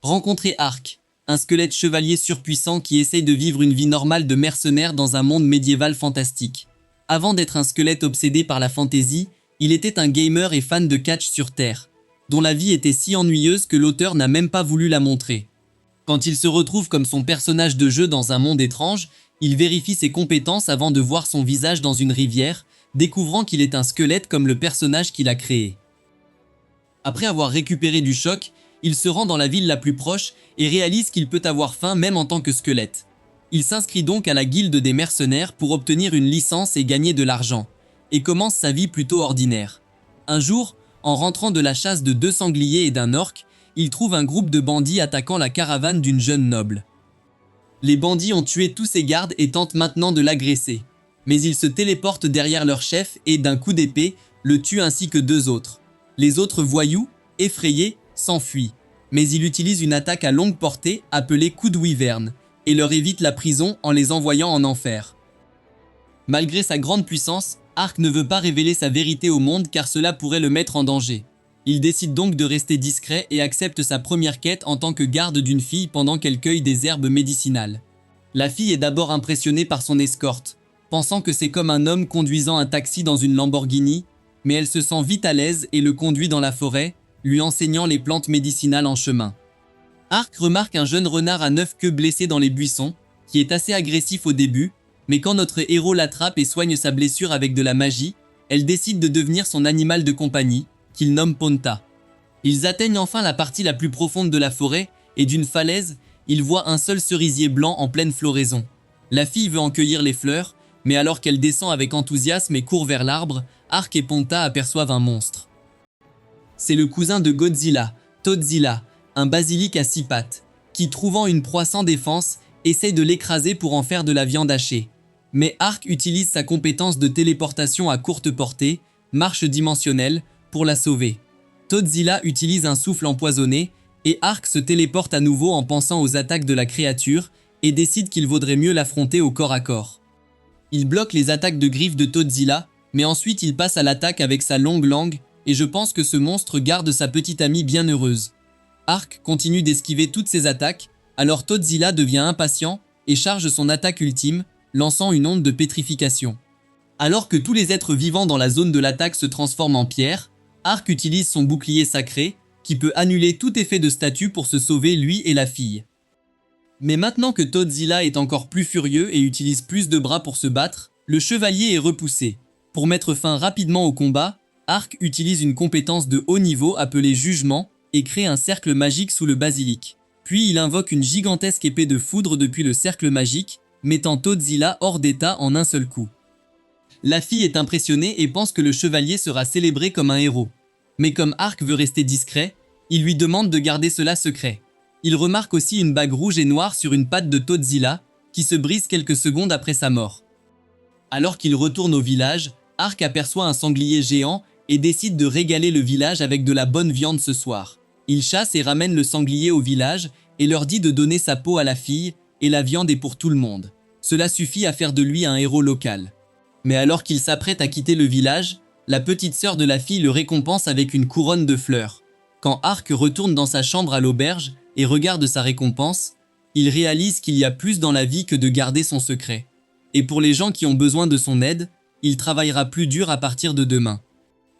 Rencontrez Ark, un squelette chevalier surpuissant qui essaye de vivre une vie normale de mercenaire dans un monde médiéval fantastique. Avant d'être un squelette obsédé par la fantaisie, il était un gamer et fan de catch sur Terre, dont la vie était si ennuyeuse que l'auteur n'a même pas voulu la montrer. Quand il se retrouve comme son personnage de jeu dans un monde étrange, il vérifie ses compétences avant de voir son visage dans une rivière, découvrant qu'il est un squelette comme le personnage qu'il a créé. Après avoir récupéré du choc, il se rend dans la ville la plus proche et réalise qu'il peut avoir faim même en tant que squelette. Il s'inscrit donc à la guilde des mercenaires pour obtenir une licence et gagner de l'argent, et commence sa vie plutôt ordinaire. Un jour, en rentrant de la chasse de 2 sangliers et d'un orque, il trouve un groupe de bandits attaquant la caravane d'une jeune noble. Les bandits ont tué tous ses gardes et tentent maintenant de l'agresser. Mais ils se téléportent derrière leur chef et, d'un coup d'épée, le tuent ainsi que 2 autres. Les autres voyous, effrayés, s'enfuient. Mais il utilise une attaque à longue portée appelée coup de wyvern et leur évite la prison en les envoyant en enfer. Malgré sa grande puissance, Ark ne veut pas révéler sa vérité au monde car cela pourrait le mettre en danger. Il décide donc de rester discret et accepte sa première quête en tant que garde d'une fille pendant qu'elle cueille des herbes médicinales. La fille est d'abord impressionnée par son escorte, pensant que c'est comme un homme conduisant un taxi dans une Lamborghini, mais elle se sent vite à l'aise et le conduit dans la forêt, lui enseignant les plantes médicinales en chemin. Ark remarque un jeune renard à 9 queues blessé dans les buissons, qui est assez agressif au début, mais quand notre héros l'attrape et soigne sa blessure avec de la magie, elle décide de devenir son animal de compagnie, qu'il nomme Ponta. Ils atteignent enfin la partie la plus profonde de la forêt, et d'une falaise, ils voient un seul cerisier blanc en pleine floraison. La fille veut en cueillir les fleurs, mais alors qu'elle descend avec enthousiasme et court vers l'arbre, Ark et Ponta aperçoivent un monstre. C'est le cousin de Godzilla, Todzilla, un basilic à 6 pattes, qui, trouvant une proie sans défense, essaye de l'écraser pour en faire de la viande hachée. Mais Ark utilise sa compétence de téléportation à courte portée, marche dimensionnelle, pour la sauver. Todzilla utilise un souffle empoisonné, et Ark se téléporte à nouveau en pensant aux attaques de la créature, et décide qu'il vaudrait mieux l'affronter au corps à corps. Il bloque les attaques de griffes de Todzilla, mais ensuite il passe à l'attaque avec sa longue langue, et je pense que ce monstre garde sa petite amie bien heureuse. Ark continue d'esquiver toutes ses attaques, alors Todzilla devient impatient et charge son attaque ultime, lançant une onde de pétrification. Alors que tous les êtres vivants dans la zone de l'attaque se transforment en pierre, Ark utilise son bouclier sacré, qui peut annuler tout effet de statue pour se sauver lui et la fille. Mais maintenant que Todzilla est encore plus furieux et utilise plus de bras pour se battre, le chevalier est repoussé. Pour mettre fin rapidement au combat, Ark utilise une compétence de haut niveau appelée Jugement et crée un cercle magique sous le basilic. Puis il invoque une gigantesque épée de foudre depuis le cercle magique, mettant Todzilla hors d'état en un seul coup. La fille est impressionnée et pense que le chevalier sera célébré comme un héros. Mais comme Ark veut rester discret, il lui demande de garder cela secret. Il remarque aussi une bague rouge et noire sur une patte de Todzilla, qui se brise quelques secondes après sa mort. Alors qu'il retourne au village, Ark aperçoit un sanglier géant et décide de régaler le village avec de la bonne viande ce soir. Il chasse et ramène le sanglier au village et leur dit de donner sa peau à la fille, et la viande est pour tout le monde. Cela suffit à faire de lui un héros local. Mais alors qu'il s'apprête à quitter le village, la petite sœur de la fille le récompense avec une couronne de fleurs. Quand Ark retourne dans sa chambre à l'auberge et regarde sa récompense, il réalise qu'il y a plus dans la vie que de garder son secret. Et pour les gens qui ont besoin de son aide, il travaillera plus dur à partir de demain.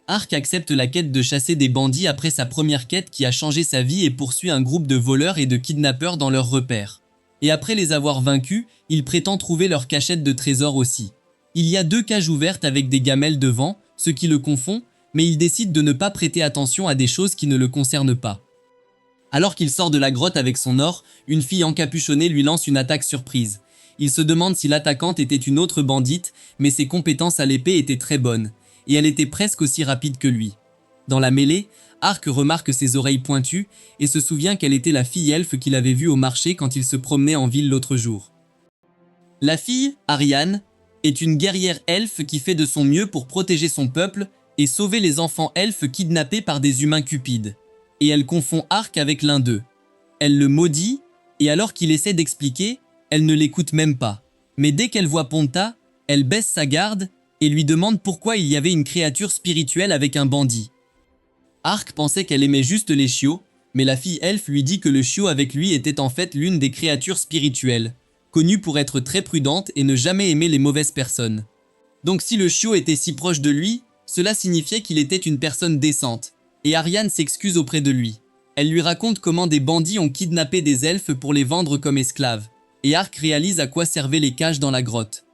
Ark accepte la quête de chasser des bandits après sa première quête qui a changé sa vie et poursuit un groupe de voleurs et de kidnappeurs dans leurs repères. Et après les avoir vaincus, il prétend trouver leur cachette de trésors aussi. Il y a 2 cages ouvertes avec des gamelles devant, ce qui le confond, mais il décide de ne pas prêter attention à des choses qui ne le concernent pas. Alors qu'il sort de la grotte avec son or, une fille encapuchonnée lui lance une attaque surprise. Il se demande si l'attaquante était une autre bandite, mais ses compétences à l'épée étaient très bonnes, et elle était presque aussi rapide que lui. Dans la mêlée, Ark remarque ses oreilles pointues et se souvient qu'elle était la fille elfe qu'il avait vue au marché quand il se promenait en ville l'autre jour. La fille, Ariane, est une guerrière elfe qui fait de son mieux pour protéger son peuple et sauver les enfants elfes kidnappés par des humains cupides. Et elle confond Ark avec l'un d'eux. Elle le maudit, et alors qu'il essaie d'expliquer, elle ne l'écoute même pas. Mais dès qu'elle voit Ponta, elle baisse sa garde et lui demande pourquoi il y avait une créature spirituelle avec un bandit. Ark pensait qu'elle aimait juste les chiots, Mais la fille elfe lui dit que le chiot avec lui était en fait l'une des créatures spirituelles, connue pour être très prudente et ne jamais aimer les mauvaises personnes. Donc si le chiot était si proche de lui, cela signifiait qu'il était une personne décente, et Ariane s'excuse auprès de lui. Elle lui raconte comment des bandits ont kidnappé des elfes pour les vendre comme esclaves, et Ark réalise à quoi servaient les cages dans la grotte.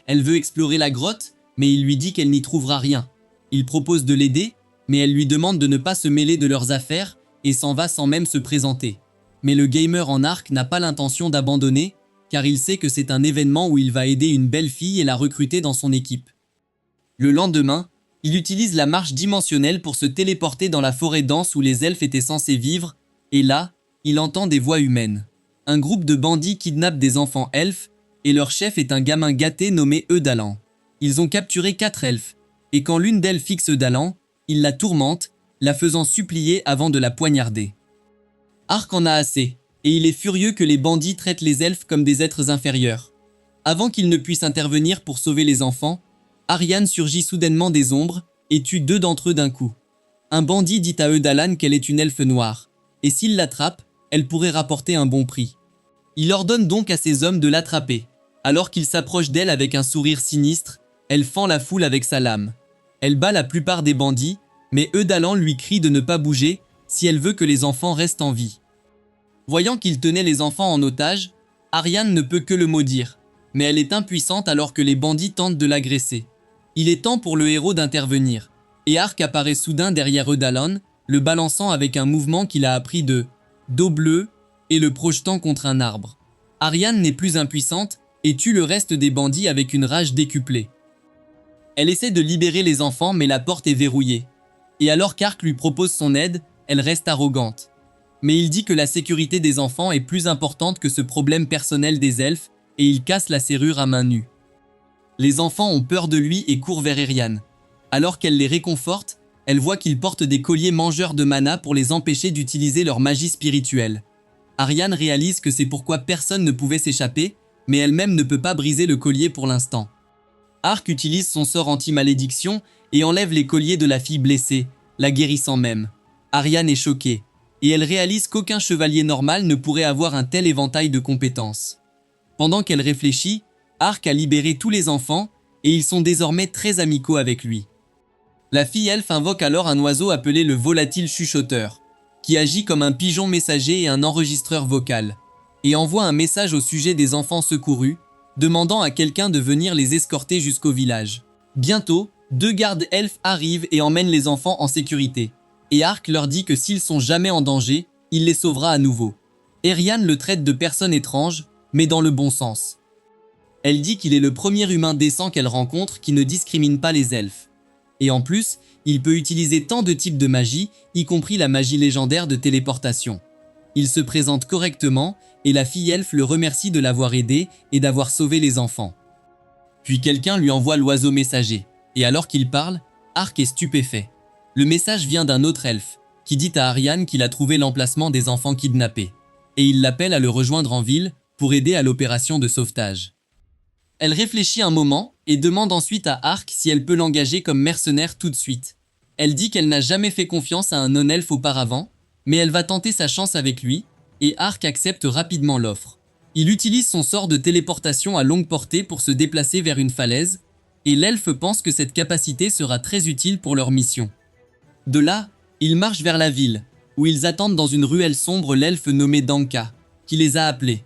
Elle veut explorer la grotte, mais il lui dit qu'elle n'y trouvera rien. Il propose de l'aider, mais elle lui demande de ne pas se mêler de leurs affaires, et s'en va sans même se présenter. Mais le gamer en Ark n'a pas l'intention d'abandonner, car il sait que c'est un événement où il va aider une belle fille et la recruter dans son équipe. Le lendemain, il utilise la marche dimensionnelle pour se téléporter dans la forêt dense où les elfes étaient censés vivre, et là, il entend des voix humaines. Un groupe de bandits kidnappe des enfants elfes, et leur chef est un gamin gâté nommé Eudalan. Ils ont capturé 4 elfes, et quand l'une d'elles fixe Eudalan, il la tourmente, la faisant supplier avant de la poignarder. Ark en a assez, et il est furieux que les bandits traitent les elfes comme des êtres inférieurs. Avant qu'il ne puisse intervenir pour sauver les enfants, Ariane surgit soudainement des ombres et tue 2 d'entre eux d'un coup. Un bandit dit à Eudalan qu'elle est une elfe noire, et s'il l'attrape, elle pourrait rapporter un bon prix. Il ordonne donc à ses hommes de l'attraper. Alors qu'il s'approche d'elle avec un sourire sinistre, elle fend la foule avec sa lame. Elle bat la plupart des bandits, mais Eudalan lui crie de ne pas bouger si elle veut que les enfants restent en vie. Voyant qu'il tenait les enfants en otage, Ariane ne peut que le maudire, mais elle est impuissante alors que les bandits tentent de l'agresser. Il est temps pour le héros d'intervenir, et Ark apparaît soudain derrière Eudalan, le balançant avec un mouvement qu'il a appris de dos bleu et le projetant contre un arbre. Ariane n'est plus impuissante et tue le reste des bandits avec une rage décuplée. Elle essaie de libérer les enfants mais la porte est verrouillée. Et alors qu'Ark lui propose son aide, elle reste arrogante. Mais il dit que la sécurité des enfants est plus importante que ce problème personnel des elfes et il casse la serrure à main nue. Les enfants ont peur de lui et courent vers Eriane. Alors qu'elle les réconforte, elle voit qu'ils portent des colliers mangeurs de mana pour les empêcher d'utiliser leur magie spirituelle. Ariane réalise que c'est pourquoi personne ne pouvait s'échapper, mais elle-même ne peut pas briser le collier pour l'instant. Ark utilise son sort anti-malédiction et enlève les colliers de la fille blessée, la guérissant même. Ariane est choquée, et elle réalise qu'aucun chevalier normal ne pourrait avoir un tel éventail de compétences. Pendant qu'elle réfléchit, Ark a libéré tous les enfants, et ils sont désormais très amicaux avec lui. La fille elfe invoque alors un oiseau appelé le volatile chuchoteur, qui agit comme un pigeon messager et un enregistreur vocal, et envoie un message au sujet des enfants secourus, demandant à quelqu'un de venir les escorter jusqu'au village. Bientôt, 2 gardes elfes arrivent et emmènent les enfants en sécurité, et Ark leur dit que s'ils sont jamais en danger, il les sauvera à nouveau. Eriane le traite de personne étrange, mais dans le bon sens. Elle dit qu'il est le premier humain décent qu'elle rencontre qui ne discrimine pas les elfes. Et en plus, il peut utiliser tant de types de magie, y compris la magie légendaire de téléportation. Il se présente correctement, et la fille elfe le remercie de l'avoir aidé et d'avoir sauvé les enfants. Puis quelqu'un lui envoie l'oiseau messager, et alors qu'il parle, Ark est stupéfait. Le message vient d'un autre elfe, qui dit à Ariane qu'il a trouvé l'emplacement des enfants kidnappés, et il l'appelle à le rejoindre en ville pour aider à l'opération de sauvetage. Elle réfléchit un moment et demande ensuite à Ark si elle peut l'engager comme mercenaire tout de suite. Elle dit qu'elle n'a jamais fait confiance à un non-elfe auparavant, mais elle va tenter sa chance avec lui, et Ark accepte rapidement l'offre. Il utilise son sort de téléportation à longue portée pour se déplacer vers une falaise, et l'elfe pense que cette capacité sera très utile pour leur mission. De là, ils marchent vers la ville, où ils attendent dans une ruelle sombre l'elfe nommé Danka, qui les a appelés.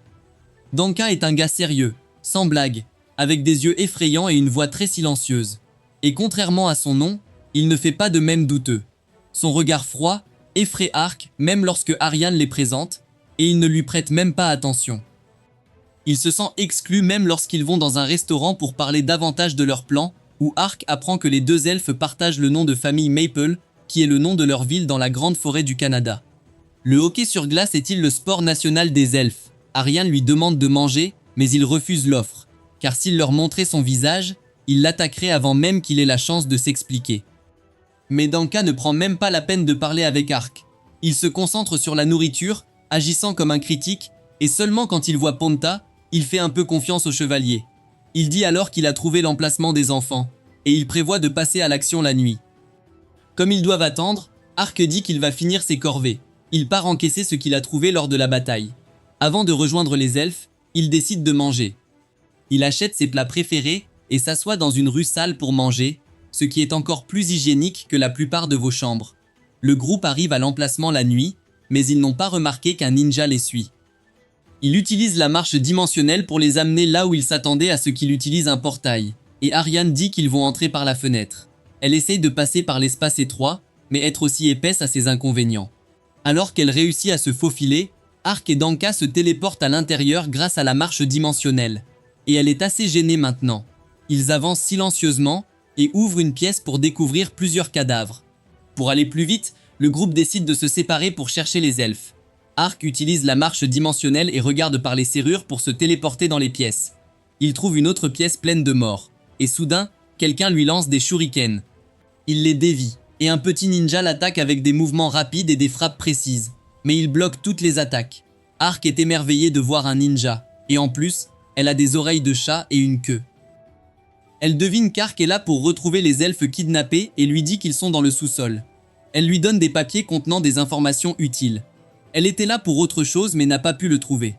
Danka est un gars sérieux, sans blague, avec des yeux effrayants et une voix très silencieuse. Et contrairement à son nom, il ne fait pas de mème douteux. Son regard froid effraie Ark même lorsque Ariane les présente, et il ne lui prête même pas attention. Il se sent exclu même lorsqu'ils vont dans un restaurant pour parler davantage de leur plan, où Ark apprend que les 2 elfes partagent le nom de famille Maple, qui est le nom de leur ville dans la grande forêt du Canada. Le hockey sur glace est-il le sport national des elfes? Ariane lui demande de manger, mais il refuse l'offre, car s'il leur montrait son visage, il l'attaquerait avant même qu'il ait la chance de s'expliquer. Mais Danka ne prend même pas la peine de parler avec Ark. Il se concentre sur la nourriture, agissant comme un critique, et seulement quand il voit Ponta, il fait un peu confiance au chevalier. Il dit alors qu'il a trouvé l'emplacement des enfants, et il prévoit de passer à l'action la nuit. Comme ils doivent attendre, Ark dit qu'il va finir ses corvées, Il part encaisser ce qu'il a trouvé lors de la bataille. Avant de rejoindre les elfes, il décide de manger. Il achète ses plats préférés et s'assoit dans une rue sale pour manger, ce qui est encore plus hygiénique que la plupart de vos chambres. Le groupe arrive à l'emplacement la nuit, mais ils n'ont pas remarqué qu'un ninja les suit. Il utilise la marche dimensionnelle pour les amener là où il s'attendait à ce qu'il utilise un portail, et Ariane dit qu'ils vont entrer par la fenêtre. Elle essaye de passer par l'espace étroit, mais être aussi épaisse a ses inconvénients. Alors qu'elle réussit à se faufiler, Ark et Danka se téléportent à l'intérieur grâce à la marche dimensionnelle. Et elle est assez gênée maintenant. Ils avancent silencieusement et ouvrent une pièce pour découvrir plusieurs cadavres. Pour aller plus vite, le groupe décide de se séparer pour chercher les elfes. Ark utilise la marche dimensionnelle et regarde par les serrures pour se téléporter dans les pièces. Il trouve une autre pièce pleine de morts. Et soudain, quelqu'un lui lance des shurikens. Il les dévie, et un petit ninja l'attaque avec des mouvements rapides et des frappes précises. Mais il bloque toutes les attaques. Ark est émerveillée de voir un ninja, et en plus, elle a des oreilles de chat et une queue. Elle devine qu'Ark est là pour retrouver les elfes kidnappés et lui dit qu'ils sont dans le sous-sol. Elle lui donne des papiers contenant des informations utiles. Elle était là pour autre chose mais n'a pas pu le trouver.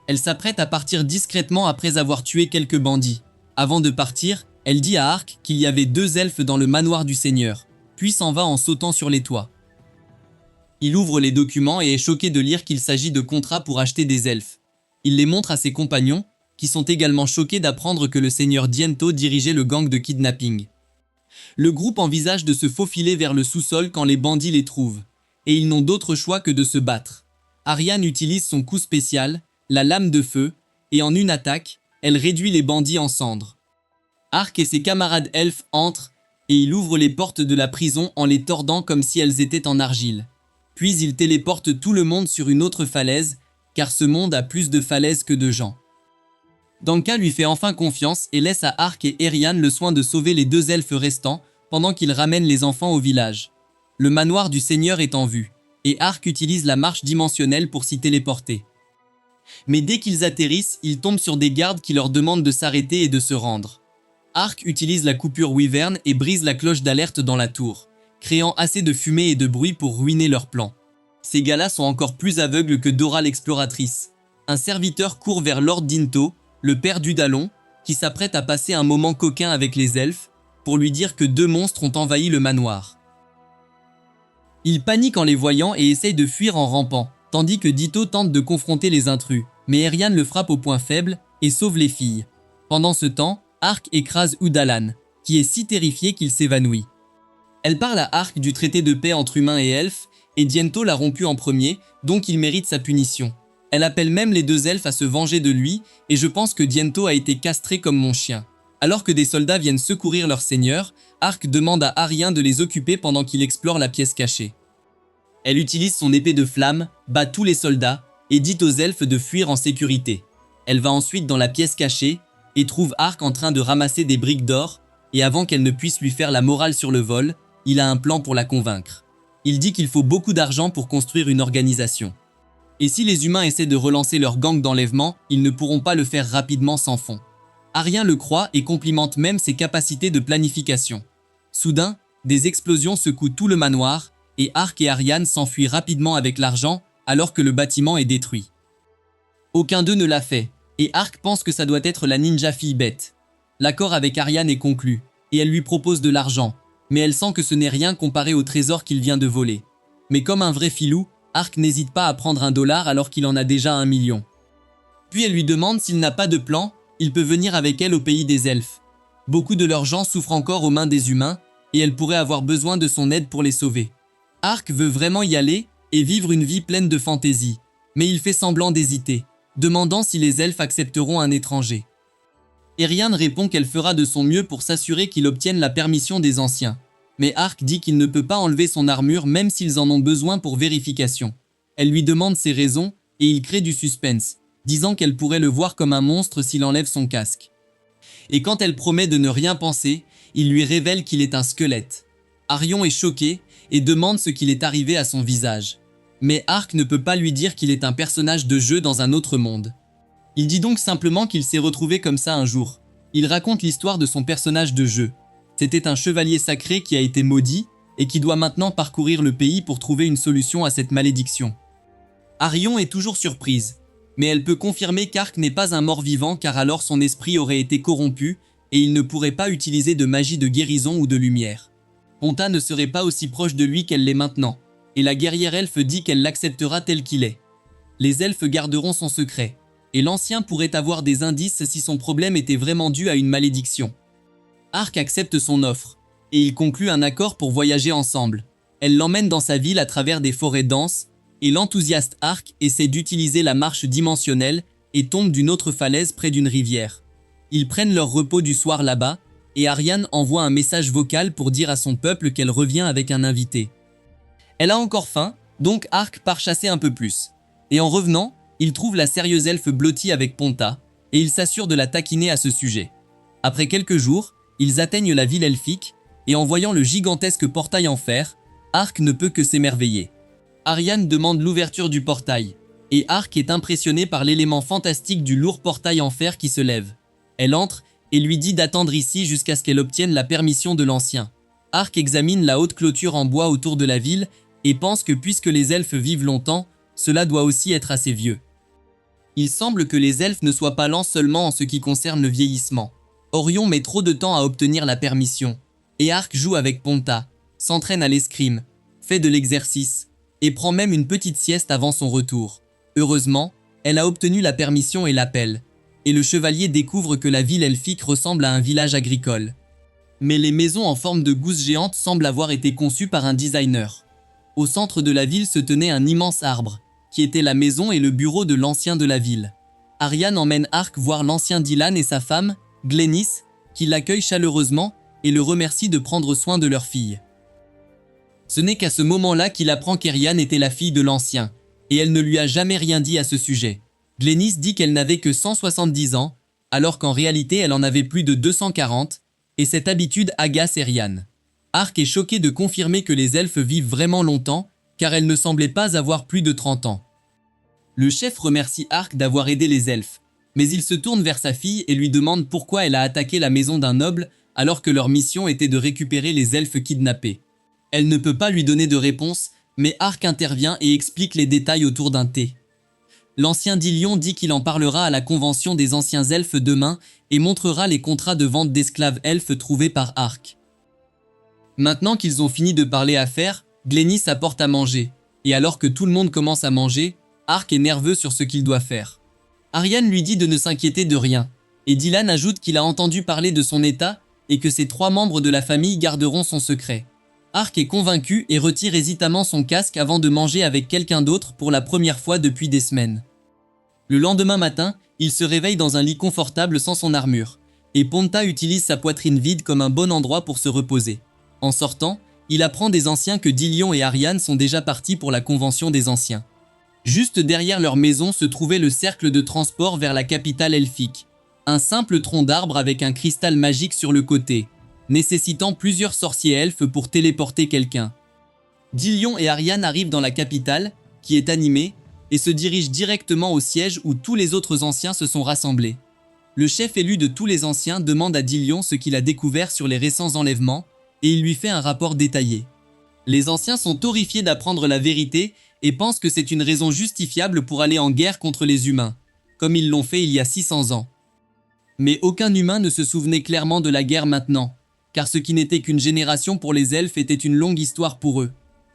Elle s'apprête à partir discrètement après avoir tué quelques bandits. Avant de partir, elle dit à Ark qu'il y avait 2 elfes dans le manoir du seigneur, puis s'en va en sautant sur les toits. Il ouvre les documents et est choqué de lire qu'il s'agit de contrats pour acheter des elfes. Il les montre à ses compagnons, qui sont également choqués d'apprendre que le seigneur Diento dirigeait le gang de kidnapping. Le groupe envisage de se faufiler vers le sous-sol quand les bandits les trouvent, et ils n'ont d'autre choix que de se battre. Ariane utilise son coup spécial, la lame de feu, et en une attaque, elle réduit les bandits en cendres. Ark et ses camarades elfes entrent, et il ouvre les portes de la prison en les tordant comme si elles étaient en argile. Puis il téléporte tout le monde sur une autre falaise, car ce monde a plus de falaises que de gens. Danka lui fait enfin confiance et laisse à Ark et Eriane le soin de sauver les 2 elfes restants pendant qu'ils ramènent les enfants au village. Le manoir du seigneur est en vue, et Ark utilise la marche dimensionnelle pour s'y téléporter. Mais dès qu'ils atterrissent, ils tombent sur des gardes qui leur demandent de s'arrêter et de se rendre. Ark utilise la coupure Wyvern et brise la cloche d'alerte dans la tour, créant assez de fumée et de bruit pour ruiner leur plan. Ces gars-là sont encore plus aveugles que Dora l'exploratrice. Un serviteur court vers Lord Dinto, le père d'Udalon, qui s'apprête à passer un moment coquin avec les elfes, pour lui dire que 2 monstres ont envahi le manoir. Il panique en les voyant et essaye de fuir en rampant, tandis que Ditto tente de confronter les intrus, mais Eriane le frappe au point faible et sauve les filles. Pendant ce temps, Ark écrase Udalan, qui est si terrifié qu'il s'évanouit. Elle parle à Ark du traité de paix entre humains et elfes, et Diento l'a rompu en premier, donc il mérite sa punition. Elle appelle même les 2 elfes à se venger de lui, et je pense que Diento a été castré comme mon chien. Alors que des soldats viennent secourir leur seigneur, Ark demande à Arien de les occuper pendant qu'il explore la pièce cachée. Elle utilise son épée de flamme, bat tous les soldats, et dit aux elfes de fuir en sécurité. Elle va ensuite dans la pièce cachée, et trouve Ark en train de ramasser des briques d'or, et avant qu'elle ne puisse lui faire la morale sur le vol, il a un plan pour la convaincre. Il dit qu'il faut beaucoup d'argent pour construire une organisation. Et si les humains essaient de relancer leur gang d'enlèvement, ils ne pourront pas le faire rapidement sans fonds. Arien le croit et complimente même ses capacités de planification. Soudain, des explosions secouent tout le manoir, et Ark et Ariane s'enfuient rapidement avec l'argent, alors que le bâtiment est détruit. Aucun d'eux ne l'a fait, et Ark pense que ça doit être la ninja fille bête. L'accord avec Ariane est conclu, et elle lui propose de l'argent, mais elle sent que ce n'est rien comparé au trésor qu'il vient de voler. Mais comme un vrai filou, Ark n'hésite pas à prendre $1 alors qu'il en a déjà 1 million. Puis elle lui demande s'il n'a pas de plan, il peut venir avec elle au pays des elfes. Beaucoup de leurs gens souffrent encore aux mains des humains, et elle pourrait avoir besoin de son aide pour les sauver. Ark veut vraiment y aller et vivre une vie pleine de fantaisie, mais il fait semblant d'hésiter, demandant si les elfes accepteront un étranger. Eriane répond qu'elle fera de son mieux pour s'assurer qu'il obtienne la permission des anciens. Mais Ark dit qu'il ne peut pas enlever son armure même s'ils en ont besoin pour vérification. Elle lui demande ses raisons et il crée du suspense, disant qu'elle pourrait le voir comme un monstre s'il enlève son casque. Et quand elle promet de ne rien penser, il lui révèle qu'il est un squelette. Arion est choqué et demande ce qu'il est arrivé à son visage. Mais Ark ne peut pas lui dire qu'il est un personnage de jeu dans un autre monde. Il dit donc simplement qu'il s'est retrouvé comme ça un jour. Il raconte l'histoire de son personnage de jeu. C'était un chevalier sacré qui a été maudit et qui doit maintenant parcourir le pays pour trouver une solution à cette malédiction. Arion est toujours surprise, mais elle peut confirmer qu'Ark n'est pas un mort-vivant car alors son esprit aurait été corrompu et il ne pourrait pas utiliser de magie de guérison ou de lumière. Ponta ne serait pas aussi proche de lui qu'elle l'est maintenant, et la guerrière elfe dit qu'elle l'acceptera tel qu'il est. Les elfes garderont son secret, et l'ancien pourrait avoir des indices si son problème était vraiment dû à une malédiction. Ark accepte son offre, et ils concluent un accord pour voyager ensemble. Elle l'emmène dans sa ville à travers des forêts denses, et l'enthousiaste Ark essaie d'utiliser la marche dimensionnelle et tombe d'une autre falaise près d'une rivière. Ils prennent leur repos du soir là-bas, et Ariane envoie un message vocal pour dire à son peuple qu'elle revient avec un invité. Elle a encore faim, donc Ark part chasser un peu plus. Et en revenant, il trouve la sérieuse elfe blottie avec Ponta, et il s'assure de la taquiner à ce sujet. Après quelques jours, ils atteignent la ville elfique, et en voyant le gigantesque portail en fer, Ark ne peut que s'émerveiller. Ariane demande l'ouverture du portail, et Ark est impressionné par l'élément fantastique du lourd portail en fer qui se lève. Elle entre et lui dit d'attendre ici jusqu'à ce qu'elle obtienne la permission de l'ancien. Ark examine la haute clôture en bois autour de la ville et pense que puisque les elfes vivent longtemps, cela doit aussi être assez vieux. Il semble que les elfes ne soient pas lents seulement en ce qui concerne le vieillissement. Orion met trop de temps à obtenir la permission, et Ark joue avec Ponta, s'entraîne à l'escrime, fait de l'exercice, et prend même une petite sieste avant son retour. Heureusement, elle a obtenu la permission et l'appel, et le chevalier découvre que la ville elfique ressemble à un village agricole. Mais les maisons en forme de gousse géante semblent avoir été conçues par un designer. Au centre de la ville se tenait un immense arbre, qui était la maison et le bureau de l'ancien de la ville. Ariane emmène Ark voir l'ancien Dylan et sa femme, Glennis, qui l'accueillent chaleureusement et le remercient de prendre soin de leur fille. Ce n'est qu'à ce moment-là qu'il apprend qu'Eriane était la fille de l'ancien, et elle ne lui a jamais rien dit à ce sujet. Glennis dit qu'elle n'avait que 170 ans, alors qu'en réalité elle en avait plus de 240, et cette habitude agace Eriane. Ark est choqué de confirmer que les elfes vivent vraiment longtemps, car elle ne semblait pas avoir plus de 30 ans. Le chef remercie Ark d'avoir aidé les elfes, mais il se tourne vers sa fille et lui demande pourquoi elle a attaqué la maison d'un noble alors que leur mission était de récupérer les elfes kidnappés. Elle ne peut pas lui donner de réponse, mais Ark intervient et explique les détails autour d'un thé. L'ancien Dillion dit qu'il en parlera à la convention des anciens elfes demain et montrera les contrats de vente d'esclaves elfes trouvés par Ark. Maintenant qu'ils ont fini de parler affaires, Glennis apporte à manger, et alors que tout le monde commence à manger, Ark est nerveux sur ce qu'il doit faire. Ariane lui dit de ne s'inquiéter de rien, et Dylan ajoute qu'il a entendu parler de son état et que ses 3 membres de la famille garderont son secret. Ark est convaincu et retire hésitamment son casque avant de manger avec quelqu'un d'autre pour la première fois depuis des semaines. Le lendemain matin, il se réveille dans un lit confortable sans son armure, et Ponta utilise sa poitrine vide comme un bon endroit pour se reposer. En sortant, il apprend des anciens que Dillion et Ariane sont déjà partis pour la convention des anciens. Juste derrière leur maison se trouvait le cercle de transport vers la capitale elfique, un simple tronc d'arbre avec un cristal magique sur le côté, nécessitant plusieurs sorciers elfes pour téléporter quelqu'un. Dillion et Ariane arrivent dans la capitale, qui est animée, et se dirigent directement au siège où tous les autres anciens se sont rassemblés. Le chef élu de tous les anciens demande à Dillion ce qu'il a découvert sur les récents enlèvements, et il lui fait un rapport détaillé. Les anciens sont horrifiés d'apprendre la vérité et pensent que c'est une raison justifiable pour aller en guerre contre les humains, comme ils l'ont fait il y a 600 ans. Mais aucun humain ne se souvenait clairement de la guerre maintenant, car ce qui n'était qu'une génération pour les elfes était une longue histoire pour eux.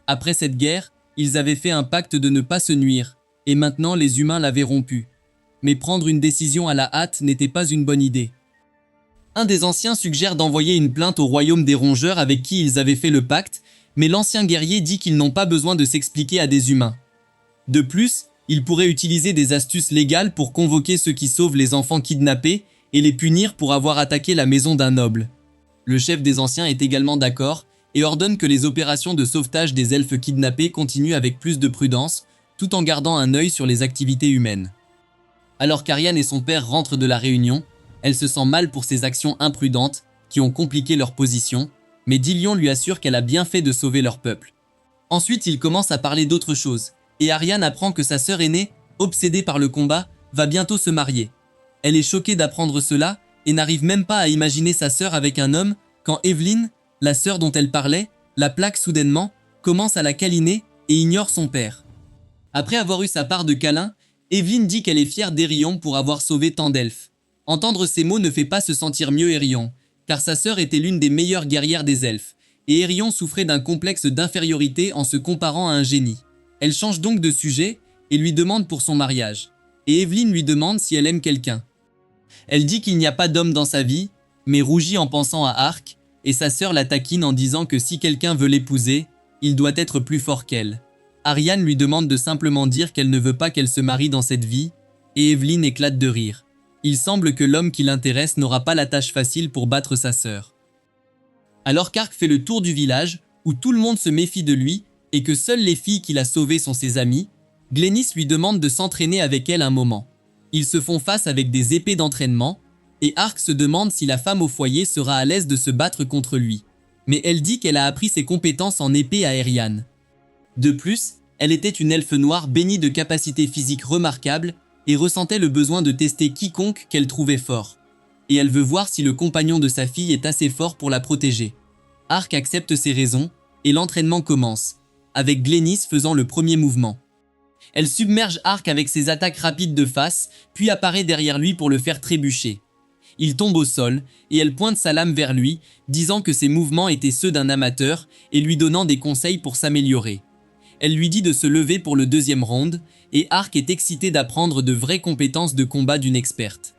Après cette guerre, ils avaient fait un pacte de ne pas se nuire, et maintenant les humains l'avaient rompu. Mais prendre une décision à la hâte n'était pas une bonne idée. Un des anciens suggère d'envoyer une plainte au royaume des rongeurs avec qui ils avaient fait le pacte, mais l'ancien guerrier dit qu'ils n'ont pas besoin de s'expliquer à des humains. De plus, ils pourraient utiliser des astuces légales pour convoquer ceux qui sauvent les enfants kidnappés et les punir pour avoir attaqué la maison d'un noble. Le chef des anciens est également d'accord et ordonne que les opérations de sauvetage des elfes kidnappés continuent avec plus de prudence, tout en gardant un œil sur les activités humaines. Alors qu'Ariane et son père rentrent de la réunion, elle se sent mal pour ses actions imprudentes qui ont compliqué leur position, mais Dillion lui assure qu'elle a bien fait de sauver leur peuple. Ensuite, il commence à parler d'autre chose, et Ariane apprend que sa sœur aînée, obsédée par le combat, va bientôt se marier. Elle est choquée d'apprendre cela et n'arrive même pas à imaginer sa sœur avec un homme quand Evelyn, la sœur dont elle parlait, La plaque soudainement commence à la câliner et ignore son père. Après avoir eu sa part de câlins, Evelyn dit qu'elle est fière d'Erion pour avoir sauvé tant d'elfes. Entendre ces mots ne fait pas se sentir mieux Erion, car sa sœur était l'une des meilleures guerrières des elfes, et Erion souffrait d'un complexe d'infériorité en se comparant à un génie. Elle change donc de sujet et lui demande pour son mariage. Et Evelyn lui demande si elle aime quelqu'un. Elle dit qu'il n'y a pas d'homme dans sa vie, mais rougit en pensant à Arc, et sa sœur la taquine en disant que si quelqu'un veut l'épouser, il doit être plus fort qu'elle. Ariane lui demande de simplement dire qu'elle ne veut pas qu'elle se marie dans cette vie, et Evelyn éclate de rire. Il semble que l'homme qui l'intéresse n'aura pas la tâche facile pour battre sa sœur. Alors qu'Arc fait le tour du village, où tout le monde se méfie de lui, et que seules les filles qu'il a sauvées sont ses amies, Glennis lui demande de s'entraîner avec elle un moment. Ils se font face avec des épées d'entraînement, et Arc se demande si la femme au foyer sera à l'aise de se battre contre lui. Mais elle dit qu'elle a appris ses compétences en épée à Eriane. De plus, elle était une elfe noire bénie de capacités physiques remarquables et ressentait le besoin de tester quiconque qu'elle trouvait fort. Et elle veut voir si le compagnon de sa fille est assez fort pour la protéger. Arc accepte ses raisons et l'entraînement commence, avec Glennis faisant le premier mouvement. Elle submerge Arc avec ses attaques rapides de face, puis apparaît derrière lui pour le faire trébucher. Il tombe au sol et elle pointe sa lame vers lui, disant que ses mouvements étaient ceux d'un amateur et lui donnant des conseils pour s'améliorer. Elle lui dit de se lever pour le deuxième round, et Arc est excité d'apprendre de vraies compétences de combat d'une experte.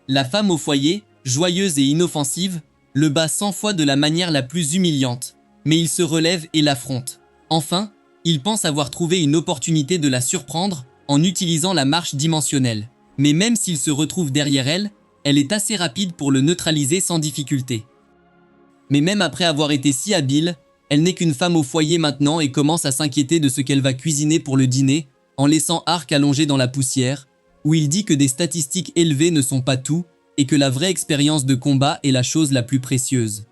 La femme au foyer, joyeuse et inoffensive, le bat 100 fois de la manière la plus humiliante, mais il se relève et l'affronte. Enfin, il pense avoir trouvé une opportunité de la surprendre en utilisant la marche dimensionnelle. Mais même s'il se retrouve derrière elle, elle est assez rapide pour le neutraliser sans difficulté. Mais même après avoir été si habile, elle n'est qu'une femme au foyer maintenant et commence à s'inquiéter de ce qu'elle va cuisiner pour le dîner, en laissant Arc allongé dans la poussière, où il dit que des statistiques élevées ne sont pas tout, et que la vraie expérience de combat est la chose la plus précieuse.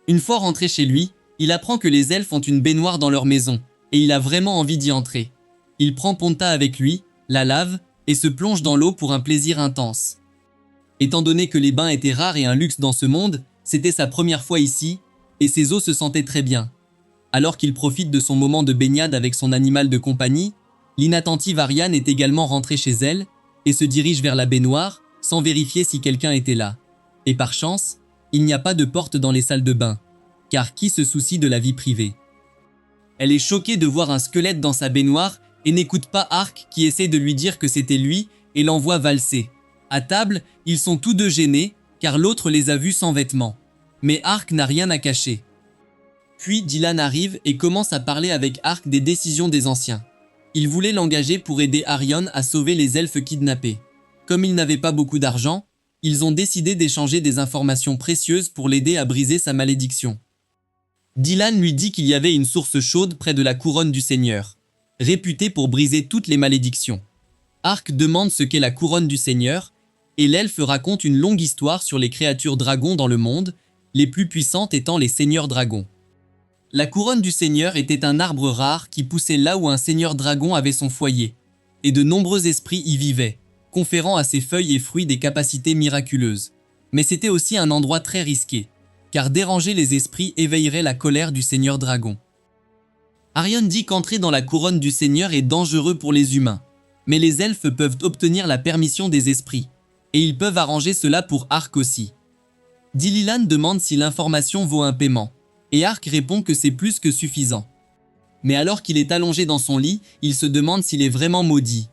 Une fois rentré chez lui, il apprend que les elfes ont une baignoire dans leur maison, et il a vraiment envie d'y entrer. Il prend Ponta avec lui, la lave, et se plonge dans l'eau pour un plaisir intense. Étant donné que les bains étaient rares et un luxe dans ce monde, c'était sa première fois ici, et ses os se sentaient très bien. Alors qu'il profite de son moment de baignade avec son animal de compagnie, l'inattentive Ariane est également rentrée chez elle, et se dirige vers la baignoire, sans vérifier si quelqu'un était là. Et par chance, il n'y a pas de porte dans les salles de bain, car qui se soucie de la vie privée? Elle est choquée de voir un squelette dans sa baignoire et n'écoute pas Arc qui essaie de lui dire que c'était lui et l'envoie valser. À table, ils sont tous deux gênés, car l'autre les a vus sans vêtements. Mais Arc n'a rien à cacher. Puis Dylan arrive et commence à parler avec Arc des décisions des anciens. Il voulait l'engager pour aider Arion à sauver les elfes kidnappés. Comme ils n'avaient pas beaucoup d'argent, ils ont décidé d'échanger des informations précieuses pour l'aider à briser sa malédiction. Dylan lui dit qu'il y avait une source chaude près de la couronne du Seigneur, réputée pour briser toutes les malédictions. Arc demande ce qu'est la couronne du Seigneur, et l'elfe raconte une longue histoire sur les créatures dragons dans le monde, les plus puissantes étant les seigneurs dragons. La couronne du Seigneur était un arbre rare qui poussait là où un seigneur dragon avait son foyer, et de nombreux esprits y vivaient, conférant à ses feuilles et fruits des capacités miraculeuses. Mais c'était aussi un endroit très risqué, car déranger les esprits éveillerait la colère du seigneur dragon. Arion dit qu'entrer dans la couronne du Seigneur est dangereux pour les humains, mais les elfes peuvent obtenir la permission des esprits, et ils peuvent arranger cela pour Arc aussi. Dililan demande si l'information vaut un paiement, et Arc répond que c'est plus que suffisant. Mais alors qu'il est allongé dans son lit, il se demande s'il est vraiment maudit.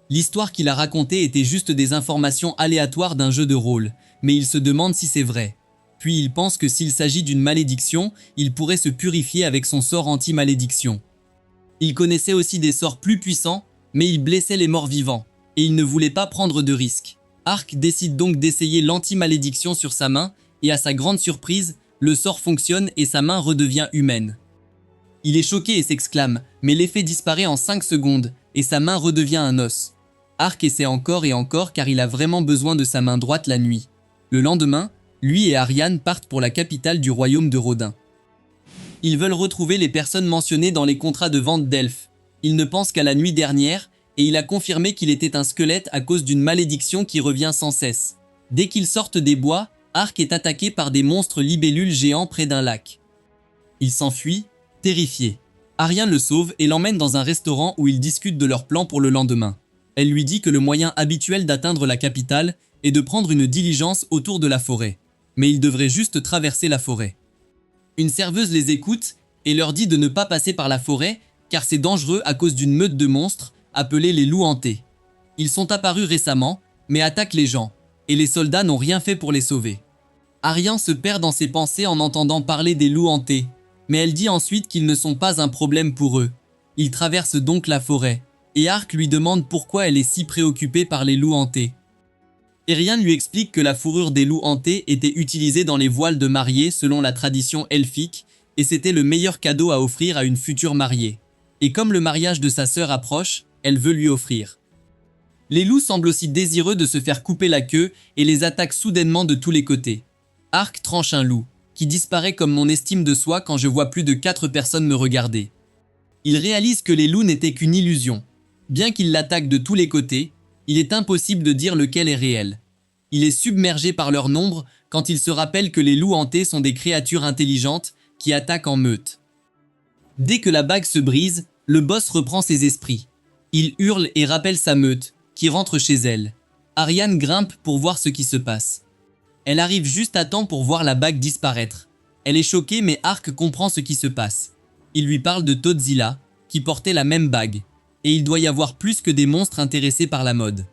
L'histoire qu'il a racontée était juste des informations aléatoires d'un jeu de rôle, mais il se demande si c'est vrai. Puis il pense que s'il s'agit d'une malédiction, il pourrait se purifier avec son sort anti-malédiction. Il connaissait aussi des sorts plus puissants, mais il blessait les morts vivants, et il ne voulait pas prendre de risques. Arc décide donc d'essayer l'anti-malédiction sur sa main, et à sa grande surprise, le sort fonctionne et sa main redevient humaine. Il est choqué et s'exclame, mais l'effet disparaît en 5 secondes, et sa main redevient un os. Arc essaie encore et encore car il a vraiment besoin de sa main droite la nuit. Le lendemain, lui et Ariane partent pour la capitale du royaume de Rodin. Ils veulent retrouver les personnes mentionnées dans les contrats de vente d'elfes. Il ne pense qu'à la nuit dernière, et il a confirmé qu'il était un squelette à cause d'une malédiction qui revient sans cesse. Dès qu'ils sortent des bois, Arc est attaqué par des monstres libellules géants près d'un lac. Il s'enfuit, terrifié. Aryan le sauve et l'emmène dans un restaurant où ils discutent de leur plan pour le lendemain. Elle lui dit que le moyen habituel d'atteindre la capitale est de prendre une diligence autour de la forêt. Mais ils devraient juste traverser la forêt. Une serveuse les écoute et leur dit de ne pas passer par la forêt car c'est dangereux à cause d'une meute de monstres appelés les loups hantés. Ils sont apparus récemment, mais attaquent les gens, et les soldats n'ont rien fait pour les sauver. Aryan se perd dans ses pensées en entendant parler des loups hantés, mais elle dit ensuite qu'ils ne sont pas un problème pour eux. Ils traversent donc la forêt, et Ark lui demande pourquoi elle est si préoccupée par les loups hantés. Erian lui explique que la fourrure des loups hantés était utilisée dans les voiles de mariée selon la tradition elfique, et c'était le meilleur cadeau à offrir à une future mariée. Et comme le mariage de sa sœur approche, elle veut lui offrir. Les loups semblent aussi désireux de se faire couper la queue et les attaquent soudainement de tous les côtés. Ark tranche un loup, qui disparaît comme mon estime de soi quand je vois plus de 4 personnes me regarder. Il réalise que les loups n'étaient qu'une illusion. Bien qu'il l'attaque de tous les côtés, il est impossible de dire lequel est réel. Il est submergé par leur nombre quand il se rappelle que les loups hantés sont des créatures intelligentes qui attaquent en meute. Dès que la bague se brise, le boss reprend ses esprits. Il hurle et rappelle sa meute, qui rentre chez elle. Aryan grimpe pour voir ce qui se passe. Elle arrive juste à temps pour voir la bague disparaître. Elle est choquée mais Ark comprend ce qui se passe. Il lui parle de Todzilla, qui portait la même bague. Et il doit y avoir plus que des monstres intéressés par la mode.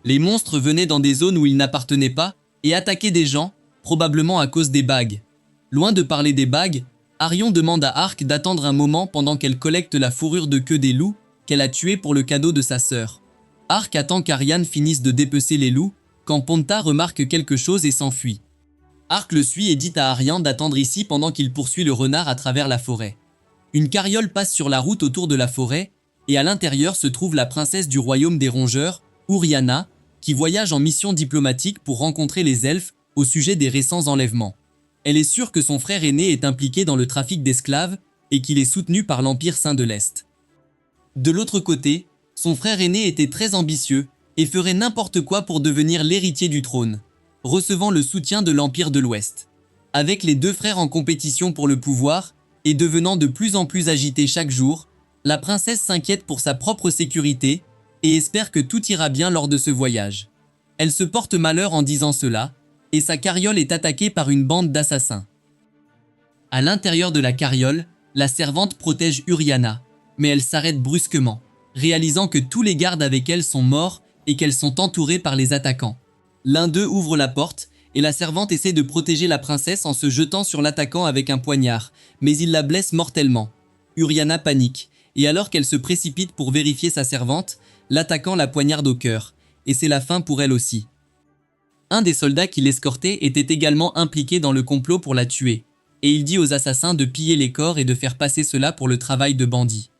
Les monstres venaient dans des zones où ils n'appartenaient pas et attaquaient des gens, probablement à cause des bagues. Loin de parler des bagues, Arion demande à Ark d'attendre un moment pendant qu'elle collecte la fourrure de queue des loups qu'elle a tuée pour le cadeau de sa sœur. Ark attend qu'Aryan finisse de dépecer les loups quand Ponta remarque quelque chose et s'enfuit. Ark le suit et dit à Aryan d'attendre ici pendant qu'il poursuit le renard à travers la forêt. Une carriole passe sur la route autour de la forêt et à l'intérieur se trouve la princesse du royaume des rongeurs, Uriana, qui voyage en mission diplomatique pour rencontrer les elfes au sujet des récents enlèvements. Elle est sûre que son frère aîné est impliqué dans le trafic d'esclaves et qu'il est soutenu par l'Empire Saint de l'Est. De l'autre côté, son frère aîné était très ambitieux et ferait n'importe quoi pour devenir l'héritier du trône, recevant le soutien de l'Empire de l'Ouest. Avec les deux frères en compétition pour le pouvoir et devenant de plus en plus agités chaque jour, la princesse s'inquiète pour sa propre sécurité et espère que tout ira bien lors de ce voyage. Elle se porte malheur en disant cela, et sa carriole est attaquée par une bande d'assassins. À l'intérieur de la carriole, la servante protège Uriana, mais elle s'arrête brusquement, réalisant que tous les gardes avec elle sont morts et qu'elles sont entourées par les attaquants. L'un d'eux ouvre la porte, et la servante essaie de protéger la princesse en se jetant sur l'attaquant avec un poignard, mais il la blesse mortellement. Uriana panique, et alors qu'elle se précipite pour vérifier sa servante, l'attaquant la poignarde au cœur, et c'est la fin pour elle aussi. Un des soldats qui l'escortait était également impliqué dans le complot pour la tuer, et il dit aux assassins de piller les corps et de faire passer cela pour le travail de bandits.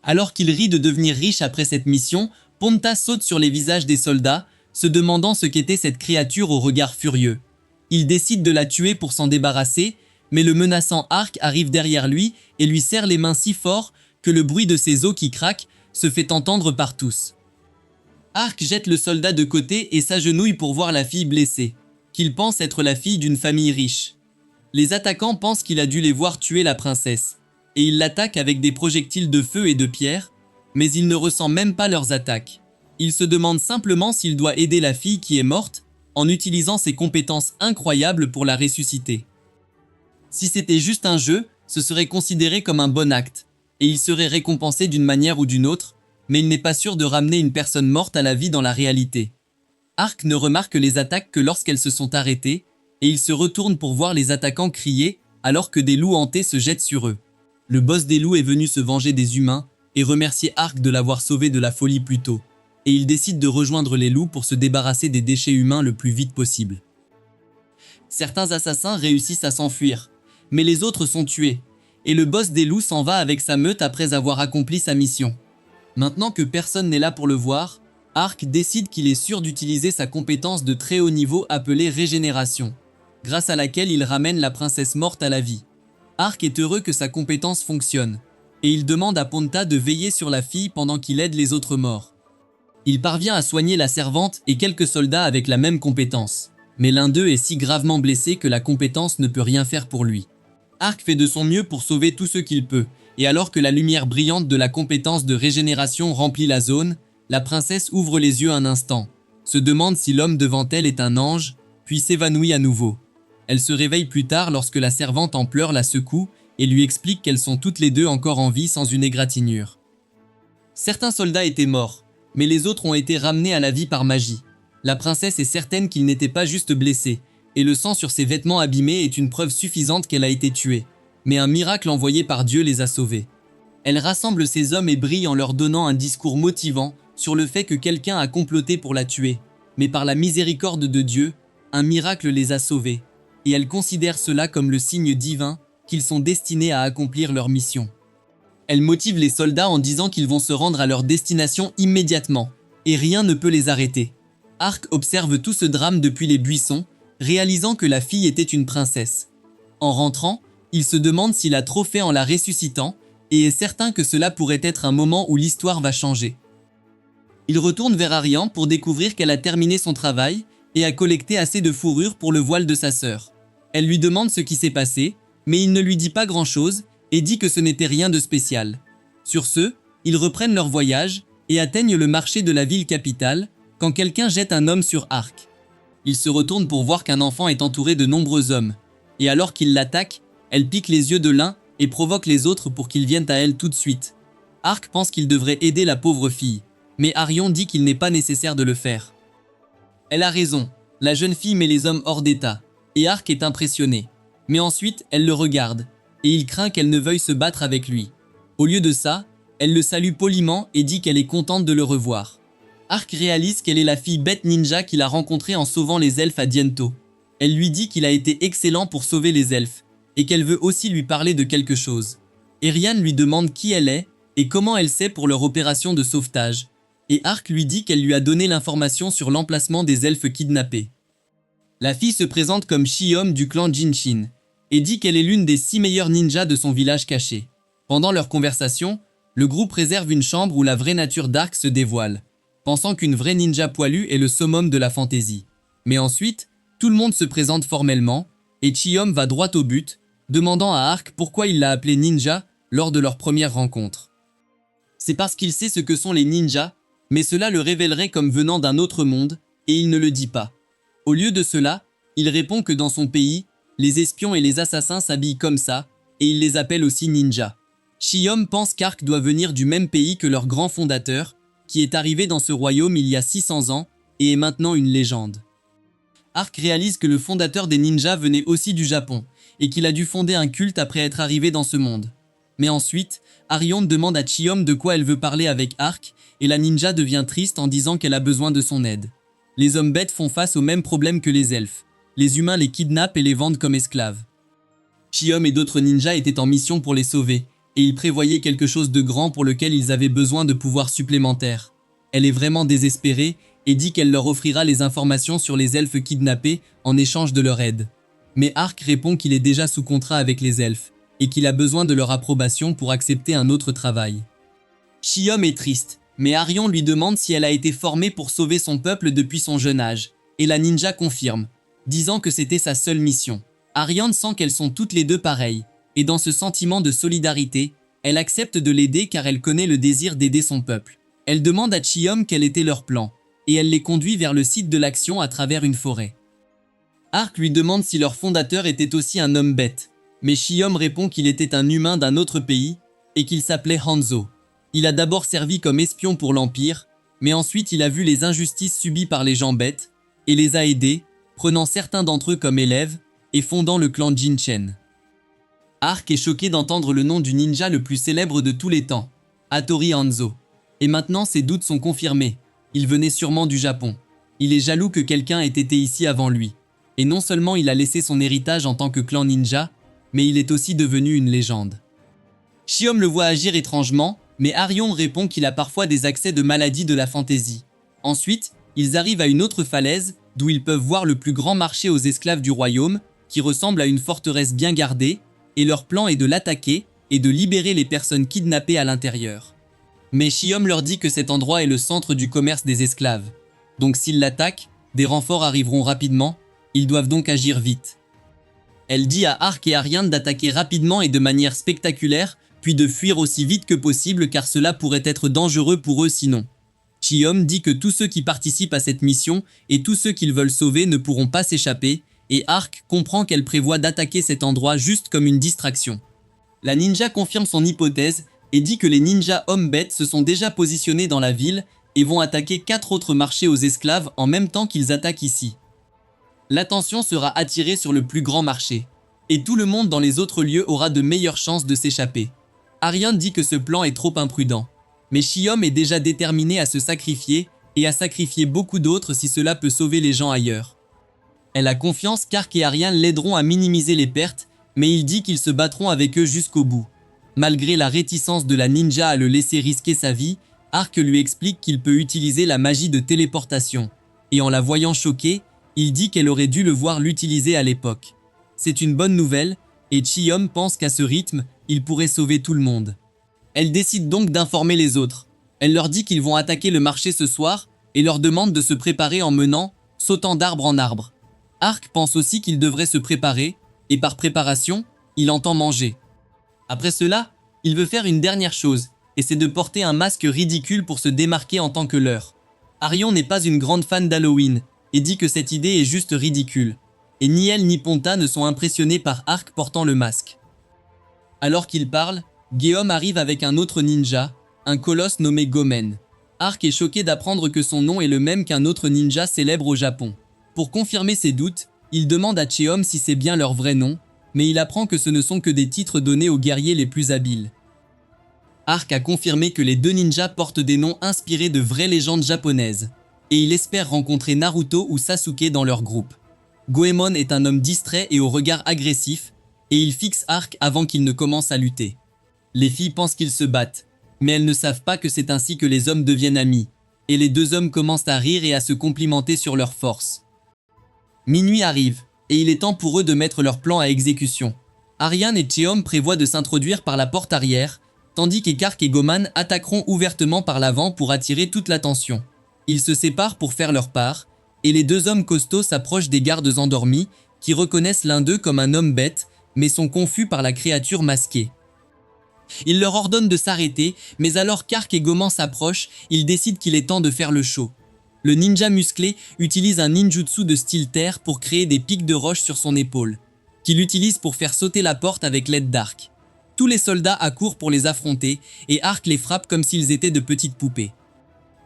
Alors qu'il rit de devenir riche après cette mission, Ponta saute sur les visages des soldats, se demandant ce qu'était cette créature au regard furieux. Il décide de la tuer pour s'en débarrasser, mais le menaçant Ark arrive derrière lui et lui serre les mains si fort que le bruit de ses os qui craquent se fait entendre par tous. Ark jette le soldat de côté et s'agenouille pour voir la fille blessée, qu'il pense être la fille d'une famille riche. Les attaquants pensent qu'il a dû les voir tuer la princesse, et ils l'attaquent avec des projectiles de feu et de pierre, mais il ne ressent même pas leurs attaques. Il se demande simplement s'il doit aider la fille qui est morte en utilisant ses compétences incroyables pour la ressusciter. Si c'était juste un jeu, ce serait considéré comme un bon acte, et il serait récompensé d'une manière ou d'une autre, mais il n'est pas sûr de ramener une personne morte à la vie dans la réalité. Ark ne remarque les attaques que lorsqu'elles se sont arrêtées, et il se retourne pour voir les attaquants crier alors que des loups hantés se jettent sur eux. Le boss des loups est venu se venger des humains et remercier Ark de l'avoir sauvé de la folie plus tôt, et il décide de rejoindre les loups pour se débarrasser des déchets humains le plus vite possible. Certains assassins réussissent à s'enfuir, mais les autres sont tués, et le boss des loups s'en va avec sa meute après avoir accompli sa mission. Maintenant que personne n'est là pour le voir, Ark décide qu'il est sûr d'utiliser sa compétence de très haut niveau appelée Régénération, grâce à laquelle il ramène la princesse morte à la vie. Ark est heureux que sa compétence fonctionne, et il demande à Ponta de veiller sur la fille pendant qu'il aide les autres morts. Il parvient à soigner la servante et quelques soldats avec la même compétence, mais l'un d'eux est si gravement blessé que la compétence ne peut rien faire pour lui. Ark fait de son mieux pour sauver tout ce qu'il peut, et alors que la lumière brillante de la compétence de régénération remplit la zone, la princesse ouvre les yeux un instant, se demande si l'homme devant elle est un ange, puis s'évanouit à nouveau. Elle se réveille plus tard lorsque la servante en pleurs la secoue et lui explique qu'elles sont toutes les deux encore en vie sans une égratignure. Certains soldats étaient morts, mais les autres ont été ramenés à la vie par magie. La princesse est certaine qu'il n'était pas juste blessé, et le sang sur ses vêtements abîmés est une preuve suffisante qu'elle a été tuée. Mais un miracle envoyé par Dieu les a sauvés. Elle rassemble ses hommes et brille en leur donnant un discours motivant sur le fait que quelqu'un a comploté pour la tuer. Mais par la miséricorde de Dieu, un miracle les a sauvés, et elle considère cela comme le signe divin qu'ils sont destinés à accomplir leur mission. Elle motive les soldats en disant qu'ils vont se rendre à leur destination immédiatement, et rien ne peut les arrêter. Ark observe tout ce drame depuis les buissons, réalisant que la fille était une princesse. En rentrant, il se demande s'il a trop fait en la ressuscitant, et est certain que cela pourrait être un moment où l'histoire va changer. Il retourne vers Arian pour découvrir qu'elle a terminé son travail et a collecté assez de fourrure pour le voile de sa sœur. Elle lui demande ce qui s'est passé, mais il ne lui dit pas grand-chose et dit que ce n'était rien de spécial. Sur ce, ils reprennent leur voyage et atteignent le marché de la ville capitale quand quelqu'un jette un homme sur Ark. Il se retourne pour voir qu'un enfant est entouré de nombreux hommes, et alors qu'il l'attaque, elle pique les yeux de l'un et provoque les autres pour qu'ils viennent à elle tout de suite. Ark pense qu'il devrait aider la pauvre fille, mais Arion dit qu'il n'est pas nécessaire de le faire. Elle a raison, la jeune fille met les hommes hors d'état, et Ark est impressionné. Mais ensuite, elle le regarde, et il craint qu'elle ne veuille se battre avec lui. Au lieu de ça, elle le salue poliment et dit qu'elle est contente de le revoir. Ark réalise qu'elle est la fille bête ninja qu'il a rencontrée en sauvant les elfes à Diento. Elle lui dit qu'il a été excellent pour sauver les elfes, et qu'elle veut aussi lui parler de quelque chose. Erian lui demande qui elle est, et comment elle sait pour leur opération de sauvetage. Et Ark lui dit qu'elle lui a donné l'information sur l'emplacement des elfes kidnappés. La fille se présente comme Shiom du clan Jinshin, et dit qu'elle est l'une des 6 meilleures ninjas de son village caché. Pendant leur conversation, le groupe réserve une chambre où la vraie nature d'Ark se dévoile, pensant qu'une vraie ninja poilue est le summum de la fantaisie. Mais ensuite, tout le monde se présente formellement, et Chiom va droit au but, demandant à Ark pourquoi il l'a appelé ninja lors de leur première rencontre. C'est parce qu'il sait ce que sont les ninjas, mais cela le révélerait comme venant d'un autre monde, et il ne le dit pas. Au lieu de cela, il répond que dans son pays, les espions et les assassins s'habillent comme ça, et il les appelle aussi ninjas. Chiom pense qu'Ark doit venir du même pays que leur grand fondateur, qui est arrivé dans ce royaume il y a 600 ans, et est maintenant une légende. Ark réalise que le fondateur des ninjas venait aussi du Japon, et qu'il a dû fonder un culte après être arrivé dans ce monde. Mais ensuite, Arion demande à Chiom de quoi elle veut parler avec Ark, et la ninja devient triste en disant qu'elle a besoin de son aide. Les hommes bêtes font face au même problème que les elfes. Les humains les kidnappent et les vendent comme esclaves. Chiom et d'autres ninjas étaient en mission pour les sauver, et ils prévoyaient quelque chose de grand pour lequel ils avaient besoin de pouvoirs supplémentaires. Elle est vraiment désespérée et dit qu'elle leur offrira les informations sur les elfes kidnappés en échange de leur aide. Mais Ark répond qu'il est déjà sous contrat avec les elfes, et qu'il a besoin de leur approbation pour accepter un autre travail. Chiom est triste, mais Arion lui demande si elle a été formée pour sauver son peuple depuis son jeune âge, et la ninja confirme, disant que c'était sa seule mission. Arion sent qu'elles sont toutes les deux pareilles, et dans ce sentiment de solidarité, elle accepte de l'aider car elle connaît le désir d'aider son peuple. Elle demande à Chiom quel était leur plan, et elle les conduit vers le site de l'action à travers une forêt. Ark lui demande si leur fondateur était aussi un homme bête, mais Chiom répond qu'il était un humain d'un autre pays, et qu'il s'appelait Hanzo. Il a d'abord servi comme espion pour l'Empire, mais ensuite il a vu les injustices subies par les gens bêtes, et les a aidés, prenant certains d'entre eux comme élèves, et fondant le clan Jinchen. Ark est choqué d'entendre le nom du ninja le plus célèbre de tous les temps, Hattori Hanzo. Et maintenant ses doutes sont confirmés, il venait sûrement du Japon. Il est jaloux que quelqu'un ait été ici avant lui. Et non seulement il a laissé son héritage en tant que clan ninja, mais il est aussi devenu une légende. Chiom le voit agir étrangement, mais Arion répond qu'il a parfois des accès de maladie de la fantaisie. Ensuite, ils arrivent à une autre falaise, d'où ils peuvent voir le plus grand marché aux esclaves du royaume, qui ressemble à une forteresse bien gardée, et leur plan est de l'attaquer et de libérer les personnes kidnappées à l'intérieur. Mais Chiom leur dit que cet endroit est le centre du commerce des esclaves. Donc s'ils l'attaquent, des renforts arriveront rapidement, ils doivent donc agir vite. Elle dit à Ark et Ariane d'attaquer rapidement et de manière spectaculaire, puis de fuir aussi vite que possible car cela pourrait être dangereux pour eux sinon. Chiom dit que tous ceux qui participent à cette mission et tous ceux qu'ils veulent sauver ne pourront pas s'échapper, et Ark comprend qu'elle prévoit d'attaquer cet endroit juste comme une distraction. La ninja confirme son hypothèse et dit que les ninjas hommes-bêtes se sont déjà positionnés dans la ville et vont attaquer 4 autres marchés aux esclaves en même temps qu'ils attaquent ici. L'attention sera attirée sur le plus grand marché, et tout le monde dans les autres lieux aura de meilleures chances de s'échapper. Ariane dit que ce plan est trop imprudent, mais Chiom est déjà déterminée à se sacrifier et à sacrifier beaucoup d'autres si cela peut sauver les gens ailleurs. Elle a confiance qu'Ark et Ariane l'aideront à minimiser les pertes, mais il dit qu'ils se battront avec eux jusqu'au bout. Malgré la réticence de la ninja à le laisser risquer sa vie, Ark lui explique qu'il peut utiliser la magie de téléportation, et en la voyant choquée, il dit qu'elle aurait dû le voir l'utiliser à l'époque. C'est une bonne nouvelle, et Chiom pense qu'à ce rythme, il pourrait sauver tout le monde. Elle décide donc d'informer les autres. Elle leur dit qu'ils vont attaquer le marché ce soir, et leur demande de se préparer en menant, sautant d'arbre en arbre. Ark pense aussi qu'il devrait se préparer, et par préparation, il entend manger. Après cela, il veut faire une dernière chose, et c'est de porter un masque ridicule pour se démarquer en tant que leur. Arion n'est pas une grande fan d'Halloween, et dit que cette idée est juste ridicule. Et ni elle ni Ponta ne sont impressionnés par Ark portant le masque. Alors qu'il parle, Guillaume arrive avec un autre ninja, un colosse nommé Gomen. Ark est choqué d'apprendre que son nom est le même qu'un autre ninja célèbre au Japon. Pour confirmer ses doutes, il demande à Cheom si c'est bien leur vrai nom, mais il apprend que ce ne sont que des titres donnés aux guerriers les plus habiles. Ark a confirmé que les deux ninjas portent des noms inspirés de vraies légendes japonaises, et il espère rencontrer Naruto ou Sasuke dans leur groupe. Goemon est un homme distrait et au regard agressif, et il fixe Ark avant qu'il ne commence à lutter. Les filles pensent qu'ils se battent, mais elles ne savent pas que c'est ainsi que les hommes deviennent amis, et les deux hommes commencent à rire et à se complimenter sur leur force. Minuit arrive, et il est temps pour eux de mettre leur plan à exécution. Ariane et Cheom prévoient de s'introduire par la porte arrière, tandis qu'Ekark et Goman attaqueront ouvertement par l'avant pour attirer toute l'attention. Ils se séparent pour faire leur part, et les deux hommes costauds s'approchent des gardes endormis, qui reconnaissent l'un d'eux comme un homme bête, mais sont confus par la créature masquée. Ils leur ordonnent de s'arrêter, mais alors qu'Ark et Goman s'approchent, ils décident qu'il est temps de faire le show. Le ninja musclé utilise un ninjutsu de style terre pour créer des pics de roche sur son épaule, qu'il utilise pour faire sauter la porte avec l'aide d'Ark. Tous les soldats accourent pour les affronter, et Ark les frappe comme s'ils étaient de petites poupées.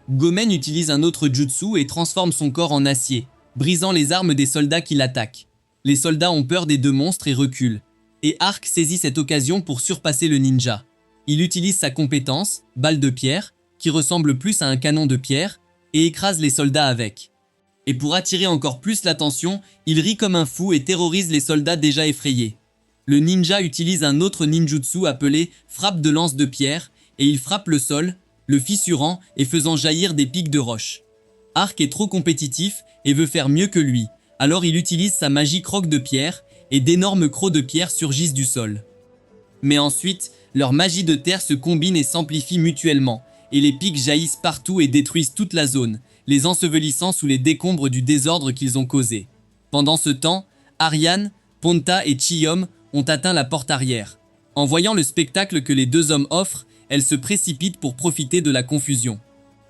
Gomen utilise un autre jutsu et transforme son corps en acier, brisant les armes des soldats qui l'attaquent. Les soldats ont peur des deux monstres et reculent, et Ark saisit cette occasion pour surpasser le ninja. Il utilise sa compétence, balle de pierre, qui ressemble plus à un canon de pierre, et écrase les soldats avec. Et pour attirer encore plus l'attention, il rit comme un fou et terrorise les soldats déjà effrayés. Le ninja utilise un autre ninjutsu appelé frappe de lance de pierre, et il frappe le sol, le fissurant et faisant jaillir des pics de roche. Ark est trop compétitif et veut faire mieux que lui, alors il utilise sa magie croque de pierre, et d'énormes crocs de pierre surgissent du sol. Mais ensuite, leur magie de terre se combine et s'amplifie mutuellement, et les pics jaillissent partout et détruisent toute la zone, les ensevelissant sous les décombres du désordre qu'ils ont causé. Pendant ce temps, Ariane, Ponta et Cheom ont atteint la porte arrière. En voyant le spectacle que les deux hommes offrent, elles se précipitent pour profiter de la confusion.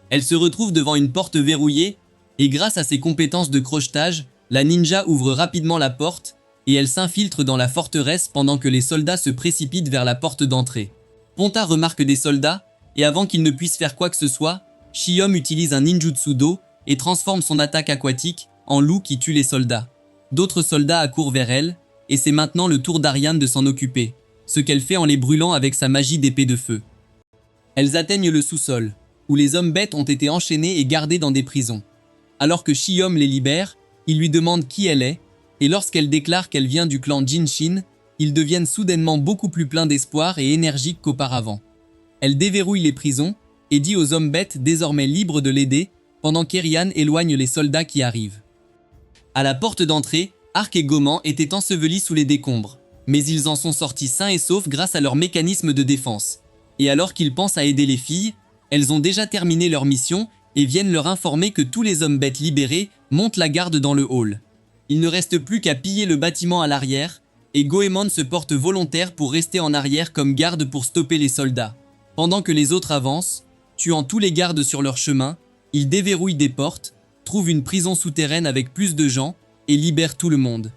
Elles se retrouvent devant une porte verrouillée, et grâce à ses compétences de crochetage, la ninja ouvre rapidement la porte, et elle s'infiltre dans la forteresse pendant que les soldats se précipitent vers la porte d'entrée. Ponta remarque des soldats, et avant qu'ils ne puissent faire quoi que ce soit, Cheom utilise un ninjutsu d'eau et transforme son attaque aquatique en loup qui tue les soldats. D'autres soldats accourent vers elle, et c'est maintenant le tour d'Ariane de s'en occuper, ce qu'elle fait en les brûlant avec sa magie d'épée de feu. Elles atteignent le sous-sol, où les hommes bêtes ont été enchaînés et gardés dans des prisons. Alors que Cheom les libère, il lui demande qui elle est, et lorsqu'elle déclare qu'elle vient du clan Jinshin, ils deviennent soudainement beaucoup plus pleins d'espoir et énergiques qu'auparavant. Elle déverrouille les prisons et dit aux hommes bêtes désormais libres de l'aider pendant qu'Erian éloigne les soldats qui arrivent. À la porte d'entrée, Ark et Goman étaient ensevelis sous les décombres, mais ils en sont sortis sains et saufs grâce à leur mécanisme de défense. Et alors qu'ils pensent à aider les filles, elles ont déjà terminé leur mission et viennent leur informer que tous les hommes bêtes libérés montent la garde dans le hall. Il ne reste plus qu'à piller le bâtiment à l'arrière, et Goemon se porte volontaire pour rester en arrière comme garde pour stopper les soldats. Pendant que les autres avancent, tuant tous les gardes sur leur chemin, ils déverrouillent des portes, trouvent une prison souterraine avec plus de gens et libèrent tout le monde.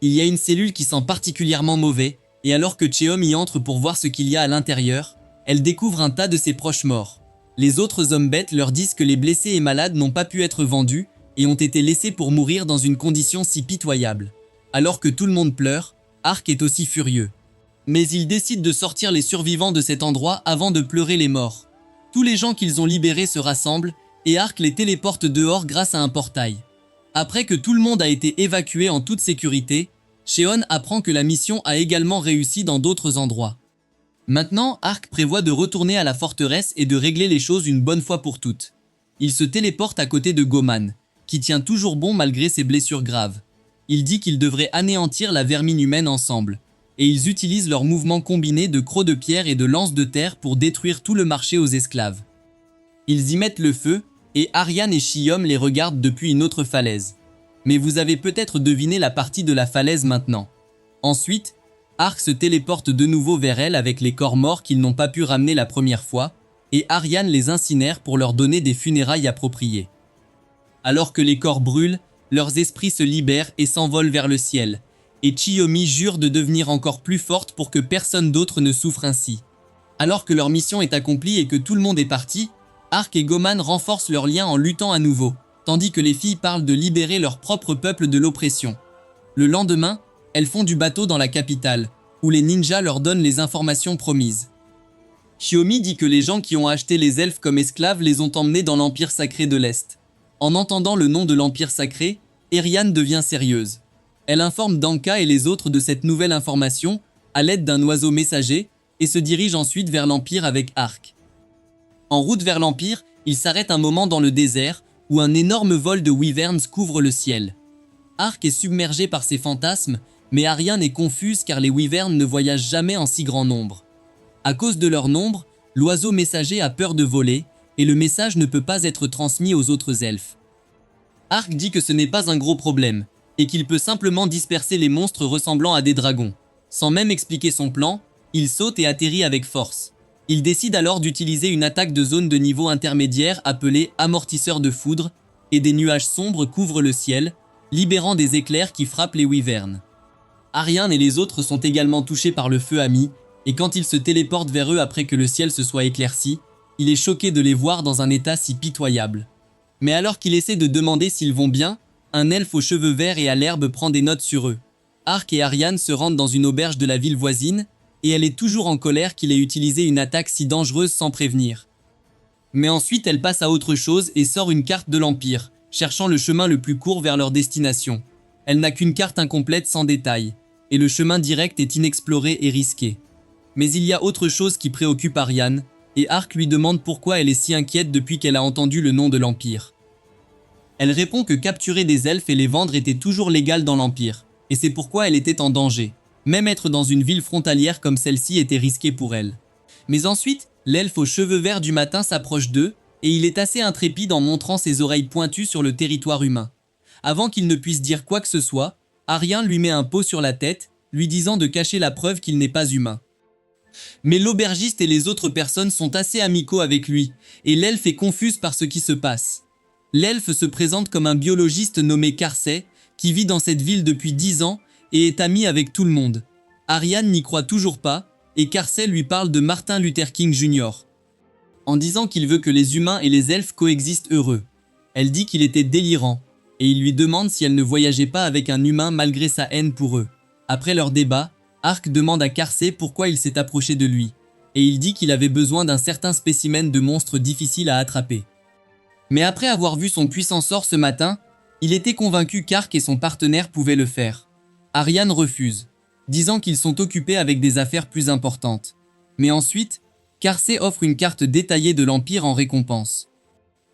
Il y a une cellule qui sent particulièrement mauvais, et alors que Cheom y entre pour voir ce qu'il y a à l'intérieur, elle découvre un tas de ses proches morts. Les autres hommes bêtes leur disent que les blessés et malades n'ont pas pu être vendus et ont été laissés pour mourir dans une condition si pitoyable. Alors que tout le monde pleure, Ark est aussi furieux. Mais il décide de sortir les survivants de cet endroit avant de pleurer les morts. Tous les gens qu'ils ont libérés se rassemblent et Ark les téléporte dehors grâce à un portail. Après que tout le monde a été évacué en toute sécurité, Cheon apprend que la mission a également réussi dans d'autres endroits. Maintenant, Ark prévoit de retourner à la forteresse et de régler les choses une bonne fois pour toutes. Il se téléporte à côté de Goman, qui tient toujours bon malgré ses blessures graves. Il dit qu'ils devraient anéantir la vermine humaine ensemble, et ils utilisent leur mouvement combiné de crocs de pierre et de lances de terre pour détruire tout le marché aux esclaves. Ils y mettent le feu, et Aryan et Shiom les regardent depuis une autre falaise. Mais vous avez peut-être deviné la partie de la falaise maintenant. Ensuite, Ark se téléporte de nouveau vers elle avec les corps morts qu'ils n'ont pas pu ramener la première fois, et Aryan les incinère pour leur donner des funérailles appropriées. Alors que les corps brûlent, leurs esprits se libèrent et s'envolent vers le ciel, et Chiyomi jure de devenir encore plus forte pour que personne d'autre ne souffre ainsi. Alors que leur mission est accomplie et que tout le monde est parti, Ark et Goman renforcent leur lien en luttant à nouveau, tandis que les filles parlent de libérer leur propre peuple de l'oppression. Le lendemain, elles font du bateau dans la capitale, où les ninjas leur donnent les informations promises. Chiyomi dit que les gens qui ont acheté les elfes comme esclaves les ont emmenés dans l'Empire sacré de l'Est. En entendant le nom de l'Empire sacré, Eriane devient sérieuse. Elle informe Danka et les autres de cette nouvelle information à l'aide d'un oiseau messager et se dirige ensuite vers l'Empire avec Ark. En route vers l'Empire, il s'arrête un moment dans le désert où un énorme vol de wyverns couvre le ciel. Ark est submergé par ses fantasmes, mais Aryan est confuse car les wyverns ne voyagent jamais en si grand nombre. À cause de leur nombre, l'oiseau messager a peur de voler et le message ne peut pas être transmis aux autres elfes. Ark dit que ce n'est pas un gros problème et qu'il peut simplement disperser les monstres ressemblant à des dragons. Sans même expliquer son plan, il saute et atterrit avec force. Il décide alors d'utiliser une attaque de zone de niveau intermédiaire appelée amortisseur de foudre et des nuages sombres couvrent le ciel, libérant des éclairs qui frappent les wyverns. Aryan et les autres sont également touchés par le feu ami et quand il se téléporte vers eux après que le ciel se soit éclairci, il est choqué de les voir dans un état si pitoyable. Mais alors qu'il essaie de demander s'ils vont bien, un elfe aux cheveux verts et à l'herbe prend des notes sur eux. Ark et Aryan se rendent dans une auberge de la ville voisine, et elle est toujours en colère qu'il ait utilisé une attaque si dangereuse sans prévenir. Mais ensuite elle passe à autre chose et sort une carte de l'Empire, cherchant le chemin le plus court vers leur destination. Elle n'a qu'une carte incomplète sans détails, et le chemin direct est inexploré et risqué. Mais il y a autre chose qui préoccupe Aryan, et Ark lui demande pourquoi elle est si inquiète depuis qu'elle a entendu le nom de l'Empire. Elle répond que capturer des elfes et les vendre était toujours légal dans l'Empire, et c'est pourquoi elle était en danger. Même être dans une ville frontalière comme celle-ci était risqué pour elle. Mais ensuite, l'elfe aux cheveux verts du matin s'approche d'eux, et il est assez intrépide en montrant ses oreilles pointues sur le territoire humain. Avant qu'il ne puisse dire quoi que ce soit, Aryan lui met un pot sur la tête, lui disant de cacher la preuve qu'il n'est pas humain. Mais l'aubergiste et les autres personnes sont assez amicaux avec lui, et l'elfe est confuse par ce qui se passe. L'elfe se présente comme un biologiste nommé Karsey, qui vit dans cette ville depuis 10 ans et est ami avec tout le monde. Aryan n'y croit toujours pas, et Karsey lui parle de Martin Luther King Jr. en disant qu'il veut que les humains et les elfes coexistent heureux. Elle dit qu'il était délirant, et il lui demande si elle ne voyageait pas avec un humain malgré sa haine pour eux. Après leur débat, Ark demande à Karsey pourquoi il s'est approché de lui, et il dit qu'il avait besoin d'un certain spécimen de monstre difficile à attraper. Mais après avoir vu son puissant sort ce matin, il était convaincu qu'Ark et son partenaire pouvaient le faire. Aryan refuse, disant qu'ils sont occupés avec des affaires plus importantes. Mais ensuite, Karsey offre une carte détaillée de l'Empire en récompense.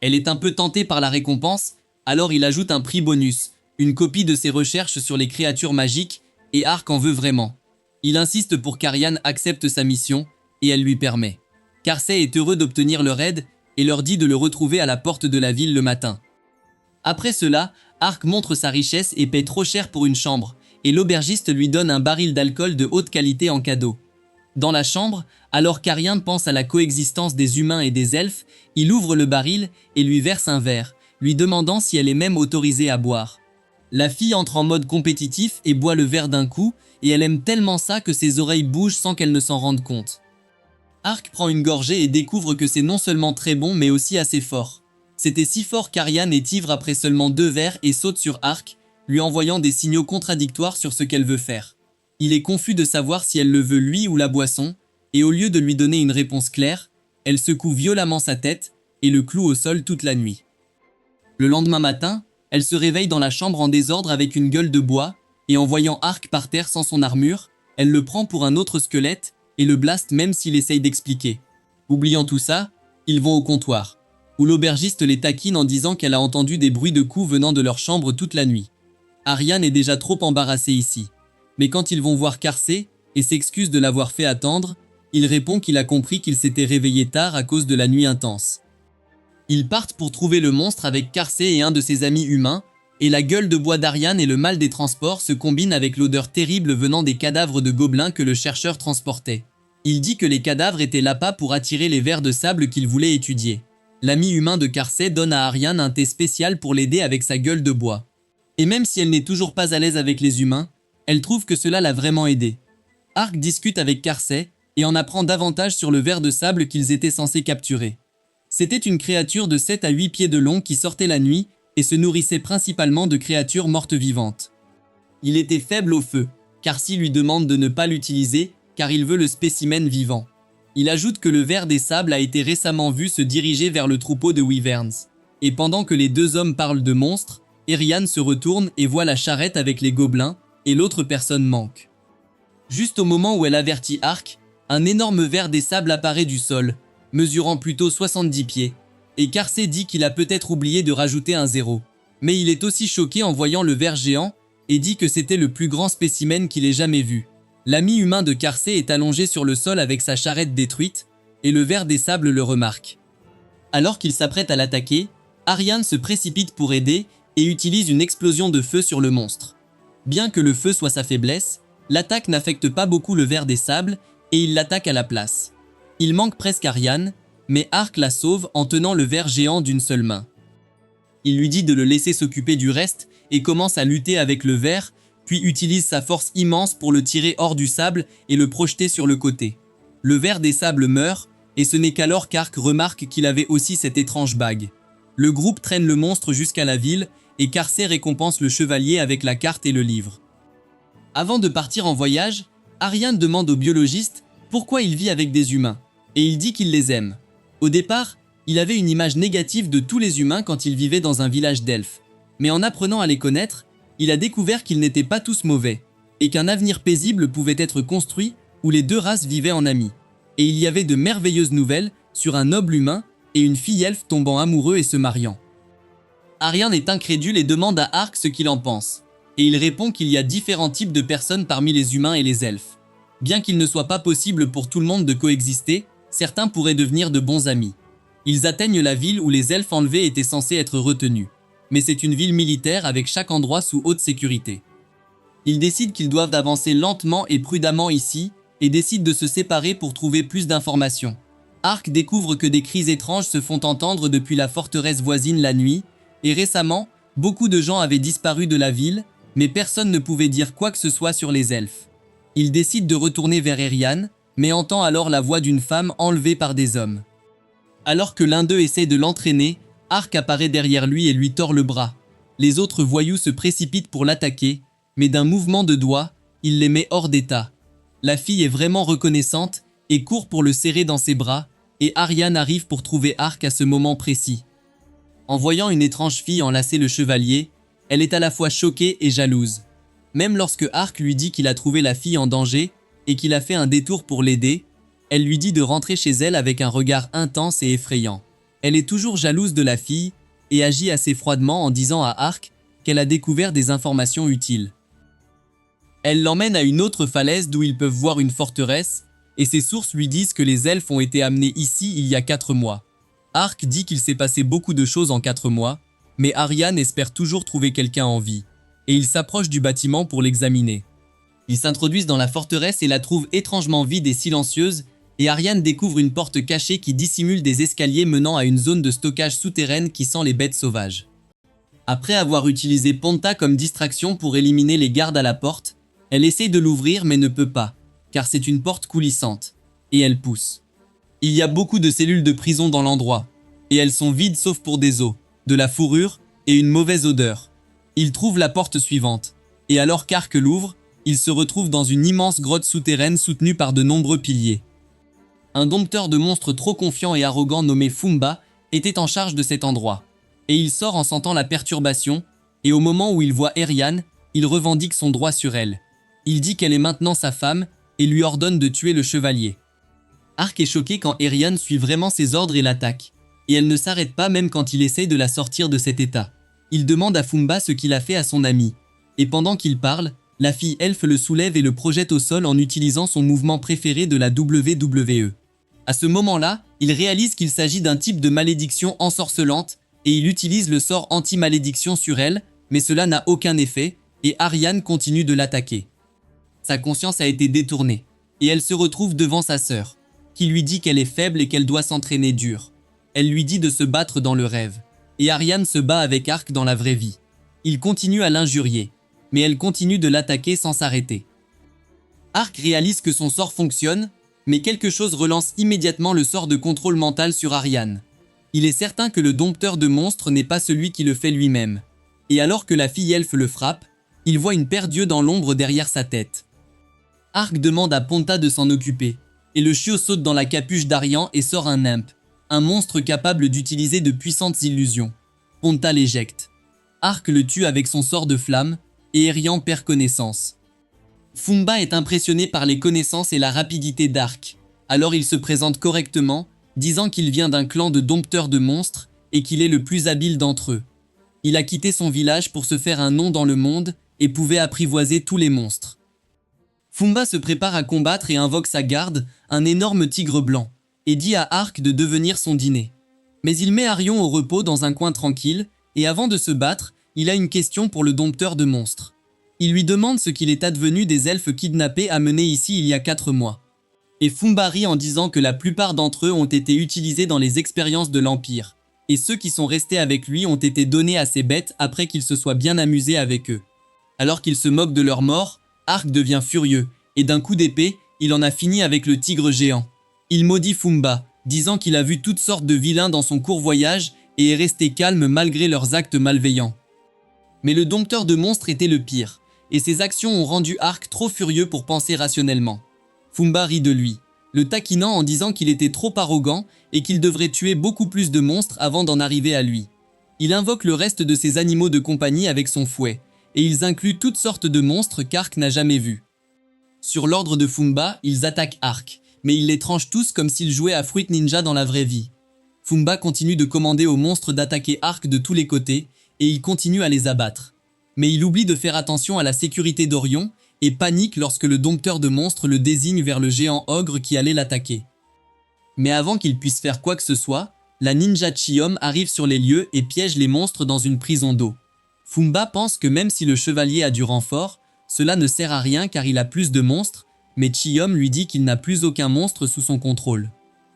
Elle est un peu tentée par la récompense, alors il ajoute un prix bonus, une copie de ses recherches sur les créatures magiques, et Ark en veut vraiment. Il insiste pour qu'Aryan accepte sa mission, et elle lui permet. Karsey est heureux d'obtenir leur aide, et leur dit de le retrouver à la porte de la ville le matin. Après cela, Ark montre sa richesse et paie trop cher pour une chambre, et l'aubergiste lui donne un baril d'alcool de haute qualité en cadeau. Dans la chambre, alors qu'Ariane pense à la coexistence des humains et des elfes, il ouvre le baril et lui verse un verre, lui demandant si elle est même autorisée à boire. La fille entre en mode compétitif et boit le verre d'un coup, et elle aime tellement ça que ses oreilles bougent sans qu'elle ne s'en rende compte. Ark prend une gorgée et découvre que c'est non seulement très bon mais aussi assez fort. C'était si fort qu'Ariane est ivre après seulement 2 verres et saute sur Ark, lui envoyant des signaux contradictoires sur ce qu'elle veut faire. Il est confus de savoir si elle le veut lui ou la boisson, et au lieu de lui donner une réponse claire, elle secoue violemment sa tête et le cloue au sol toute la nuit. Le lendemain matin, elle se réveille dans la chambre en désordre avec une gueule de bois, et en voyant Ark par terre sans son armure, elle le prend pour un autre squelette et le blaste même s'il essaye d'expliquer. Oubliant tout ça, ils vont au comptoir, où l'aubergiste les taquine en disant qu'elle a entendu des bruits de coups venant de leur chambre toute la nuit. Ariane est déjà trop embarrassée ici. Mais quand ils vont voir Carcé et s'excuse de l'avoir fait attendre, il répond qu'il a compris qu'il s'était réveillé tard à cause de la nuit intense. Ils partent pour trouver le monstre avec Carcé et un de ses amis humains, et la gueule de bois d'Ariane et le mal des transports se combinent avec l'odeur terrible venant des cadavres de gobelins que le chercheur transportait. Il dit que les cadavres étaient l'appât pour attirer les vers de sable qu'il voulait étudier. L'ami humain de Carcé donne à Ariane un thé spécial pour l'aider avec sa gueule de bois. Et même si elle n'est toujours pas à l'aise avec les humains, elle trouve que cela l'a vraiment aidé. Ark discute avec Carcé et en apprend davantage sur le ver de sable qu'ils étaient censés capturer. C'était une créature de 7 à 8 pieds de long qui sortait la nuit et se nourrissait principalement de créatures mortes vivantes. Il était faible au feu, Carcy lui demande de ne pas l'utiliser car il veut le spécimen vivant. Il ajoute que le ver des sables a été récemment vu se diriger vers le troupeau de wyverns. Et pendant que les deux hommes parlent de monstres, Eriann se retourne et voit la charrette avec les gobelins, et l'autre personne manque. Juste au moment où elle avertit Ark, un énorme ver des sables apparaît du sol, mesurant plutôt 70 pieds, et Carcé dit qu'il a peut-être oublié de rajouter un 0. Mais il est aussi choqué en voyant le ver géant, et dit que c'était le plus grand spécimen qu'il ait jamais vu. L'ami humain de Carcé est allongé sur le sol avec sa charrette détruite, et le ver des sables le remarque. Alors qu'il s'apprête à l'attaquer, Ariane se précipite pour aider, et utilise une explosion de feu sur le monstre. Bien que le feu soit sa faiblesse, l'attaque n'affecte pas beaucoup le ver des sables et il l'attaque à la place. Il manque presque Ariane, mais Ark la sauve en tenant le ver géant d'une seule main. Il lui dit de le laisser s'occuper du reste et commence à lutter avec le ver, puis utilise sa force immense pour le tirer hors du sable et le projeter sur le côté. Le ver des sables meurt, et ce n'est qu'alors qu'Ark remarque qu'il avait aussi cette étrange bague. Le groupe traîne le monstre jusqu'à la ville, et Carcé récompense le chevalier avec la carte et le livre. Avant de partir en voyage, Ariane demande au biologiste pourquoi il vit avec des humains, et il dit qu'il les aime. Au départ, il avait une image négative de tous les humains quand il vivait dans un village d'elfes, mais en apprenant à les connaître, il a découvert qu'ils n'étaient pas tous mauvais, et qu'un avenir paisible pouvait être construit où les deux races vivaient en amis. Et il y avait de merveilleuses nouvelles sur un noble humain et une fille elfe tombant amoureux et se mariant. Ariane est incrédule et demande à Ark ce qu'il en pense, et il répond qu'il y a différents types de personnes parmi les humains et les elfes. Bien qu'il ne soit pas possible pour tout le monde de coexister, certains pourraient devenir de bons amis. Ils atteignent la ville où les elfes enlevés étaient censés être retenus, mais c'est une ville militaire avec chaque endroit sous haute sécurité. Ils décident qu'ils doivent avancer lentement et prudemment ici, et décident de se séparer pour trouver plus d'informations. Ark découvre que des cris étranges se font entendre depuis la forteresse voisine la nuit, et récemment, beaucoup de gens avaient disparu de la ville, mais personne ne pouvait dire quoi que ce soit sur les elfes. Il décide de retourner vers Eriann, mais entend alors la voix d'une femme enlevée par des hommes. Alors que l'un d'eux essaie de l'entraîner, Ark apparaît derrière lui et lui tord le bras. Les autres voyous se précipitent pour l'attaquer, mais d'un mouvement de doigt, il les met hors d'état. La fille est vraiment reconnaissante et court pour le serrer dans ses bras, et Ariane arrive pour trouver Ark à ce moment précis. En voyant une étrange fille enlacer le chevalier, elle est à la fois choquée et jalouse. Même lorsque Ark lui dit qu'il a trouvé la fille en danger et qu'il a fait un détour pour l'aider, elle lui dit de rentrer chez elle avec un regard intense et effrayant. Elle est toujours jalouse de la fille et agit assez froidement en disant à Ark qu'elle a découvert des informations utiles. Elle l'emmène à une autre falaise d'où ils peuvent voir une forteresse, et ses sources lui disent que les elfes ont été amenés ici il y a 4 mois. Ark dit qu'il s'est passé beaucoup de choses en 4 mois, mais Ariane espère toujours trouver quelqu'un en vie. et ils s'approchent du bâtiment pour l'examiner. Ils s'introduisent dans la forteresse et la trouvent étrangement vide et silencieuse, et Ariane découvre une porte cachée qui dissimule des escaliers menant à une zone de stockage souterraine qui sent les bêtes sauvages. Après avoir utilisé Ponta comme distraction pour éliminer les gardes à la porte, elle essaye de l'ouvrir mais ne peut pas, car c'est une porte coulissante, et elle pousse. Il y a beaucoup de cellules de prison dans l'endroit, et elles sont vides sauf pour des os, de la fourrure et une mauvaise odeur. Il trouve la porte suivante, et alors qu'Ark l'ouvre, il se retrouve dans une immense grotte souterraine soutenue par de nombreux piliers. Un dompteur de monstres trop confiant et arrogant nommé Fumba était en charge de cet endroit, et il sort en sentant la perturbation, et au moment où il voit Eriann, il revendique son droit sur elle. Il dit qu'elle est maintenant sa femme, et lui ordonne de tuer le chevalier. Ark est choqué quand Eriann suit vraiment ses ordres et l'attaque, et elle ne s'arrête pas même quand il essaye de la sortir de cet état. Il demande à Fumba ce qu'il a fait à son ami, et pendant qu'il parle, la fille elfe le soulève et le projette au sol en utilisant son mouvement préféré de la WWE. À ce moment-là, il réalise qu'il s'agit d'un type de malédiction ensorcelante et il utilise le sort anti-malédiction sur elle, mais cela n'a aucun effet et Ariane continue de l'attaquer. Sa conscience a été détournée et elle se retrouve devant sa sœur, qui lui dit qu'elle est faible et qu'elle doit s'entraîner dur. Elle lui dit de se battre dans le rêve et Ariane se bat avec Ark dans la vraie vie. Il continue à l'injurier, mais elle continue de l'attaquer sans s'arrêter. Ark réalise que son sort fonctionne, mais quelque chose relance immédiatement le sort de contrôle mental sur Ariane. Il est certain que le dompteur de monstres n'est pas celui qui le fait lui-même. Et alors que la fille elfe le frappe, il voit une paire d'yeux dans l'ombre derrière sa tête. Ark demande à Ponta de s'en occuper, et le chiot saute dans la capuche d'Arian et sort un imp, un monstre capable d'utiliser de puissantes illusions. Ponta l'éjecte. Ark le tue avec son sort de flamme, et Erian perd connaissance. Fumba est impressionné par les connaissances et la rapidité d'Ark, alors il se présente correctement, disant qu'il vient d'un clan de dompteurs de monstres et qu'il est le plus habile d'entre eux. Il a quitté son village pour se faire un nom dans le monde et pouvait apprivoiser tous les monstres. Fumba se prépare à combattre et invoque sa garde, un énorme tigre blanc, et dit à Ark de devenir son dîner. Mais il met Arion au repos dans un coin tranquille, et avant de se battre, il a une question pour le dompteur de monstres. Il lui demande ce qu'il est advenu des elfes kidnappés amenés ici il y a 4 mois. Et Fumba rit en disant que la plupart d'entre eux ont été utilisés dans les expériences de l'Empire, et ceux qui sont restés avec lui ont été donnés à ces bêtes après qu'il se soit bien amusé avec eux. Alors qu'il se moque de leur mort, Ark devient furieux, et d'un coup d'épée, il en a fini avec le tigre géant. Il maudit Fumba, disant qu'il a vu toutes sortes de vilains dans son court voyage et est resté calme malgré leurs actes malveillants. Mais le dompteur de monstres était le pire, et ses actions ont rendu Ark trop furieux pour penser rationnellement. Fumba rit de lui, le taquinant en disant qu'il était trop arrogant et qu'il devrait tuer beaucoup plus de monstres avant d'en arriver à lui. Il invoque le reste de ses animaux de compagnie avec son fouet, et ils incluent toutes sortes de monstres qu'Ark n'a jamais vus. Sur l'ordre de Fumba, ils attaquent Ark, mais il les tranche tous comme s'ils jouaient à Fruit Ninja dans la vraie vie. Fumba continue de commander aux monstres d'attaquer Ark de tous les côtés, et il continue à les abattre. Mais il oublie de faire attention à la sécurité d'Orion et panique lorsque le dompteur de monstres le désigne vers le géant ogre qui allait l'attaquer. Mais avant qu'il puisse faire quoi que ce soit, la ninja Chiom arrive sur les lieux et piège les monstres dans une prison d'eau. Fumba pense que même si le chevalier a du renfort, cela ne sert à rien car il a plus de monstres, mais Chiom lui dit qu'il n'a plus aucun monstre sous son contrôle.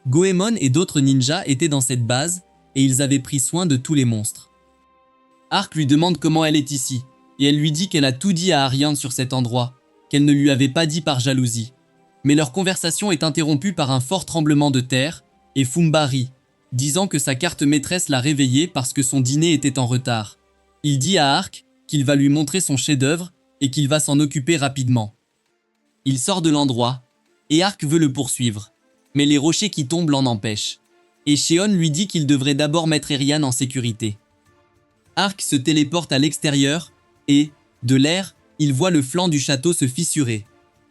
Goemon et d'autres ninjas étaient dans cette base et ils avaient pris soin de tous les monstres. Ark lui demande comment elle est ici, et elle lui dit qu'elle a tout dit à Ariane sur cet endroit, qu'elle ne lui avait pas dit par jalousie. Mais leur conversation est interrompue par un fort tremblement de terre, et Fumba rit, disant que sa carte maîtresse l'a réveillé parce que son dîner était en retard. Il dit à Ark qu'il va lui montrer son chef-d'œuvre et qu'il va s'en occuper rapidement. Il sort de l'endroit, et Ark veut le poursuivre, mais les rochers qui tombent l'en empêchent, et Sheon lui dit qu'il devrait d'abord mettre Eriann en sécurité. Ark se téléporte à l'extérieur et, de l'air, il voit le flanc du château se fissurer.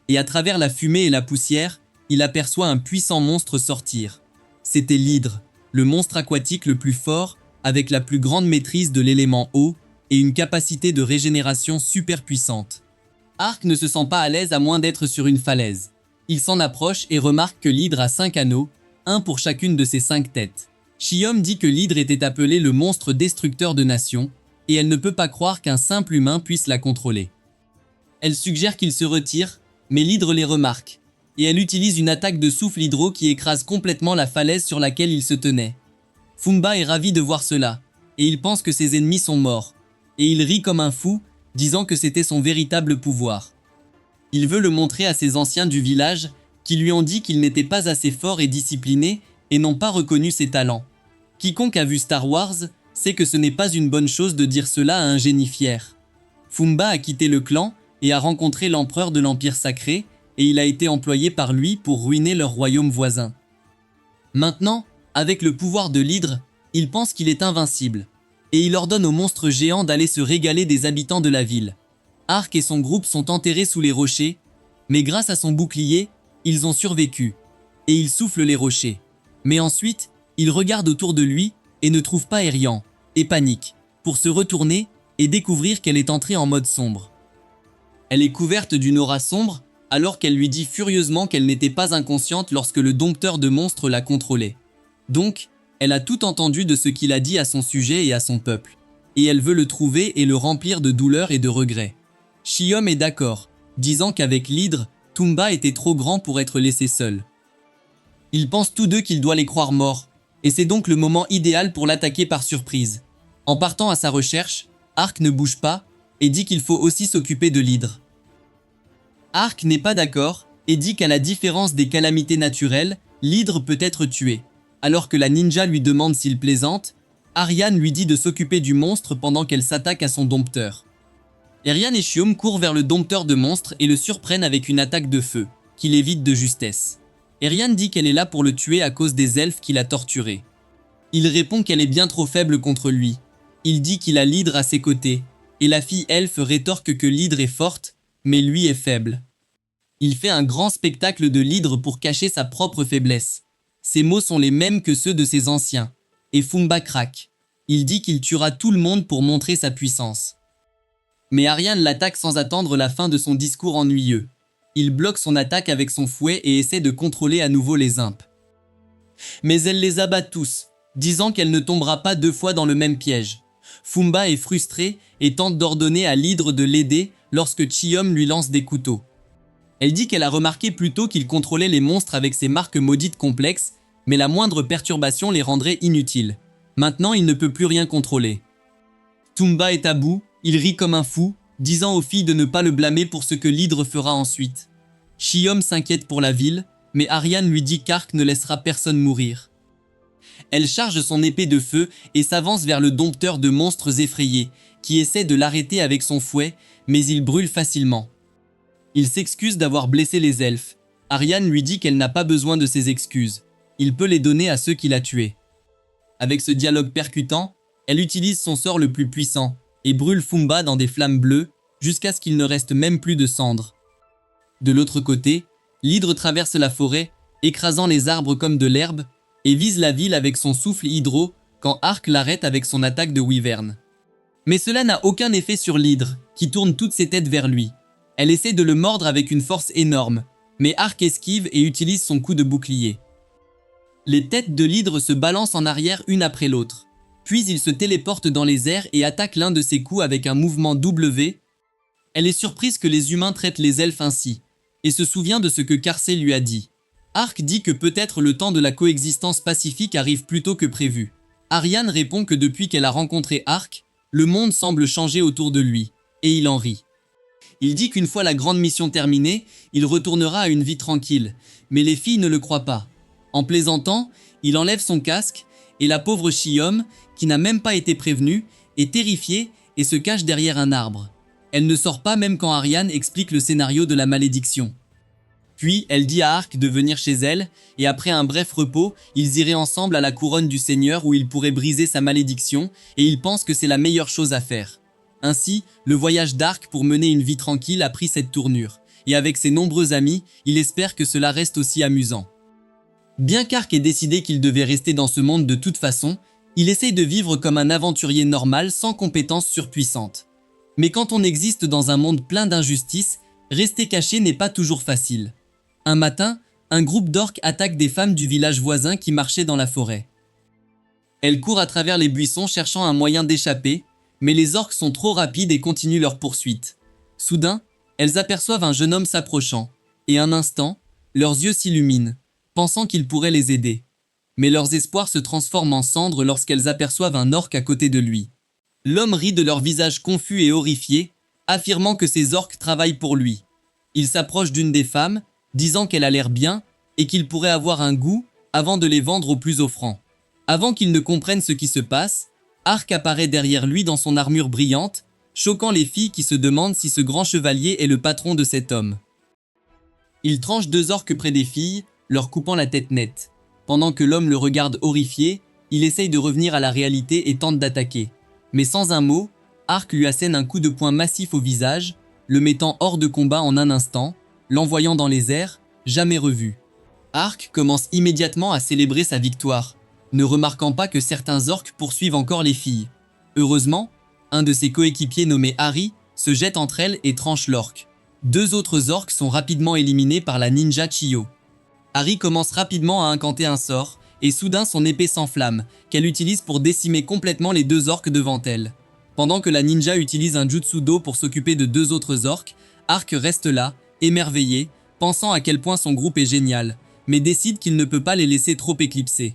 Et à travers la fumée et la poussière, il aperçoit un puissant monstre sortir. C'était l'hydre, le monstre aquatique le plus fort, avec la plus grande maîtrise de l'élément eau et une capacité de régénération super puissante. Ark ne se sent pas à l'aise à moins d'être sur une falaise. Il s'en approche et remarque que l'hydre a 5 anneaux, un pour chacune de ses 5 têtes. Chiom dit que l'hydre était appelé le monstre destructeur de nations, et elle ne peut pas croire qu'un simple humain puisse la contrôler. Elle suggère qu'il se retire, mais l'hydre les remarque, et elle utilise une attaque de souffle hydro qui écrase complètement la falaise sur laquelle il se tenait. Fumba est ravi de voir cela, et il pense que ses ennemis sont morts, et il rit comme un fou, disant que c'était son véritable pouvoir. Il veut le montrer à ses anciens du village, qui lui ont dit qu'il n'était pas assez fort et discipliné, et n'ont pas reconnu ses talents. Quiconque a vu Star Wars sait que ce n'est pas une bonne chose de dire cela à un génie fier. Fumba a quitté le clan et a rencontré l'empereur de l'Empire sacré, et il a été employé par lui pour ruiner leur royaume voisin. Maintenant, avec le pouvoir de l'hydre, il pense qu'il est invincible, et il ordonne au monstre géant d'aller se régaler des habitants de la ville. Ark et son groupe sont enterrés sous les rochers, mais grâce à son bouclier, ils ont survécu, et il souffle les rochers. Mais ensuite, il regarde autour de lui et ne trouve pas Erian, et panique, pour se retourner et découvrir qu'elle est entrée en mode sombre. Elle est couverte d'une aura sombre, alors qu'elle lui dit furieusement qu'elle n'était pas inconsciente lorsque le dompteur de monstres la contrôlait. Donc, elle a tout entendu de ce qu'il a dit à son sujet et à son peuple, et elle veut le trouver et le remplir de douleur et de regrets. Chiom est d'accord, disant qu'avec l'hydre, Tumba était trop grand pour être laissé seul. Ils pensent tous deux qu'il doit les croire morts, et c'est donc le moment idéal pour l'attaquer par surprise. En partant à sa recherche, Ark ne bouge pas et dit qu'il faut aussi s'occuper de l'hydre. Ark n'est pas d'accord et dit qu'à la différence des calamités naturelles, l'hydre peut être tué. Alors que la ninja lui demande s'il plaisante, Ariane lui dit de s'occuper du monstre pendant qu'elle s'attaque à son dompteur. Erian et Chiom courent vers le dompteur de monstres et le surprennent avec une attaque de feu, qu'il évite de justesse. Erian dit qu'elle est là pour le tuer à cause des elfes qu'il a torturés. Il répond qu'elle est bien trop faible contre lui. Il dit qu'il a l'hydre à ses côtés, et la fille elfe rétorque que l'hydre est forte, mais lui est faible. Il fait un grand spectacle de l'hydre pour cacher sa propre faiblesse. Ses mots sont les mêmes que ceux de ses anciens, et Fumba craque. Il dit qu'il tuera tout le monde pour montrer sa puissance. Mais Ariane l'attaque sans attendre la fin de son discours ennuyeux. Il bloque son attaque avec son fouet et essaie de contrôler à nouveau les imps. Mais elle les abat tous, disant qu'elle ne tombera pas deux fois dans le même piège. Fumba est frustré et tente d'ordonner à l'hydre de l'aider lorsque Chiom lui lance des couteaux. Elle dit qu'elle a remarqué plus tôt qu'il contrôlait les monstres avec ses marques maudites complexes, mais la moindre perturbation les rendrait inutiles. Maintenant, il ne peut plus rien contrôler. Tumba est à bout, il rit comme un fou, disant aux filles de ne pas le blâmer pour ce que l'hydre fera ensuite. Chiom s'inquiète pour la ville, mais Ariane lui dit qu'Ark ne laissera personne mourir. Elle charge son épée de feu et s'avance vers le dompteur de monstres effrayés, qui essaie de l'arrêter avec son fouet, mais il brûle facilement. Il s'excuse d'avoir blessé les elfes. Ariane lui dit qu'elle n'a pas besoin de ses excuses. Il peut les donner à ceux qu'il a tués. Avec ce dialogue percutant, elle utilise son sort le plus puissant et brûle Fumba dans des flammes bleues jusqu'à ce qu'il ne reste même plus de cendres. De l'autre côté, l'hydre traverse la forêt, écrasant les arbres comme de l'herbe, et vise la ville avec son souffle hydro quand Ark l'arrête avec son attaque de wyvern. Mais cela n'a aucun effet sur l'hydre, qui tourne toutes ses têtes vers lui. Elle essaie de le mordre avec une force énorme, mais Ark esquive et utilise son coup de bouclier. Les têtes de l'hydre se balancent en arrière une après l'autre. Puis il se téléporte dans les airs et attaque l'un de ses coups avec un mouvement W. Elle est surprise que les humains traitent les elfes ainsi, et se souvient de ce que Carsey lui a dit. Ark dit que peut-être le temps de la coexistence pacifique arrive plus tôt que prévu. Ariane répond que depuis qu'elle a rencontré Ark, le monde semble changer autour de lui, et il en rit. Il dit qu'une fois la grande mission terminée, il retournera à une vie tranquille, mais les filles ne le croient pas. En plaisantant, il enlève son casque, et la pauvre Chiom, qui n'a même pas été prévenue, est terrifiée et se cache derrière un arbre. Elle ne sort pas même quand Ariane explique le scénario de la malédiction. Puis, elle dit à Ark de venir chez elle, et après un bref repos, ils iraient ensemble à la couronne du Seigneur où il pourrait briser sa malédiction, et il pense que c'est la meilleure chose à faire. Ainsi, le voyage d'Ark pour mener une vie tranquille a pris cette tournure, et avec ses nombreux amis, il espère que cela reste aussi amusant. Bien qu'Ark ait décidé qu'il devait rester dans ce monde de toute façon, il essaye de vivre comme un aventurier normal sans compétences surpuissantes. Mais quand on existe dans un monde plein d'injustices, rester caché n'est pas toujours facile. Un matin, un groupe d'orques attaque des femmes du village voisin qui marchaient dans la forêt. Elles courent à travers les buissons cherchant un moyen d'échapper, Mais les orques sont trop rapides et continuent leur poursuite. Soudain, elles aperçoivent un jeune homme s'approchant, et un instant, leurs yeux s'illuminent, pensant qu'il pourrait les aider. Mais leurs espoirs se transforment en cendres lorsqu'elles aperçoivent un orque à côté de lui. L'homme rit de leur visage confus et horrifiés, affirmant que ces orques travaillent pour lui. Il s'approche d'une des femmes, disant qu'elle a l'air bien et qu'il pourrait avoir un goût avant de les vendre au plus offrant. Avant qu'il ne comprenne ce qui se passe, Ark apparaît derrière lui dans son armure brillante, choquant les filles qui se demandent si ce grand chevalier est le patron de cet homme. Il tranche 2 orques près des filles, leur coupant la tête nette. Pendant que l'homme le regarde horrifié, il essaye de revenir à la réalité et tente d'attaquer. Mais sans un mot, Ark lui assène un coup de poing massif au visage, le mettant hors de combat en un instant, l'envoyant dans les airs, jamais revu. Ark commence immédiatement à célébrer sa victoire, ne remarquant pas que certains orques poursuivent encore les filles. Heureusement, un de ses coéquipiers nommé Harry se jette entre elles et tranche l'orque. 2 autres orques sont rapidement éliminés par la ninja Chiyo. Harry commence rapidement à incanter un sort, et soudain son épée s'enflamme, qu'elle utilise pour décimer complètement les 2 orques devant elle. Pendant que la ninja utilise un jutsu d'eau pour s'occuper de 2 autres orques, Ark reste là, émerveillé, pensant à quel point son groupe est génial, mais décide qu'il ne peut pas les laisser trop éclipser.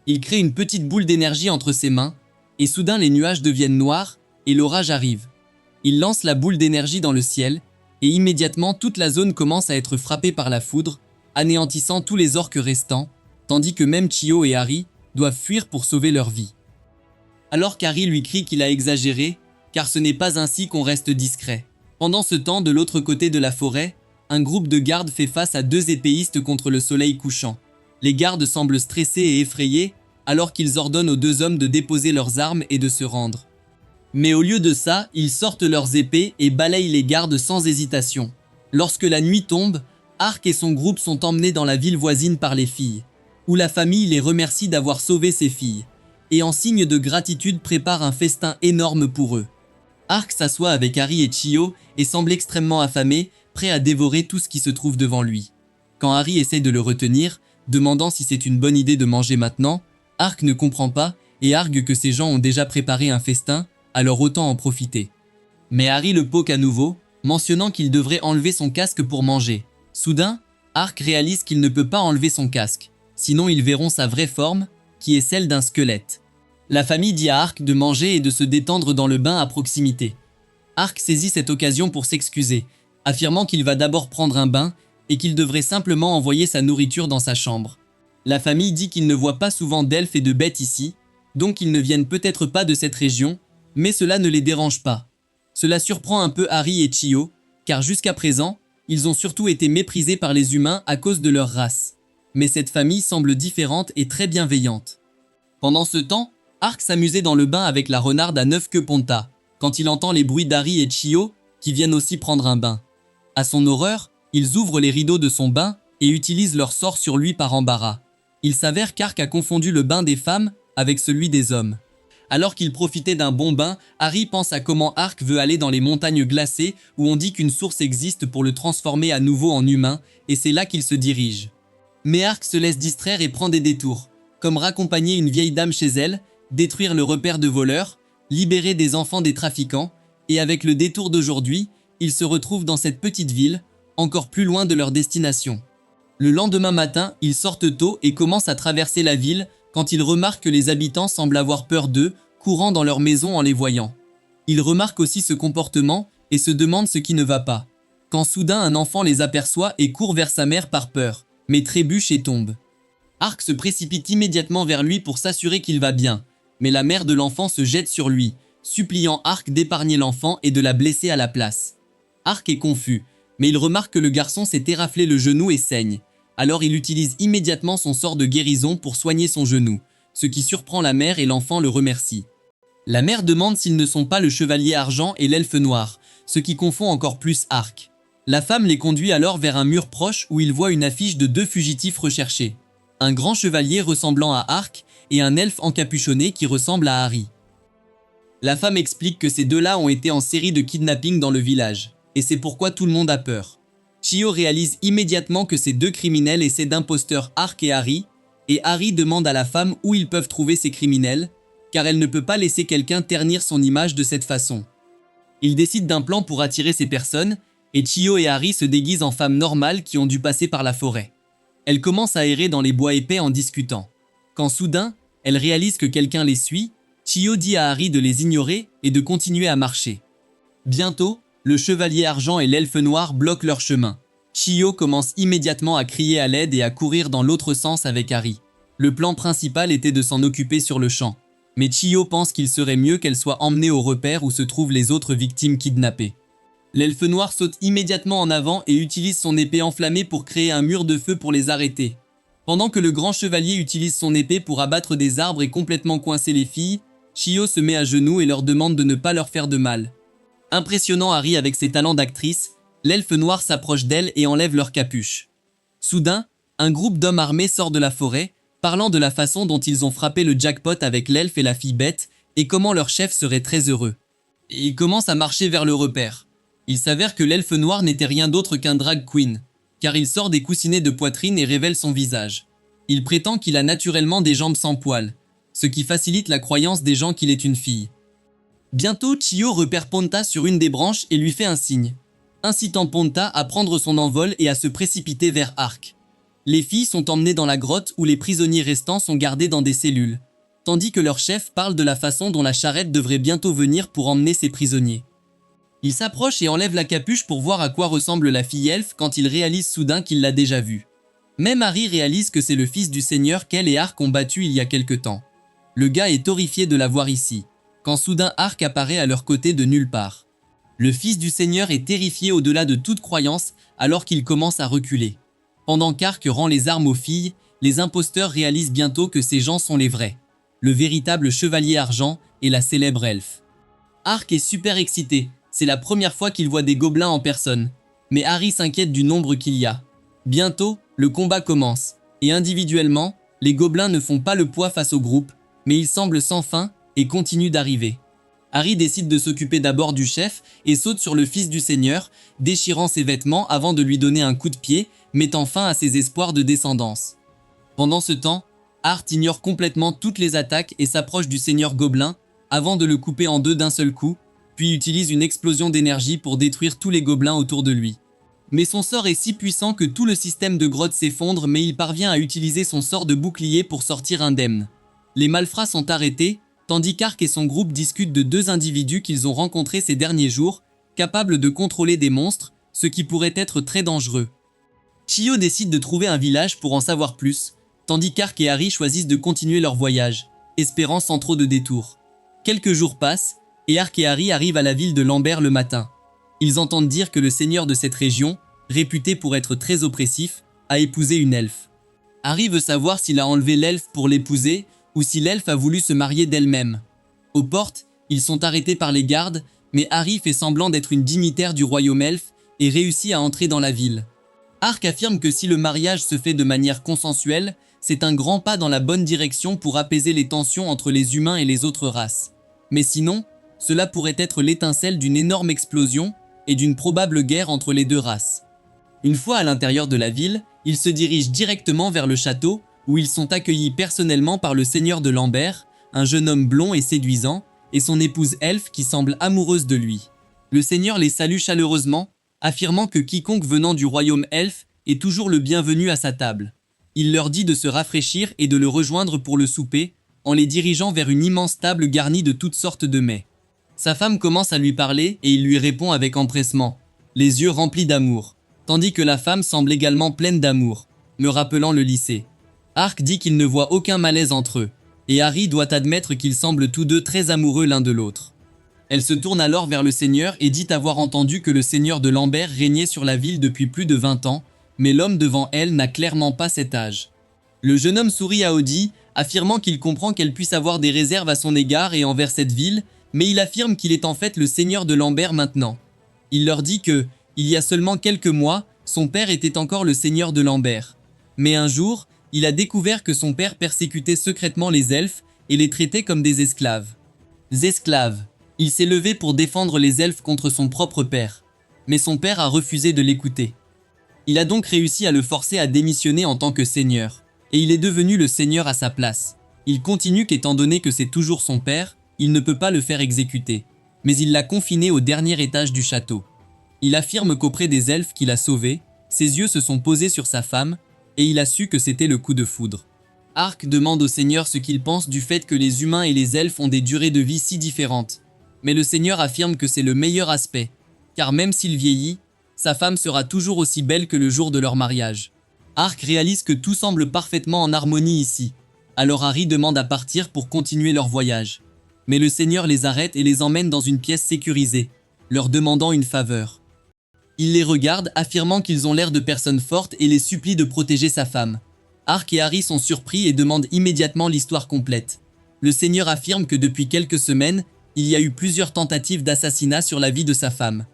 Il crée une petite boule d'énergie entre ses mains, et soudain les nuages deviennent noirs, et l'orage arrive. Il lance la boule d'énergie dans le ciel, et immédiatement toute la zone commence à être frappée par la foudre, anéantissant tous les orques restants, tandis que même Chiyo et Harry doivent fuir pour sauver leur vie. Alors qu'Harry lui crie qu'il a exagéré, car ce n'est pas ainsi qu'on reste discret. Pendant ce temps, de l'autre côté de la forêt, un groupe de gardes fait face à 2 épéistes contre le soleil couchant. Les gardes semblent stressés et effrayés, alors qu'ils ordonnent aux 2 hommes de déposer leurs armes et de se rendre. Mais au lieu de ça, ils sortent leurs épées et balayent les gardes sans hésitation. Lorsque la nuit tombe, Ark et son groupe sont emmenés dans la ville voisine par les filles, où la famille les remercie d'avoir sauvé ses filles, et en signe de gratitude prépare un festin énorme pour eux. Ark s'assoit avec Harry et Chiyo et semble extrêmement affamé, prêt à dévorer tout ce qui se trouve devant lui. Quand Harry essaye de le retenir, demandant si c'est une bonne idée de manger maintenant, Ark ne comprend pas et argue que ces gens ont déjà préparé un festin, alors autant en profiter. Mais Harry le poke à nouveau, mentionnant qu'il devrait enlever son casque pour manger. Soudain, Ark réalise qu'il ne peut pas enlever son casque, sinon ils verront sa vraie forme, qui est celle d'un squelette. La famille dit à Ark de manger et de se détendre dans le bain à proximité. Ark saisit cette occasion pour s'excuser, affirmant qu'il va d'abord prendre un bain et qu'il devrait simplement envoyer sa nourriture dans sa chambre. La famille dit qu'ils ne voient pas souvent d'elfes et de bêtes ici, donc ils ne viennent peut-être pas de cette région, mais cela ne les dérange pas. Cela surprend un peu Harry et Chiyo, car jusqu'à présent, ils ont surtout été méprisés par les humains à cause de leur race. Mais cette famille semble différente et très bienveillante. Pendant ce temps, Ark s'amusait dans le bain avec la renarde à 9 queues Ponta, quand il entend les bruits d'Harry et Chiyo, qui viennent aussi prendre un bain. À son horreur, ils ouvrent les rideaux de son bain et utilisent leur sort sur lui par embarras. Il s'avère qu'Ark a confondu le bain des femmes avec celui des hommes. Alors qu'il profitait d'un bon bain, Harry pense à comment Ark veut aller dans les montagnes glacées où on dit qu'une source existe pour le transformer à nouveau en humain, et c'est là qu'il se dirige. Mais Ark se laisse distraire et prend des détours, comme raccompagner une vieille dame chez elle, détruire le repère de voleurs, libérer des enfants des trafiquants, et avec le détour d'aujourd'hui, ils se retrouvent dans cette petite ville, encore plus loin de leur destination. Le lendemain matin, ils sortent tôt et commencent à traverser la ville quand ils remarquent que les habitants semblent avoir peur d'eux, courant dans leur maison en les voyant. Ils remarquent aussi ce comportement et se demandent ce qui ne va pas. Quand soudain un enfant les aperçoit et court vers sa mère par peur, mais trébuche et tombe. Ark se précipite immédiatement vers lui pour s'assurer qu'il va bien, mais la mère de l'enfant se jette sur lui, suppliant Ark d'épargner l'enfant et de la blesser à la place. Ark est confus, mais il remarque que le garçon s'est éraflé le genou et saigne. Alors il utilise immédiatement son sort de guérison pour soigner son genou, ce qui surprend la mère et l'enfant le remercie. La mère demande s'ils ne sont pas le chevalier argent et l'elfe noir, ce qui confond encore plus Ark. La femme les conduit alors vers un mur proche où ils voient une affiche de 2 fugitifs recherchés. Un grand chevalier ressemblant à Ark et un elfe encapuchonné qui ressemble à Harry. La femme explique que ces 2-là ont été en série de kidnappings dans le village, et c'est pourquoi tout le monde a peur. Chiyo réalise immédiatement que ces 2 criminels essaient d'imposteurs Ark et Harry demande à la femme où ils peuvent trouver ces criminels, car elle ne peut pas laisser quelqu'un ternir son image de cette façon. Il décide d'un plan pour attirer ces personnes, et Chiyo et Harry se déguisent en femmes normales qui ont dû passer par la forêt. Elles commencent à errer dans les bois épais en discutant. Quand soudain, elles réalisent que quelqu'un les suit, Chiyo dit à Harry de les ignorer et de continuer à marcher. Bientôt, le chevalier argent et l'elfe noir bloquent leur chemin. Chiyo commence immédiatement à crier à l'aide et à courir dans l'autre sens avec Harry. Le plan principal était de s'en occuper sur le champ. Mais Chiyo pense qu'il serait mieux qu'elle soit emmenée au repère où se trouvent les autres victimes kidnappées. L'elfe noir saute immédiatement en avant et utilise son épée enflammée pour créer un mur de feu pour les arrêter. Pendant que le grand chevalier utilise son épée pour abattre des arbres et complètement coincer les filles, Chiyo se met à genoux et leur demande de ne pas leur faire de mal. Impressionnant Harry avec ses talents d'actrice, l'elfe noir s'approche d'elle et enlève leur capuche. Soudain, un groupe d'hommes armés sort de la forêt, parlant de la façon dont ils ont frappé le jackpot avec l'elfe et la fille bête, et comment leur chef serait très heureux. Et ils commencent à marcher vers le repère. Il s'avère que l'elfe noir n'était rien d'autre qu'un drag queen, car il sort des coussinets de poitrine et révèle son visage. Il prétend qu'il a naturellement des jambes sans poils, ce qui facilite la croyance des gens qu'il est une fille. Bientôt, Chiyo repère Ponta sur une des branches et lui fait un signe, incitant Ponta à prendre son envol et à se précipiter vers Arc. Les filles sont emmenées dans la grotte où les prisonniers restants sont gardés dans des cellules, tandis que leur chef parle de la façon dont la charrette devrait bientôt venir pour emmener ses prisonniers. Il s'approche et enlève la capuche pour voir à quoi ressemble la fille elfe quand il réalise soudain qu'il l'a déjà vue. Même Harry réalise que c'est le fils du seigneur qu'elle et Arc ont battu il y a quelque temps. Le gars est horrifié de la voir ici, quand soudain Arc apparaît à leur côté de nulle part. Le fils du seigneur est terrifié au-delà de toute croyance alors qu'il commence à reculer. Pendant qu'Arc rend les armes aux filles, les imposteurs réalisent bientôt que ces gens sont les vrais. Le véritable chevalier argent et la célèbre elfe. Arc est super excité, c'est la première fois qu'il voit des gobelins en personne. Mais Harry s'inquiète du nombre qu'il y a. Bientôt, le combat commence, et individuellement, les gobelins ne font pas le poids face au groupe, mais ils semblent sans fin et continuent d'arriver. Harry décide de s'occuper d'abord du chef et saute sur le fils du seigneur, déchirant ses vêtements avant de lui donner un coup de pied, mettant fin à ses espoirs de descendance. Pendant ce temps, Art ignore complètement toutes les attaques et s'approche du seigneur gobelin avant de le couper en deux d'un seul coup, puis utilise une explosion d'énergie pour détruire tous les gobelins autour de lui. Mais son sort est si puissant que tout le système de grotte s'effondre, mais il parvient à utiliser son sort de bouclier pour sortir indemne. Les malfrats sont arrêtés, tandis qu'Arc et son groupe discutent de deux individus qu'ils ont rencontrés ces derniers jours, capables de contrôler des monstres, ce qui pourrait être très dangereux. Chiyo décide de trouver un village pour en savoir plus, tandis qu'Arc et Harry choisissent de continuer leur voyage, espérant sans trop de détours. Quelques jours passent, et Arc et Harry arrivent à la ville de Lambert le matin. Ils entendent dire que le seigneur de cette région, réputé pour être très oppressif, a épousé une elfe. Harry veut savoir s'il a enlevé l'elfe pour l'épouser, ou si l'elfe a voulu se marier d'elle-même. Aux portes, ils sont arrêtés par les gardes, mais Harry fait semblant d'être une dignitaire du royaume elfe et réussit à entrer dans la ville. Arc affirme que si le mariage se fait de manière consensuelle, c'est un grand pas dans la bonne direction pour apaiser les tensions entre les humains et les autres races. Mais sinon, cela pourrait être l'étincelle d'une énorme explosion et d'une probable guerre entre les deux races. Une fois à l'intérieur de la ville, ils se dirigent directement vers le château, où ils sont accueillis personnellement par le seigneur de Lambert, un jeune homme blond et séduisant, et son épouse elfe qui semble amoureuse de lui. Le seigneur les salue chaleureusement, affirmant que quiconque venant du royaume elfe est toujours le bienvenu à sa table. Il leur dit de se rafraîchir et de le rejoindre pour le souper, en les dirigeant vers une immense table garnie de toutes sortes de mets. Sa femme commence à lui parler et il lui répond avec empressement, les yeux remplis d'amour, tandis que la femme semble également pleine d'amour, me rappelant le lycée. Arc dit qu'il ne voit aucun malaise entre eux, et Harry doit admettre qu'ils semblent tous deux très amoureux l'un de l'autre. Elle se tourne alors vers le seigneur et dit avoir entendu que le seigneur de Lambert régnait sur la ville depuis plus de 20 ans, mais l'homme devant elle n'a clairement pas cet âge. Le jeune homme sourit à Audie, affirmant qu'il comprend qu'elle puisse avoir des réserves à son égard et envers cette ville, mais il affirme qu'il est en fait le seigneur de Lambert maintenant. Il leur dit que, il y a seulement quelques mois, son père était encore le seigneur de Lambert. Mais un jour, il a découvert que son père persécutait secrètement les elfes et les traitait comme des esclaves. Esclaves. Il s'est levé pour défendre les elfes contre son propre père. Mais son père a refusé de l'écouter. Il a donc réussi à le forcer à démissionner en tant que seigneur. Et il est devenu le seigneur à sa place. Il continue qu'étant donné que c'est toujours son père, il ne peut pas le faire exécuter. Mais il l'a confiné au dernier étage du château. Il affirme qu'auprès des elfes qu'il a sauvés, ses yeux se sont posés sur sa femme, et il a su que c'était le coup de foudre. Ark demande au Seigneur ce qu'il pense du fait que les humains et les elfes ont des durées de vie si différentes. Mais le Seigneur affirme que c'est le meilleur aspect, car même s'il vieillit, sa femme sera toujours aussi belle que le jour de leur mariage. Ark réalise que tout semble parfaitement en harmonie ici. Alors Harry demande à partir pour continuer leur voyage. Mais le Seigneur les arrête et les emmène dans une pièce sécurisée, leur demandant une faveur. Il les regarde, affirmant qu'ils ont l'air de personnes fortes et les supplie de protéger sa femme. Ark et Harry sont surpris et demandent immédiatement l'histoire complète. Le Seigneur affirme que depuis quelques semaines, il y a eu plusieurs tentatives d'assassinat sur la vie de sa femme.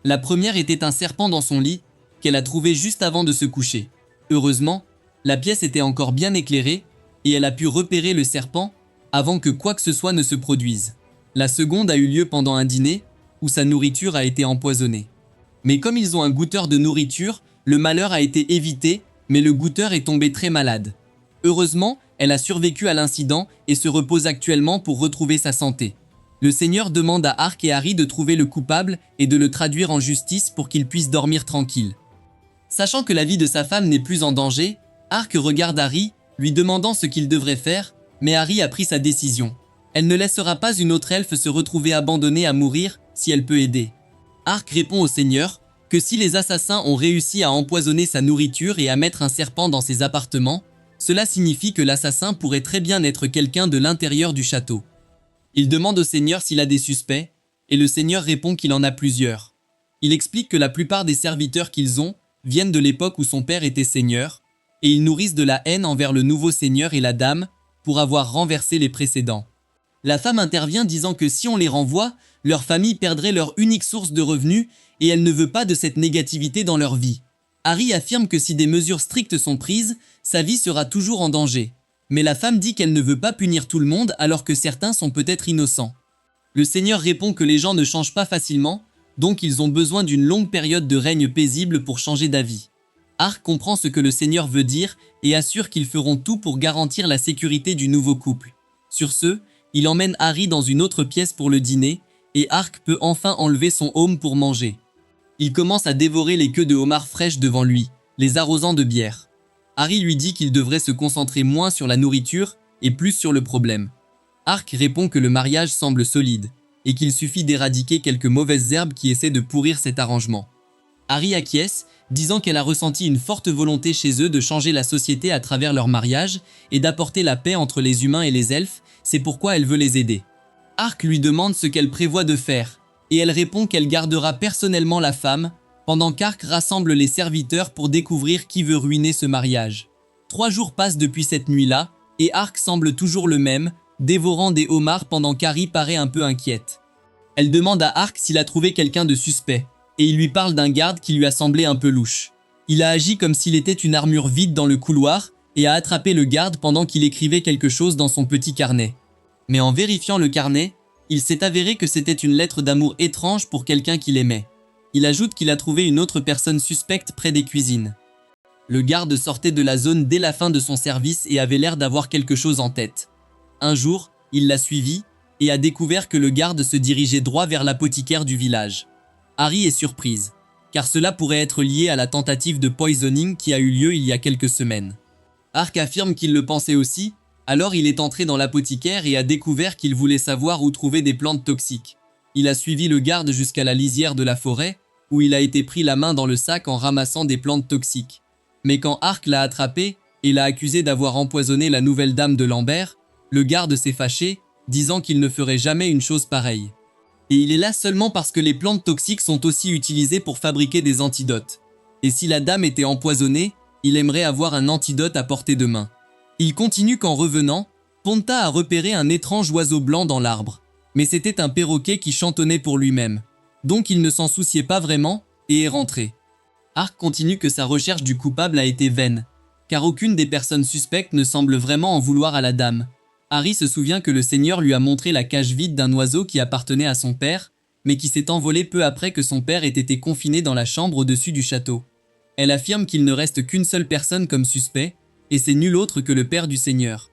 La première était un serpent dans son lit, qu'elle a trouvé juste avant de se coucher. Heureusement, la pièce était encore bien éclairée, et elle a pu repérer le serpent avant que quoi que ce soit ne se produise. La seconde a eu lieu pendant un dîner, où sa nourriture a été empoisonnée. Mais comme ils ont un goûteur de nourriture, le malheur a été évité, mais le goûteur est tombé très malade. Heureusement, elle a survécu à l'incident et se repose actuellement pour retrouver sa santé. Le Seigneur demande à Ark et Harry de trouver le coupable et de le traduire en justice pour qu'ils puissent dormir tranquilles. Sachant que la vie de sa femme n'est plus en danger, Ark regarde Harry, lui demandant ce qu'il devrait faire, mais Harry a pris sa décision. Elle ne laissera pas une autre elfe se retrouver abandonnée à mourir si elle peut aider. Ark répond au Seigneur que si les assassins ont réussi à empoisonner sa nourriture et à mettre un serpent dans ses appartements, cela signifie que l'assassin pourrait très bien être quelqu'un de l'intérieur du château. Il demande au Seigneur s'il a des suspects, et le Seigneur répond qu'il en a plusieurs. Il explique que la plupart des serviteurs qu'ils ont viennent de l'époque où son père était seigneur, et ils nourrissent de la haine envers le nouveau seigneur et la dame pour avoir renversé les précédents. La femme intervient disant que si on les renvoie, leur famille perdrait leur unique source de revenus et elle ne veut pas de cette négativité dans leur vie. Harry affirme que si des mesures strictes sont prises, sa vie sera toujours en danger. Mais la femme dit qu'elle ne veut pas punir tout le monde alors que certains sont peut-être innocents. Le Seigneur répond que les gens ne changent pas facilement, donc ils ont besoin d'une longue période de règne paisible pour changer d'avis. Ark comprend ce que le Seigneur veut dire et assure qu'ils feront tout pour garantir la sécurité du nouveau couple. Sur ce, il emmène Harry dans une autre pièce pour le dîner, et Ark peut enfin enlever son aume pour manger. Il commence à dévorer les queues de homard fraîches devant lui, les arrosant de bière. Harry lui dit qu'il devrait se concentrer moins sur la nourriture et plus sur le problème. Ark répond que le mariage semble solide, et qu'il suffit d'éradiquer quelques mauvaises herbes qui essaient de pourrir cet arrangement. Harry acquiesce, disant qu'elle a ressenti une forte volonté chez eux de changer la société à travers leur mariage et d'apporter la paix entre les humains et les elfes, c'est pourquoi elle veut les aider. Ark lui demande ce qu'elle prévoit de faire, et elle répond qu'elle gardera personnellement la femme, pendant qu'Ark rassemble les serviteurs pour découvrir qui veut ruiner ce mariage. 3 jours passent depuis cette nuit-là, et Ark semble toujours le même, dévorant des homards pendant qu'Harry paraît un peu inquiète. Elle demande à Ark s'il a trouvé quelqu'un de suspect, et il lui parle d'un garde qui lui a semblé un peu louche. Il a agi comme s'il était une armure vide dans le couloir, et a attrapé le garde pendant qu'il écrivait quelque chose dans son petit carnet. Mais en vérifiant le carnet, il s'est avéré que c'était une lettre d'amour étrange pour quelqu'un qu'il aimait. Il ajoute qu'il a trouvé une autre personne suspecte près des cuisines. Le garde sortait de la zone dès la fin de son service et avait l'air d'avoir quelque chose en tête. Un jour, il l'a suivi et a découvert que le garde se dirigeait droit vers l'apothicaire du village. Harry est surprise, car cela pourrait être lié à la tentative de poisoning qui a eu lieu il y a quelques semaines. Ark affirme qu'il le pensait aussi, alors il est entré dans l'apothicaire et a découvert qu'il voulait savoir où trouver des plantes toxiques. Il a suivi le garde jusqu'à la lisière de la forêt, où il a été pris la main dans le sac en ramassant des plantes toxiques. Mais quand Ark l'a attrapé et l'a accusé d'avoir empoisonné la nouvelle dame de Lambert, le garde s'est fâché, disant qu'il ne ferait jamais une chose pareille. Et il est là seulement parce que les plantes toxiques sont aussi utilisées pour fabriquer des antidotes. Et si la dame était empoisonnée, il aimerait avoir un antidote à portée de main. Il continue qu'en revenant, Ponta a repéré un étrange oiseau blanc dans l'arbre. Mais c'était un perroquet qui chantonnait pour lui-même. Donc il ne s'en souciait pas vraiment et est rentré. Ark continue que sa recherche du coupable a été vaine, car aucune des personnes suspectes ne semble vraiment en vouloir à la dame. Harry se souvient que le Seigneur lui a montré la cage vide d'un oiseau qui appartenait à son père, mais qui s'est envolé peu après que son père ait été confiné dans la chambre au-dessus du château. Elle affirme qu'il ne reste qu'une seule personne comme suspect, et c'est nul autre que le père du Seigneur.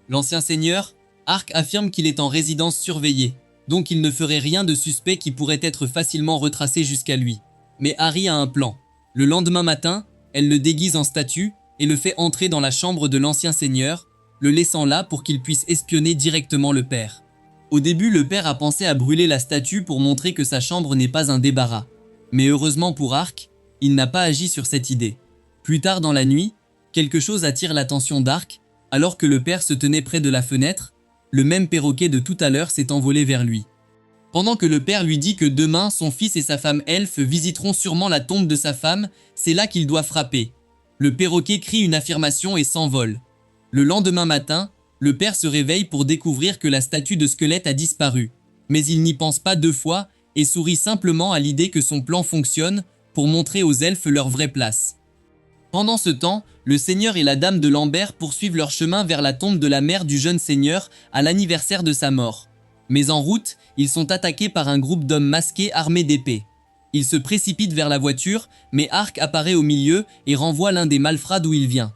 L'ancien seigneur, Ark affirme qu'il est en résidence surveillée, donc il ne ferait rien de suspect qui pourrait être facilement retracé jusqu'à lui. Mais Harry a un plan. Le lendemain matin, elle le déguise en statue et le fait entrer dans la chambre de l'ancien seigneur, le laissant là pour qu'il puisse espionner directement le père. Au début, le père a pensé à brûler la statue pour montrer que sa chambre n'est pas un débarras. Mais heureusement pour Ark, il n'a pas agi sur cette idée. Plus tard dans la nuit, quelque chose attire l'attention d'Ark, alors que le père se tenait près de la fenêtre, le même perroquet de tout à l'heure s'est envolé vers lui. Pendant que le père lui dit que demain, son fils et sa femme elfe visiteront sûrement la tombe de sa femme, c'est là qu'il doit frapper. Le perroquet crie une affirmation et s'envole. Le lendemain matin, le père se réveille pour découvrir que la statue de squelette a disparu. Mais il n'y pense pas deux fois et sourit simplement à l'idée que son plan fonctionne pour montrer aux elfes leur vraie place. Pendant ce temps, le seigneur et la dame de Lambert poursuivent leur chemin vers la tombe de la mère du jeune seigneur à l'anniversaire de sa mort. Mais en route, ils sont attaqués par un groupe d'hommes masqués armés d'épées. Ils se précipitent vers la voiture, mais Ark apparaît au milieu et renvoie l'un des malfrats d'où il vient.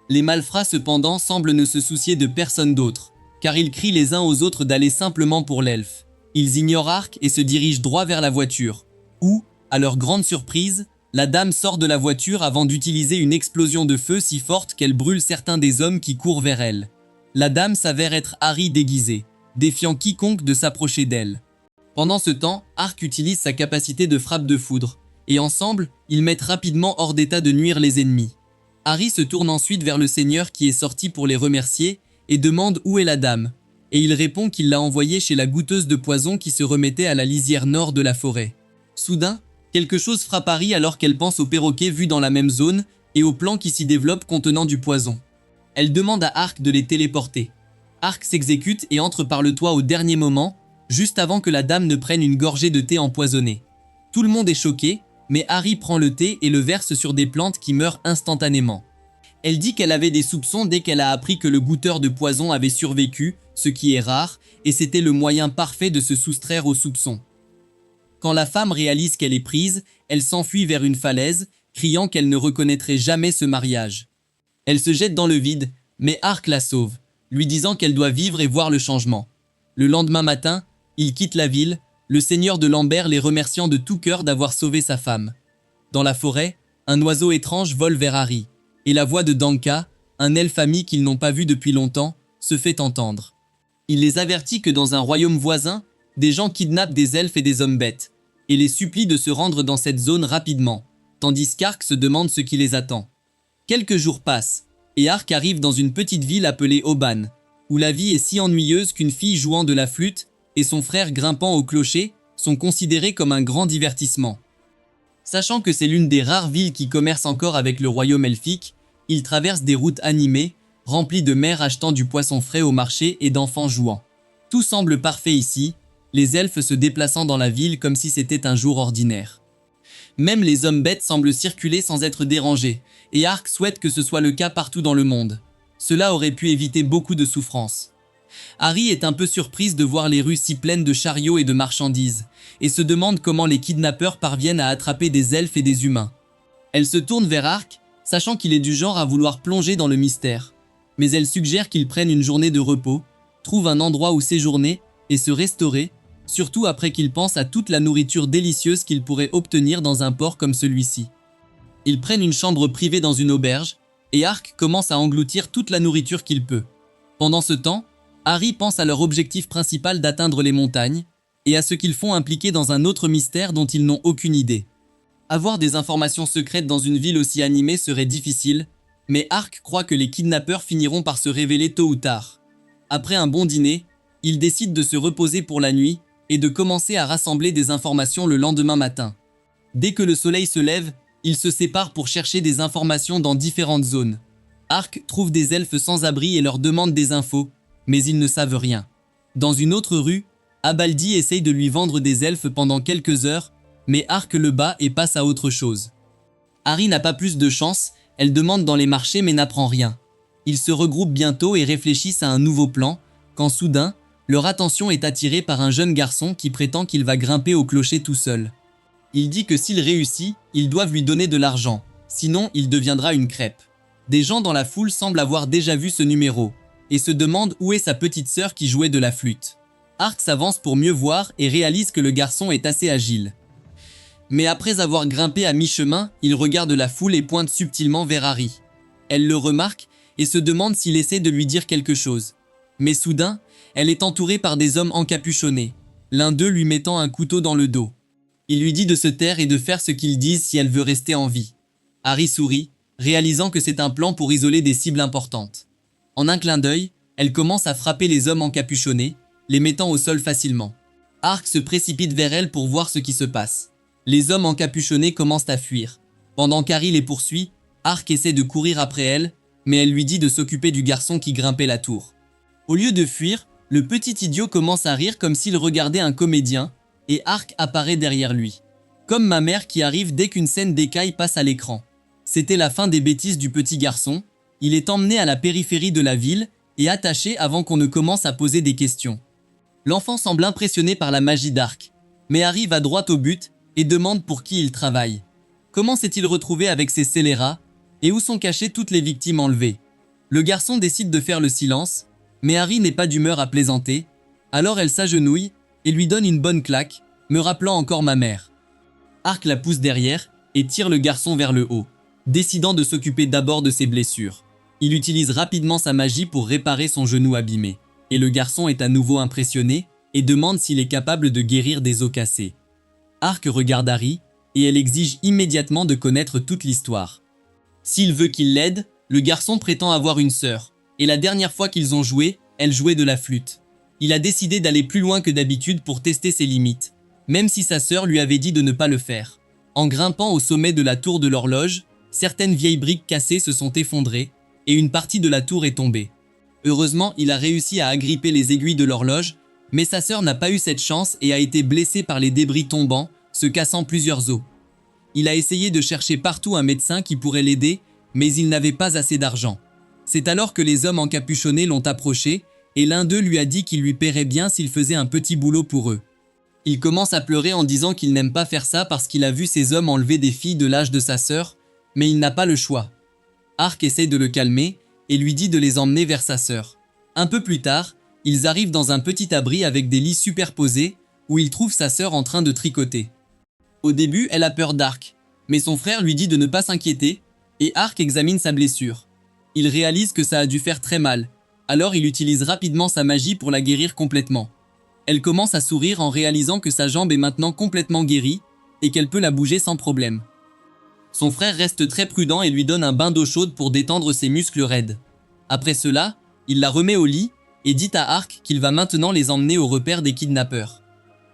Les malfrats cependant semblent ne se soucier de personne d'autre, car ils crient les uns aux autres d'aller simplement pour l'elfe. Ils ignorent Ark et se dirigent droit vers la voiture, où, à leur grande surprise, la dame sort de la voiture avant d'utiliser une explosion de feu si forte qu'elle brûle certains des hommes qui courent vers elle. La dame s'avère être Harry déguisé, défiant quiconque de s'approcher d'elle. Pendant ce temps, Ark utilise sa capacité de frappe de foudre, et ensemble, ils mettent rapidement hors d'état de nuire les ennemis. Harry se tourne ensuite vers le seigneur qui est sorti pour les remercier et demande où est la dame, et il répond qu'il l'a envoyée chez la goûteuse de poison qui se remettait à la lisière nord de la forêt. Soudain, quelque chose frappe Harry alors qu'elle pense au perroquet vu dans la même zone et au plan qui s'y développe contenant du poison. Elle demande à Ark de les téléporter. Ark s'exécute et entre par le toit au dernier moment, juste avant que la dame ne prenne une gorgée de thé empoisonné. Tout le monde est choqué, mais Harry prend le thé et le verse sur des plantes qui meurent instantanément. Elle dit qu'elle avait des soupçons dès qu'elle a appris que le goûteur de poison avait survécu, ce qui est rare, et c'était le moyen parfait de se soustraire aux soupçons. Quand la femme réalise qu'elle est prise, elle s'enfuit vers une falaise, criant qu'elle ne reconnaîtrait jamais ce mariage. Elle se jette dans le vide, mais Ark la sauve, lui disant qu'elle doit vivre et voir le changement. Le lendemain matin, il quitte la ville, le seigneur de Lambert les remerciant de tout cœur d'avoir sauvé sa femme. Dans la forêt, un oiseau étrange vole vers Harry, et la voix de Danka, un elfe ami qu'ils n'ont pas vu depuis longtemps, se fait entendre. Il les avertit que dans un royaume voisin, des gens kidnappent des elfes et des hommes bêtes, et les supplie de se rendre dans cette zone rapidement, tandis qu'Ark se demande ce qui les attend. Quelques jours passent, et Ark arrive dans une petite ville appelée Oban, où la vie est si ennuyeuse qu'une fille jouant de la flûte et son frère grimpant au clocher sont considérés comme un grand divertissement. Sachant que c'est l'une des rares villes qui commerce encore avec le royaume elfique, il traverse des routes animées, remplies de mères achetant du poisson frais au marché et d'enfants jouant. Tout semble parfait ici, les elfes se déplaçant dans la ville comme si c'était un jour ordinaire. Même les hommes bêtes semblent circuler sans être dérangés, et Ark souhaite que ce soit le cas partout dans le monde. Cela aurait pu éviter beaucoup de souffrances. Harry est un peu surprise de voir les rues si pleines de chariots et de marchandises, et se demande comment les kidnappeurs parviennent à attraper des elfes et des humains. Elle se tourne vers Ark, sachant qu'il est du genre à vouloir plonger dans le mystère. Mais elle suggère qu'il prenne une journée de repos, trouve un endroit où séjourner et se restaurer, surtout après qu'il pense à toute la nourriture délicieuse qu'il pourrait obtenir dans un port comme celui-ci. Ils prennent une chambre privée dans une auberge, et Ark commence à engloutir toute la nourriture qu'il peut. Pendant ce temps, Harry pense à leur objectif principal d'atteindre les montagnes, et à ce qu'ils font impliquer dans un autre mystère dont ils n'ont aucune idée. Avoir des informations secrètes dans une ville aussi animée serait difficile, mais Ark croit que les kidnappeurs finiront par se révéler tôt ou tard. Après un bon dîner, ils décident de se reposer pour la nuit, et de commencer à rassembler des informations le lendemain matin. Dès que le soleil se lève, ils se séparent pour chercher des informations dans différentes zones. Ark trouve des elfes sans abri et leur demande des infos, mais ils ne savent rien. Dans une autre rue, Abaldi essaye de lui vendre des elfes pendant quelques heures, mais Ark le bat et passe à autre chose. Harry n'a pas plus de chance, elle demande dans les marchés mais n'apprend rien. Ils se regroupent bientôt et réfléchissent à un nouveau plan, quand soudain, leur attention est attirée par un jeune garçon qui prétend qu'il va grimper au clocher tout seul. Il dit que s'il réussit, ils doivent lui donner de l'argent, sinon il deviendra une crêpe. Des gens dans la foule semblent avoir déjà vu ce numéro, et se demande où est sa petite sœur qui jouait de la flûte. Ark s'avance pour mieux voir et réalise que le garçon est assez agile. Mais après avoir grimpé à mi-chemin, il regarde la foule et pointe subtilement vers Harry. Elle le remarque et se demande s'il essaie de lui dire quelque chose. Mais soudain, elle est entourée par des hommes encapuchonnés, l'un d'eux lui mettant un couteau dans le dos. Il lui dit de se taire et de faire ce qu'ils disent si elle veut rester en vie. Harry sourit, réalisant que c'est un plan pour isoler des cibles importantes. En un clin d'œil, elle commence à frapper les hommes encapuchonnés, les mettant au sol facilement. Ark se précipite vers elle pour voir ce qui se passe. Les hommes encapuchonnés commencent à fuir. Pendant qu'Harry les poursuit, Ark essaie de courir après elle, mais elle lui dit de s'occuper du garçon qui grimpait la tour. Au lieu de fuir, le petit idiot commence à rire comme s'il regardait un comédien, et Ark apparaît derrière lui. Comme ma mère qui arrive dès qu'une scène d'écaille passe à l'écran. C'était la fin des bêtises du petit garçon, il est emmené à la périphérie de la ville et attaché avant qu'on ne commence à poser des questions. L'enfant semble impressionné par la magie d'Ark, mais Harry va droit au but et demande pour qui il travaille. Comment s'est-il retrouvé avec ces scélérats et où sont cachées toutes les victimes enlevées? Le garçon décide de faire le silence, mais Harry n'est pas d'humeur à plaisanter, alors elle s'agenouille et lui donne une bonne claque, me rappelant encore ma mère. Ark la pousse derrière et tire le garçon vers le haut, décidant de s'occuper d'abord de ses blessures. Il utilise rapidement sa magie pour réparer son genou abîmé, et le garçon est à nouveau impressionné et demande s'il est capable de guérir des os cassés. Ark regarde Harry et elle exige immédiatement de connaître toute l'histoire. S'il veut qu'il l'aide, le garçon prétend avoir une sœur, et la dernière fois qu'ils ont joué, elle jouait de la flûte. Il a décidé d'aller plus loin que d'habitude pour tester ses limites, même si sa sœur lui avait dit de ne pas le faire. En grimpant au sommet de la tour de l'horloge, certaines vieilles briques cassées se sont effondrées, et une partie de la tour est tombée. Heureusement, il a réussi à agripper les aiguilles de l'horloge, mais sa sœur n'a pas eu cette chance et a été blessée par les débris tombant, se cassant plusieurs os. Il a essayé de chercher partout un médecin qui pourrait l'aider, mais il n'avait pas assez d'argent. C'est alors que les hommes encapuchonnés l'ont approché, et l'un d'eux lui a dit qu'il lui paierait bien s'il faisait un petit boulot pour eux. Il commence à pleurer en disant qu'il n'aime pas faire ça parce qu'il a vu ces hommes enlever des filles de l'âge de sa sœur, mais il n'a pas le choix. Ark essaie de le calmer et lui dit de les emmener vers sa sœur. Un peu plus tard, ils arrivent dans un petit abri avec des lits superposés où il trouve sa sœur en train de tricoter. Au début, elle a peur d'Ark, mais son frère lui dit de ne pas s'inquiéter et Ark examine sa blessure. Il réalise que ça a dû faire très mal, alors il utilise rapidement sa magie pour la guérir complètement. Elle commence à sourire en réalisant que sa jambe est maintenant complètement guérie et qu'elle peut la bouger sans problème. Son frère reste très prudent et lui donne un bain d'eau chaude pour détendre ses muscles raides. Après cela, il la remet au lit et dit à Ark qu'il va maintenant les emmener au repère des kidnappeurs.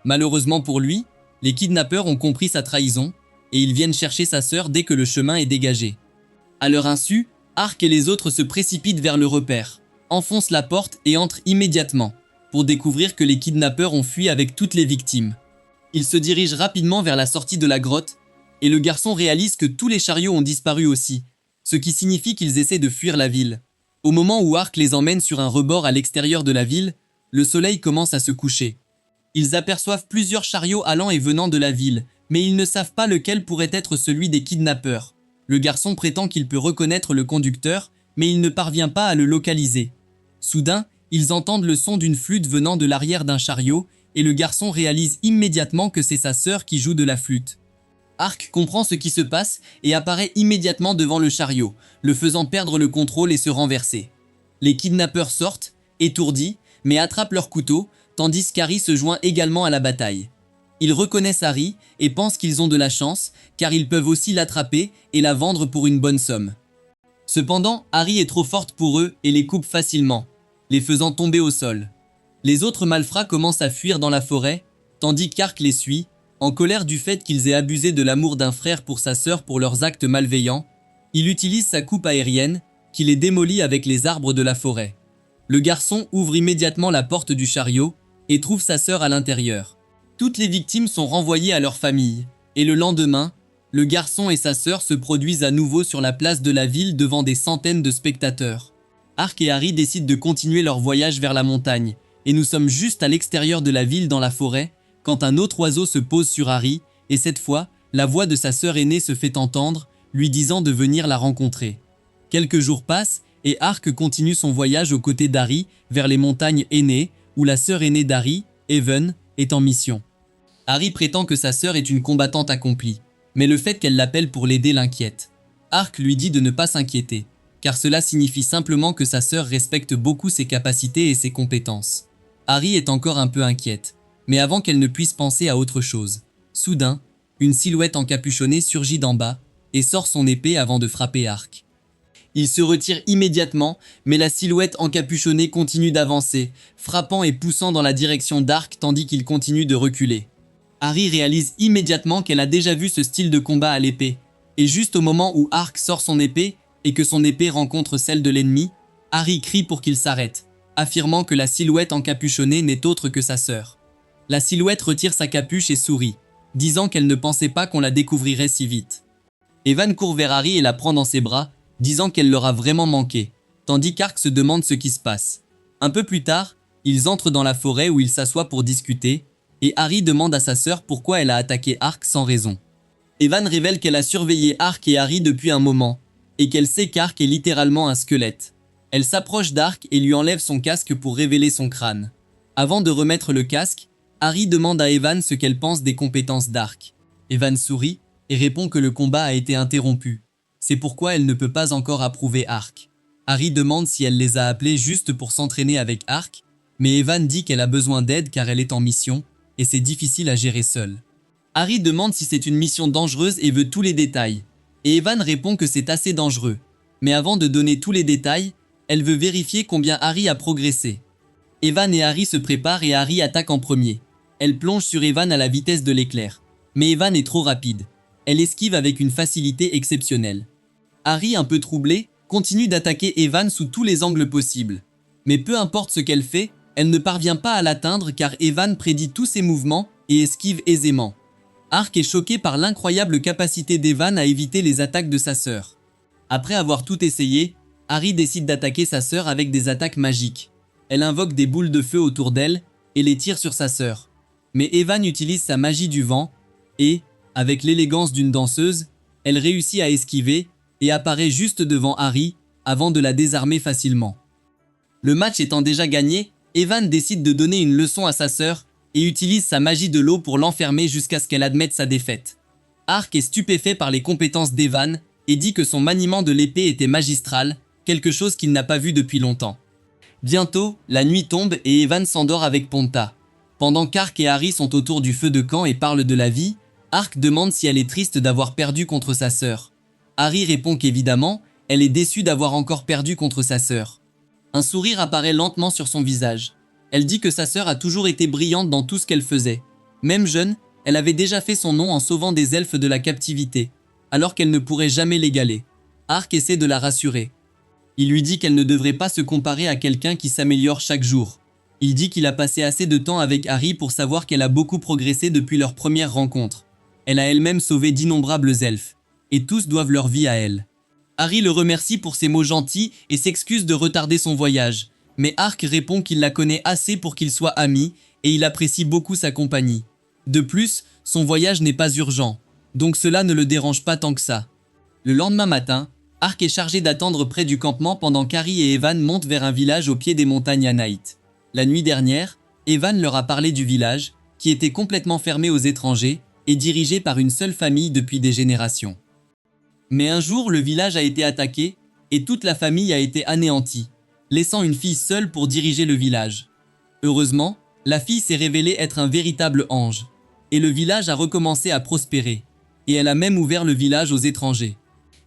Malheureusement pour lui, les kidnappeurs ont compris sa trahison et ils viennent chercher sa sœur dès que le chemin est dégagé. À leur insu, Ark et les autres se précipitent vers le repère, enfoncent la porte et entrent immédiatement, pour découvrir que les kidnappeurs ont fui avec toutes les victimes. Ils se dirigent rapidement vers la sortie de la grotte, et le garçon réalise que tous les chariots ont disparu aussi, ce qui signifie qu'ils essaient de fuir la ville. Au moment où Ark les emmène sur un rebord à l'extérieur de la ville, le soleil commence à se coucher. Ils aperçoivent plusieurs chariots allant et venant de la ville, mais ils ne savent pas lequel pourrait être celui des kidnappeurs. Le garçon prétend qu'il peut reconnaître le conducteur, mais il ne parvient pas à le localiser. Soudain, ils entendent le son d'une flûte venant de l'arrière d'un chariot, et le garçon réalise immédiatement que c'est sa sœur qui joue de la flûte. Ark comprend ce qui se passe et apparaît immédiatement devant le chariot, le faisant perdre le contrôle et se renverser. Les kidnappeurs sortent, étourdis, mais attrapent leur couteau, tandis qu'Harry se joint également à la bataille. Ils reconnaissent Harry et pensent qu'ils ont de la chance, car ils peuvent aussi l'attraper et la vendre pour une bonne somme. Cependant, Harry est trop forte pour eux et les coupe facilement, les faisant tomber au sol. Les autres malfrats commencent à fuir dans la forêt, tandis qu'Ark les suit, en colère du fait qu'ils aient abusé de l'amour d'un frère pour sa sœur pour leurs actes malveillants. Il utilise sa coupe aérienne, qui les démolit avec les arbres de la forêt. Le garçon ouvre immédiatement la porte du chariot et trouve sa sœur à l'intérieur. Toutes les victimes sont renvoyées à leur famille, et le lendemain, le garçon et sa sœur se produisent à nouveau sur la place de la ville devant des centaines de spectateurs. Ark et Harry décident de continuer leur voyage vers la montagne, et nous sommes juste à l'extérieur de la ville dans la forêt, quand un autre oiseau se pose sur Harry, et cette fois, la voix de sa sœur aînée se fait entendre, lui disant de venir la rencontrer. Quelques jours passent, et Ark continue son voyage aux côtés d'Harry vers les montagnes aînées, où la sœur aînée d'Harry, Evan, est en mission. Harry prétend que sa sœur est une combattante accomplie, mais le fait qu'elle l'appelle pour l'aider l'inquiète. Ark lui dit de ne pas s'inquiéter, car cela signifie simplement que sa sœur respecte beaucoup ses capacités et ses compétences. Harry est encore un peu inquiète, mais avant qu'elle ne puisse penser à autre chose, soudain, une silhouette encapuchonnée surgit d'en bas et sort son épée avant de frapper Ark. Il se retire immédiatement, mais la silhouette encapuchonnée continue d'avancer, frappant et poussant dans la direction d'Ark tandis qu'il continue de reculer. Harry réalise immédiatement qu'elle a déjà vu ce style de combat à l'épée, et juste au moment où Ark sort son épée et que son épée rencontre celle de l'ennemi, Harry crie pour qu'il s'arrête, affirmant que la silhouette encapuchonnée n'est autre que sa sœur. La silhouette retire sa capuche et sourit, disant qu'elle ne pensait pas qu'on la découvrirait si vite. Evan court vers Harry et la prend dans ses bras, disant qu'elle leur a vraiment manqué, tandis qu'Ark se demande ce qui se passe. Un peu plus tard, ils entrent dans la forêt où ils s'assoient pour discuter, et Harry demande à sa sœur pourquoi elle a attaqué Ark sans raison. Evan révèle qu'elle a surveillé Ark et Harry depuis un moment, et qu'elle sait qu'Ark est littéralement un squelette. Elle s'approche d'Ark et lui enlève son casque pour révéler son crâne. Avant de remettre le casque, Harry demande à Evan ce qu'elle pense des compétences d'Ark. Evan sourit et répond que le combat a été interrompu. C'est pourquoi elle ne peut pas encore approuver Ark. Harry demande si elle les a appelés juste pour s'entraîner avec Ark, mais Evan dit qu'elle a besoin d'aide car elle est en mission, et c'est difficile à gérer seule. Harry demande si c'est une mission dangereuse et veut tous les détails, et Evan répond que c'est assez dangereux. Mais avant de donner tous les détails, elle veut vérifier combien Harry a progressé. Evan et Harry se préparent et Harry attaque en premier. Elle plonge sur Evan à la vitesse de l'éclair, mais Evan est trop rapide. Elle esquive avec une facilité exceptionnelle. Harry, un peu troublé, continue d'attaquer Evan sous tous les angles possibles. Mais peu importe ce qu'elle fait, elle ne parvient pas à l'atteindre car Evan prédit tous ses mouvements et esquive aisément. Ark est choqué par l'incroyable capacité d'Evan à éviter les attaques de sa sœur. Après avoir tout essayé, Harry décide d'attaquer sa sœur avec des attaques magiques. Elle invoque des boules de feu autour d'elle et les tire sur sa sœur. Mais Evan utilise sa magie du vent et, avec l'élégance d'une danseuse, elle réussit à esquiver et apparaît juste devant Harry avant de la désarmer facilement. Le match étant déjà gagné, Evan décide de donner une leçon à sa sœur et utilise sa magie de l'eau pour l'enfermer jusqu'à ce qu'elle admette sa défaite. Ark est stupéfait par les compétences d'Evan et dit que son maniement de l'épée était magistral, quelque chose qu'il n'a pas vu depuis longtemps. Bientôt, la nuit tombe et Evan s'endort avec Ponta. Pendant qu'Ark et Harry sont autour du feu de camp et parlent de la vie, Ark demande si elle est triste d'avoir perdu contre sa sœur. Harry répond qu'évidemment, elle est déçue d'avoir encore perdu contre sa sœur. Un sourire apparaît lentement sur son visage. Elle dit que sa sœur a toujours été brillante dans tout ce qu'elle faisait. Même jeune, elle avait déjà fait son nom en sauvant des elfes de la captivité, alors qu'elle ne pourrait jamais l'égaler. Ark essaie de la rassurer. Il lui dit qu'elle ne devrait pas se comparer à quelqu'un qui s'améliore chaque jour. Il dit qu'il a passé assez de temps avec Harry pour savoir qu'elle a beaucoup progressé depuis leur première rencontre. Elle a elle-même sauvé d'innombrables elfes, et tous doivent leur vie à elle. Harry le remercie pour ses mots gentils et s'excuse de retarder son voyage, mais Ark répond qu'il la connaît assez pour qu'ils soient amis et il apprécie beaucoup sa compagnie. De plus, son voyage n'est pas urgent, donc cela ne le dérange pas tant que ça. Le lendemain matin, Ark est chargé d'attendre près du campement pendant qu'Harry et Evan montent vers un village au pied des montagnes Anaït. La nuit dernière, Evan leur a parlé du village, qui était complètement fermé aux étrangers et dirigé par une seule famille depuis des générations. Mais un jour, le village a été attaqué et toute la famille a été anéantie, laissant une fille seule pour diriger le village. Heureusement, la fille s'est révélée être un véritable ange, et le village a recommencé à prospérer, et elle a même ouvert le village aux étrangers.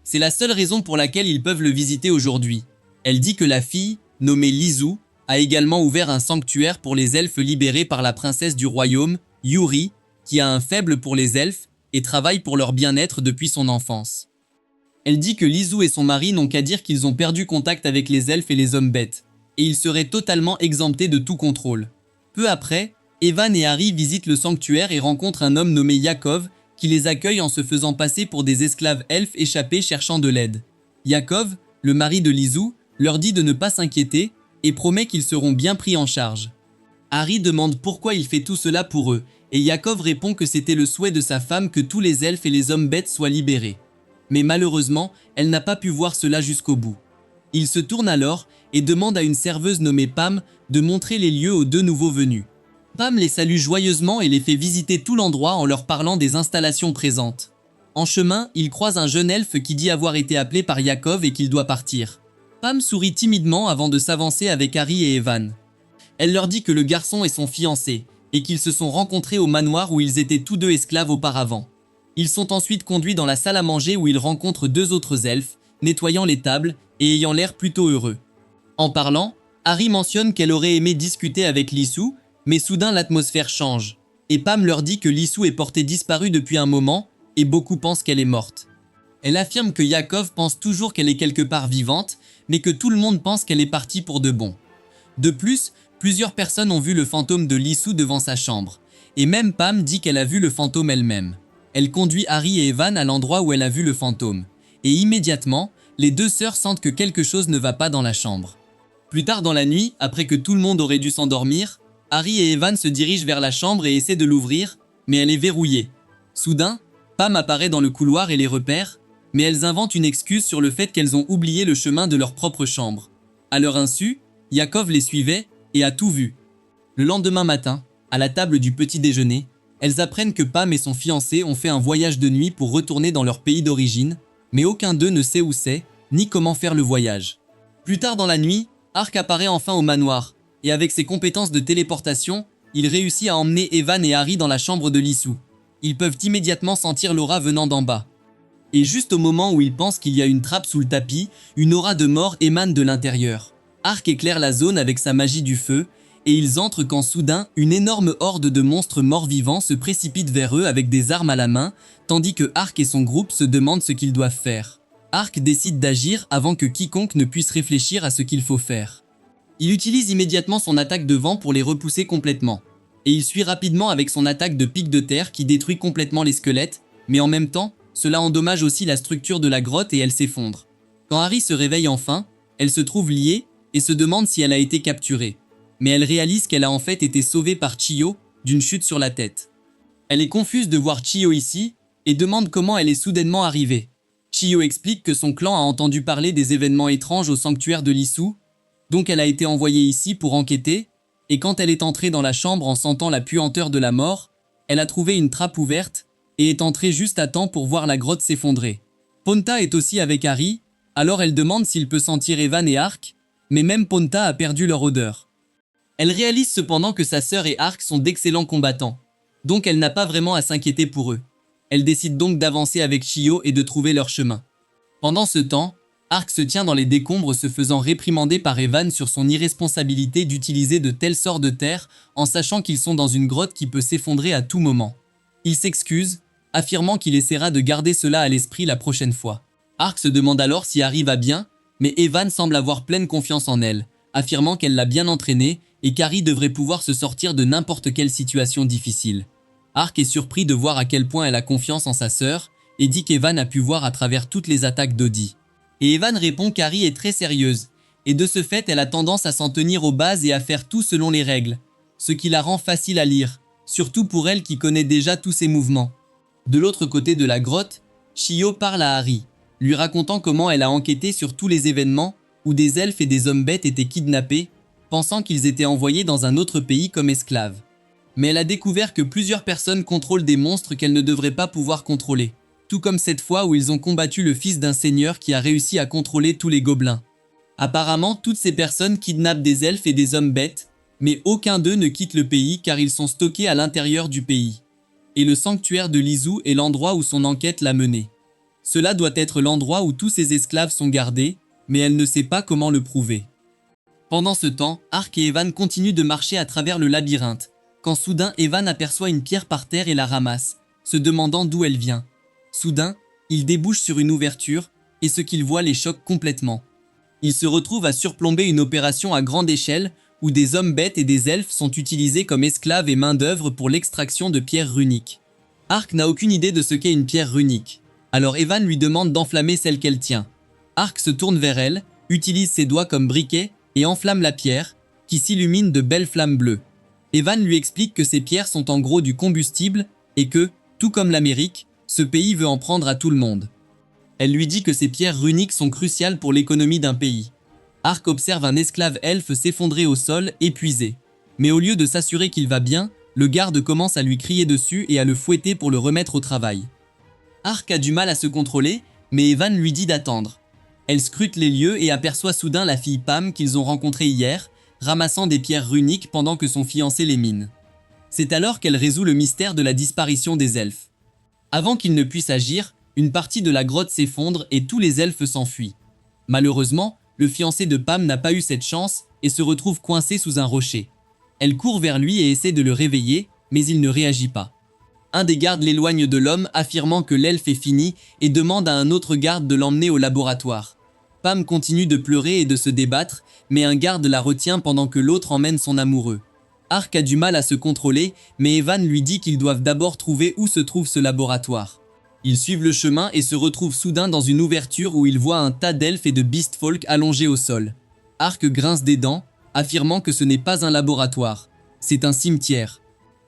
C'est la seule raison pour laquelle ils peuvent le visiter aujourd'hui. Elle dit que la fille, nommée Lizou, a également ouvert un sanctuaire pour les elfes libérés par la princesse du royaume, Yuri, qui a un faible pour les elfes et travaille pour leur bien-être depuis son enfance. Elle dit que Lizou et son mari n'ont qu'à dire qu'ils ont perdu contact avec les elfes et les hommes bêtes, et ils seraient totalement exemptés de tout contrôle. Peu après, Evan et Harry visitent le sanctuaire et rencontrent un homme nommé Yakov qui les accueille en se faisant passer pour des esclaves elfes échappés cherchant de l'aide. Yakov, le mari de Lizou, leur dit de ne pas s'inquiéter et promet qu'ils seront bien pris en charge. Harry demande pourquoi il fait tout cela pour eux, et Yakov répond que c'était le souhait de sa femme que tous les elfes et les hommes bêtes soient libérés. Mais malheureusement, elle n'a pas pu voir cela jusqu'au bout. Il se tourne alors et demande à une serveuse nommée Pam de montrer les lieux aux deux nouveaux venus. Pam les salue joyeusement et les fait visiter tout l'endroit en leur parlant des installations présentes. En chemin, il croise un jeune elfe qui dit avoir été appelé par Yakov et qu'il doit partir. Pam sourit timidement avant de s'avancer avec Harry et Evan. Elle leur dit que le garçon est son fiancé et qu'ils se sont rencontrés au manoir où ils étaient tous deux esclaves auparavant. Ils sont ensuite conduits dans la salle à manger où ils rencontrent deux autres elfes, nettoyant les tables et ayant l'air plutôt heureux. En parlant, Harry mentionne qu'elle aurait aimé discuter avec Lissou, mais soudain l'atmosphère change. Et Pam leur dit que Lissou est portée disparue depuis un moment et beaucoup pensent qu'elle est morte. Elle affirme que Yakov pense toujours qu'elle est quelque part vivante, mais que tout le monde pense qu'elle est partie pour de bon. De plus, plusieurs personnes ont vu le fantôme de Lissou devant sa chambre, et même Pam dit qu'elle a vu le fantôme elle-même. Elle conduit Harry et Evan à l'endroit où elle a vu le fantôme, et immédiatement, les deux sœurs sentent que quelque chose ne va pas dans la chambre. Plus tard dans la nuit, après que tout le monde aurait dû s'endormir, Harry et Evan se dirigent vers la chambre et essaient de l'ouvrir, mais elle est verrouillée. Soudain, Pam apparaît dans le couloir et les repère, mais elles inventent une excuse sur le fait qu'elles ont oublié le chemin de leur propre chambre. À leur insu, Yakov les suivait et a tout vu. Le lendemain matin, à la table du petit déjeuner, elles apprennent que Pam et son fiancé ont fait un voyage de nuit pour retourner dans leur pays d'origine, mais aucun d'eux ne sait où c'est, ni comment faire le voyage. Plus tard dans la nuit, Ark apparaît enfin au manoir, et avec ses compétences de téléportation, il réussit à emmener Evan et Harry dans la chambre de Lissou. Ils peuvent immédiatement sentir l'aura venant d'en bas. Et juste au moment où ils pensent qu'il y a une trappe sous le tapis, une aura de mort émane de l'intérieur. Ark éclaire la zone avec sa magie du feu, et ils entrent quand soudain, une énorme horde de monstres morts-vivants se précipite vers eux avec des armes à la main, tandis que Ark et son groupe se demandent ce qu'ils doivent faire. Ark décide d'agir avant que quiconque ne puisse réfléchir à ce qu'il faut faire. Il utilise immédiatement son attaque de vent pour les repousser complètement. Et il suit rapidement avec son attaque de pic de terre qui détruit complètement les squelettes, mais en même temps, cela endommage aussi la structure de la grotte et elle s'effondre. Quand Harry se réveille enfin, elle se trouve liée et se demande si elle a été capturée. Mais elle réalise qu'elle a en fait été sauvée par Chiyo d'une chute sur la tête. Elle est confuse de voir Chiyo ici et demande comment elle est soudainement arrivée. Chiyo explique que son clan a entendu parler des événements étranges au sanctuaire de Lissou, donc elle a été envoyée ici pour enquêter, et quand elle est entrée dans la chambre en sentant la puanteur de la mort, elle a trouvé une trappe ouverte et est entrée juste à temps pour voir la grotte s'effondrer. Ponta est aussi avec Harry, alors elle demande s'il peut sentir Evan et Ark, mais même Ponta a perdu leur odeur. Elle réalise cependant que sa sœur et Ark sont d'excellents combattants, donc elle n'a pas vraiment à s'inquiéter pour eux. Elle décide donc d'avancer avec Chiyo et de trouver leur chemin. Pendant ce temps, Ark se tient dans les décombres se faisant réprimander par Evan sur son irresponsabilité d'utiliser de tels sorts de terre en sachant qu'ils sont dans une grotte qui peut s'effondrer à tout moment. Il s'excuse, affirmant qu'il essaiera de garder cela à l'esprit la prochaine fois. Ark se demande alors si Harry va bien, mais Evan semble avoir pleine confiance en elle, affirmant qu'elle l'a bien entraîné et qu'Harry devrait pouvoir se sortir de n'importe quelle situation difficile. Ark est surpris de voir à quel point elle a confiance en sa sœur et dit qu'Evan a pu voir à travers toutes les attaques d'Odie. Et Evan répond qu'Harry est très sérieuse, et de ce fait elle a tendance à s'en tenir aux bases et à faire tout selon les règles, ce qui la rend facile à lire, surtout pour elle qui connaît déjà tous ses mouvements. De l'autre côté de la grotte, Chiyo parle à Harry, lui racontant comment elle a enquêté sur tous les événements où des elfes et des hommes bêtes étaient kidnappés, pensant qu'ils étaient envoyés dans un autre pays comme esclaves. Mais elle a découvert que plusieurs personnes contrôlent des monstres qu'elles ne devraient pas pouvoir contrôler. Tout comme cette fois où ils ont combattu le fils d'un seigneur qui a réussi à contrôler tous les gobelins. Apparemment, toutes ces personnes kidnappent des elfes et des hommes bêtes, mais aucun d'eux ne quitte le pays car ils sont stockés à l'intérieur du pays. Et le sanctuaire de Lissou est l'endroit où son enquête l'a menée. Cela doit être l'endroit où tous ces esclaves sont gardés, mais elle ne sait pas comment le prouver. Pendant ce temps, Ark et Evan continuent de marcher à travers le labyrinthe, quand soudain Evan aperçoit une pierre par terre et la ramasse, se demandant d'où elle vient. Soudain, il débouche sur une ouverture, et ce qu'il voit les choque complètement. Il se retrouve à surplomber une opération à grande échelle, où des hommes bêtes et des elfes sont utilisés comme esclaves et main-d'œuvre pour l'extraction de pierres runiques. Ark n'a aucune idée de ce qu'est une pierre runique, alors Evan lui demande d'enflammer celle qu'elle tient. Ark se tourne vers elle, utilise ses doigts comme briquet et enflamme la pierre, qui s'illumine de belles flammes bleues. Evan lui explique que ces pierres sont en gros du combustible et que, tout comme l'Amérique, ce pays veut en prendre à tout le monde. Elle lui dit que ces pierres runiques sont cruciales pour l'économie d'un pays. Ark observe un esclave elfe s'effondrer au sol, épuisé. Mais au lieu de s'assurer qu'il va bien, le garde commence à lui crier dessus et à le fouetter pour le remettre au travail. Ark a du mal à se contrôler, mais Evan lui dit d'attendre. Elle scrute les lieux et aperçoit soudain la fille Pam qu'ils ont rencontrée hier, ramassant des pierres runiques pendant que son fiancé les mine. C'est alors qu'elle résout le mystère de la disparition des elfes. Avant qu'ils ne puissent agir, une partie de la grotte s'effondre et tous les elfes s'enfuient. Malheureusement, le fiancé de Pam n'a pas eu cette chance et se retrouve coincé sous un rocher. Elle court vers lui et essaie de le réveiller, mais il ne réagit pas. Un des gardes l'éloigne de l'homme, affirmant que l'elfe est fini et demande à un autre garde de l'emmener au laboratoire. Pam continue de pleurer et de se débattre, mais un garde la retient pendant que l'autre emmène son amoureux. Ark a du mal à se contrôler, mais Evan lui dit qu'ils doivent d'abord trouver où se trouve ce laboratoire. Ils suivent le chemin et se retrouvent soudain dans une ouverture où ils voient un tas d'elfes et de beastfolk allongés au sol. Ark grince des dents, affirmant que ce n'est pas un laboratoire, c'est un cimetière.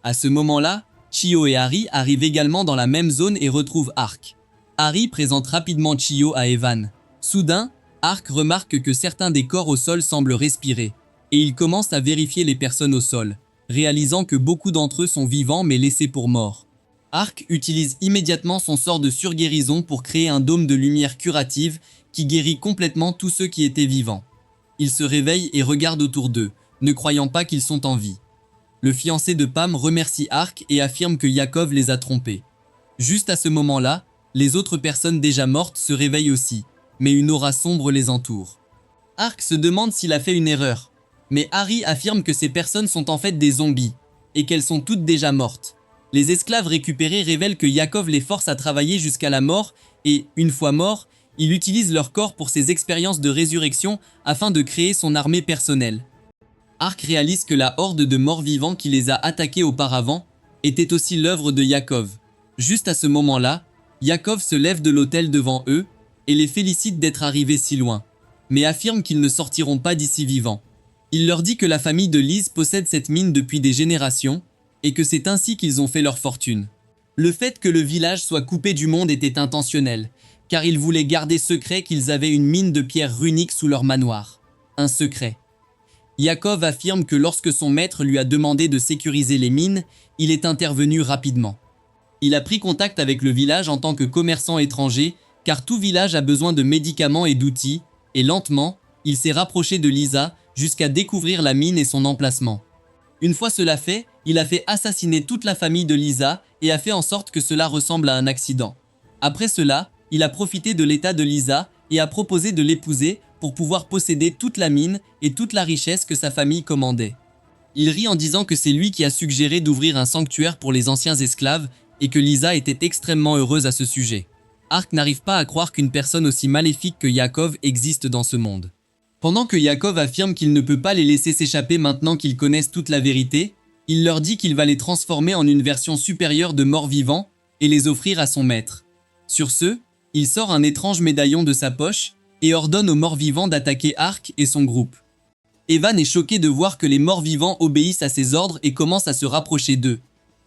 À ce moment-là, Chiyo et Harry arrivent également dans la même zone et retrouvent Ark. Harry présente rapidement Chiyo à Evan. Soudain, Ark remarque que certains des corps au sol semblent respirer, et il commence à vérifier les personnes au sol, réalisant que beaucoup d'entre eux sont vivants mais laissés pour morts. Ark utilise immédiatement son sort de surguérison pour créer un dôme de lumière curative qui guérit complètement tous ceux qui étaient vivants. Ils se réveillent et regardent autour d'eux, ne croyant pas qu'ils sont en vie. Le fiancé de Pam remercie Ark et affirme que Yakov les a trompés. Juste à ce moment-là, les autres personnes déjà mortes se réveillent aussi, mais une aura sombre les entoure. Ark se demande s'il a fait une erreur, mais Harry affirme que ces personnes sont en fait des zombies, et qu'elles sont toutes déjà mortes. Les esclaves récupérés révèlent que Yakov les force à travailler jusqu'à la mort et, une fois morts, il utilise leur corps pour ses expériences de résurrection afin de créer son armée personnelle. Ark réalise que la horde de morts-vivants qui les a attaqués auparavant était aussi l'œuvre de Yakov. Juste à ce moment-là, Yakov se lève de l'autel devant eux et les félicite d'être arrivés si loin, mais affirme qu'ils ne sortiront pas d'ici vivants. Il leur dit que la famille de Liz possède cette mine depuis des générations et que c'est ainsi qu'ils ont fait leur fortune. Le fait que le village soit coupé du monde était intentionnel, car ils voulaient garder secret qu'ils avaient une mine de pierres runiques sous leur manoir. Un secret. Yakov affirme que lorsque son maître lui a demandé de sécuriser les mines, il est intervenu rapidement. Il a pris contact avec le village en tant que commerçant étranger, car tout village a besoin de médicaments et d'outils, et lentement, il s'est rapproché de Lisa jusqu'à découvrir la mine et son emplacement. Une fois cela fait, il a fait assassiner toute la famille de Lisa et a fait en sorte que cela ressemble à un accident. Après cela, il a profité de l'état de Lisa et a proposé de l'épouser pour pouvoir posséder toute la mine et toute la richesse que sa famille commandait. Il rit en disant que c'est lui qui a suggéré d'ouvrir un sanctuaire pour les anciens esclaves et que Lisa était extrêmement heureuse à ce sujet. Ark n'arrive pas à croire qu'une personne aussi maléfique que Yakov existe dans ce monde. Pendant que Yakov affirme qu'il ne peut pas les laisser s'échapper maintenant qu'ils connaissent toute la vérité, il leur dit qu'il va les transformer en une version supérieure de morts-vivants et les offrir à son maître. Sur ce, il sort un étrange médaillon de sa poche et ordonne aux morts-vivants d'attaquer Ark et son groupe. Evan est choqué de voir que les morts-vivants obéissent à ses ordres et commencent à se rapprocher d'eux.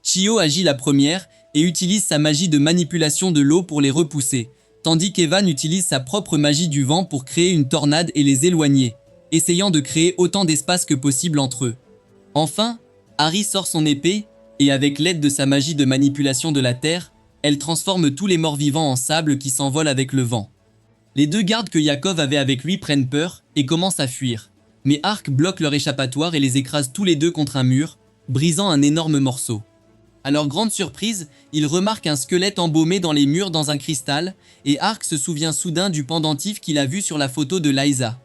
Chiyo agit la première et utilise sa magie de manipulation de l'eau pour les repousser, tandis qu'Evan utilise sa propre magie du vent pour créer une tornade et les éloigner, essayant de créer autant d'espace que possible entre eux. Enfin, Harry sort son épée, et avec l'aide de sa magie de manipulation de la terre, elle transforme tous les morts-vivants en sable qui s'envolent avec le vent. Les deux gardes que Yakov avait avec lui prennent peur et commencent à fuir, mais Ark bloque leur échappatoire et les écrase tous les deux contre un mur, brisant un énorme morceau. À leur grande surprise, ils remarquent un squelette embaumé dans les murs dans un cristal, et Ark se souvient soudain du pendentif qu'il a vu sur la photo de Liza.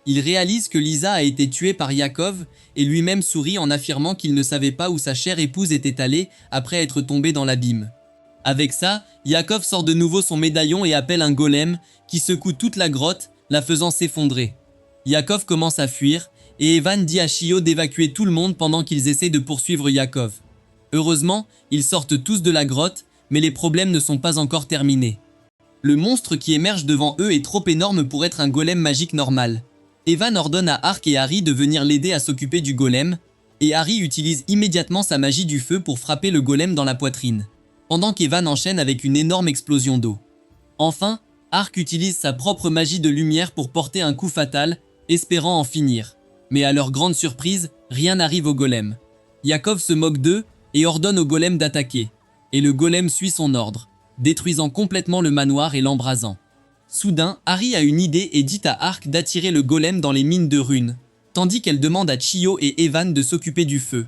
Il réalise que Lisa a été tuée par Yakov et lui-même sourit en affirmant qu'il ne savait pas où sa chère épouse était allée après être tombée dans l'abîme. Avec ça, Yakov sort de nouveau son médaillon et appelle un golem qui secoue toute la grotte, la faisant s'effondrer. Yakov commence à fuir et Evan dit à Chiyo d'évacuer tout le monde pendant qu'ils essaient de poursuivre Yakov. Heureusement, ils sortent tous de la grotte, mais les problèmes ne sont pas encore terminés. Le monstre qui émerge devant eux est trop énorme pour être un golem magique normal. Evan ordonne à Ark et Harry de venir l'aider à s'occuper du golem, et Harry utilise immédiatement sa magie du feu pour frapper le golem dans la poitrine, pendant qu'Evan enchaîne avec une énorme explosion d'eau. Enfin, Ark utilise sa propre magie de lumière pour porter un coup fatal, espérant en finir. Mais à leur grande surprise, rien n'arrive au golem. Yakov se moque d'eux et ordonne au golem d'attaquer. Et le golem suit son ordre, détruisant complètement le manoir et l'embrasant. Soudain, Harry a une idée et dit à Ark d'attirer le golem dans les mines de runes, tandis qu'elle demande à Chio et Evan de s'occuper du feu.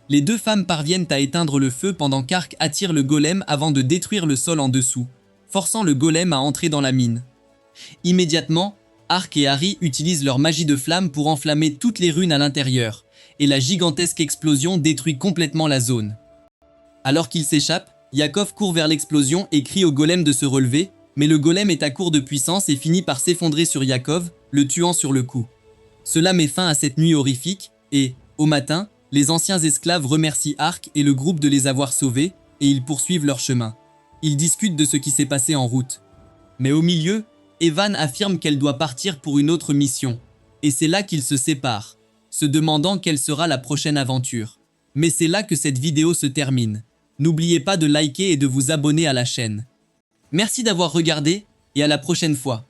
Les deux femmes parviennent à éteindre le feu pendant qu'Ark attire le golem avant de détruire le sol en dessous, forçant le golem à entrer dans la mine. Immédiatement, Ark et Harry utilisent leur magie de flamme pour enflammer toutes les runes à l'intérieur, et la gigantesque explosion détruit complètement la zone. Alors qu'ils s'échappent, Yakov court vers l'explosion et crie au golem de se relever, mais le golem est à court de puissance et finit par s'effondrer sur Yakov, le tuant sur le coup. Cela met fin à cette nuit horrifique, et, au matin, les anciens esclaves remercient Ark et le groupe de les avoir sauvés, et ils poursuivent leur chemin. Ils discutent de ce qui s'est passé en route. Mais au milieu, Evan affirme qu'elle doit partir pour une autre mission, et c'est là qu'ils se séparent, se demandant quelle sera la prochaine aventure. Mais c'est là que cette vidéo se termine. N'oubliez pas de liker et de vous abonner à la chaîne. Merci d'avoir regardé, et à la prochaine fois.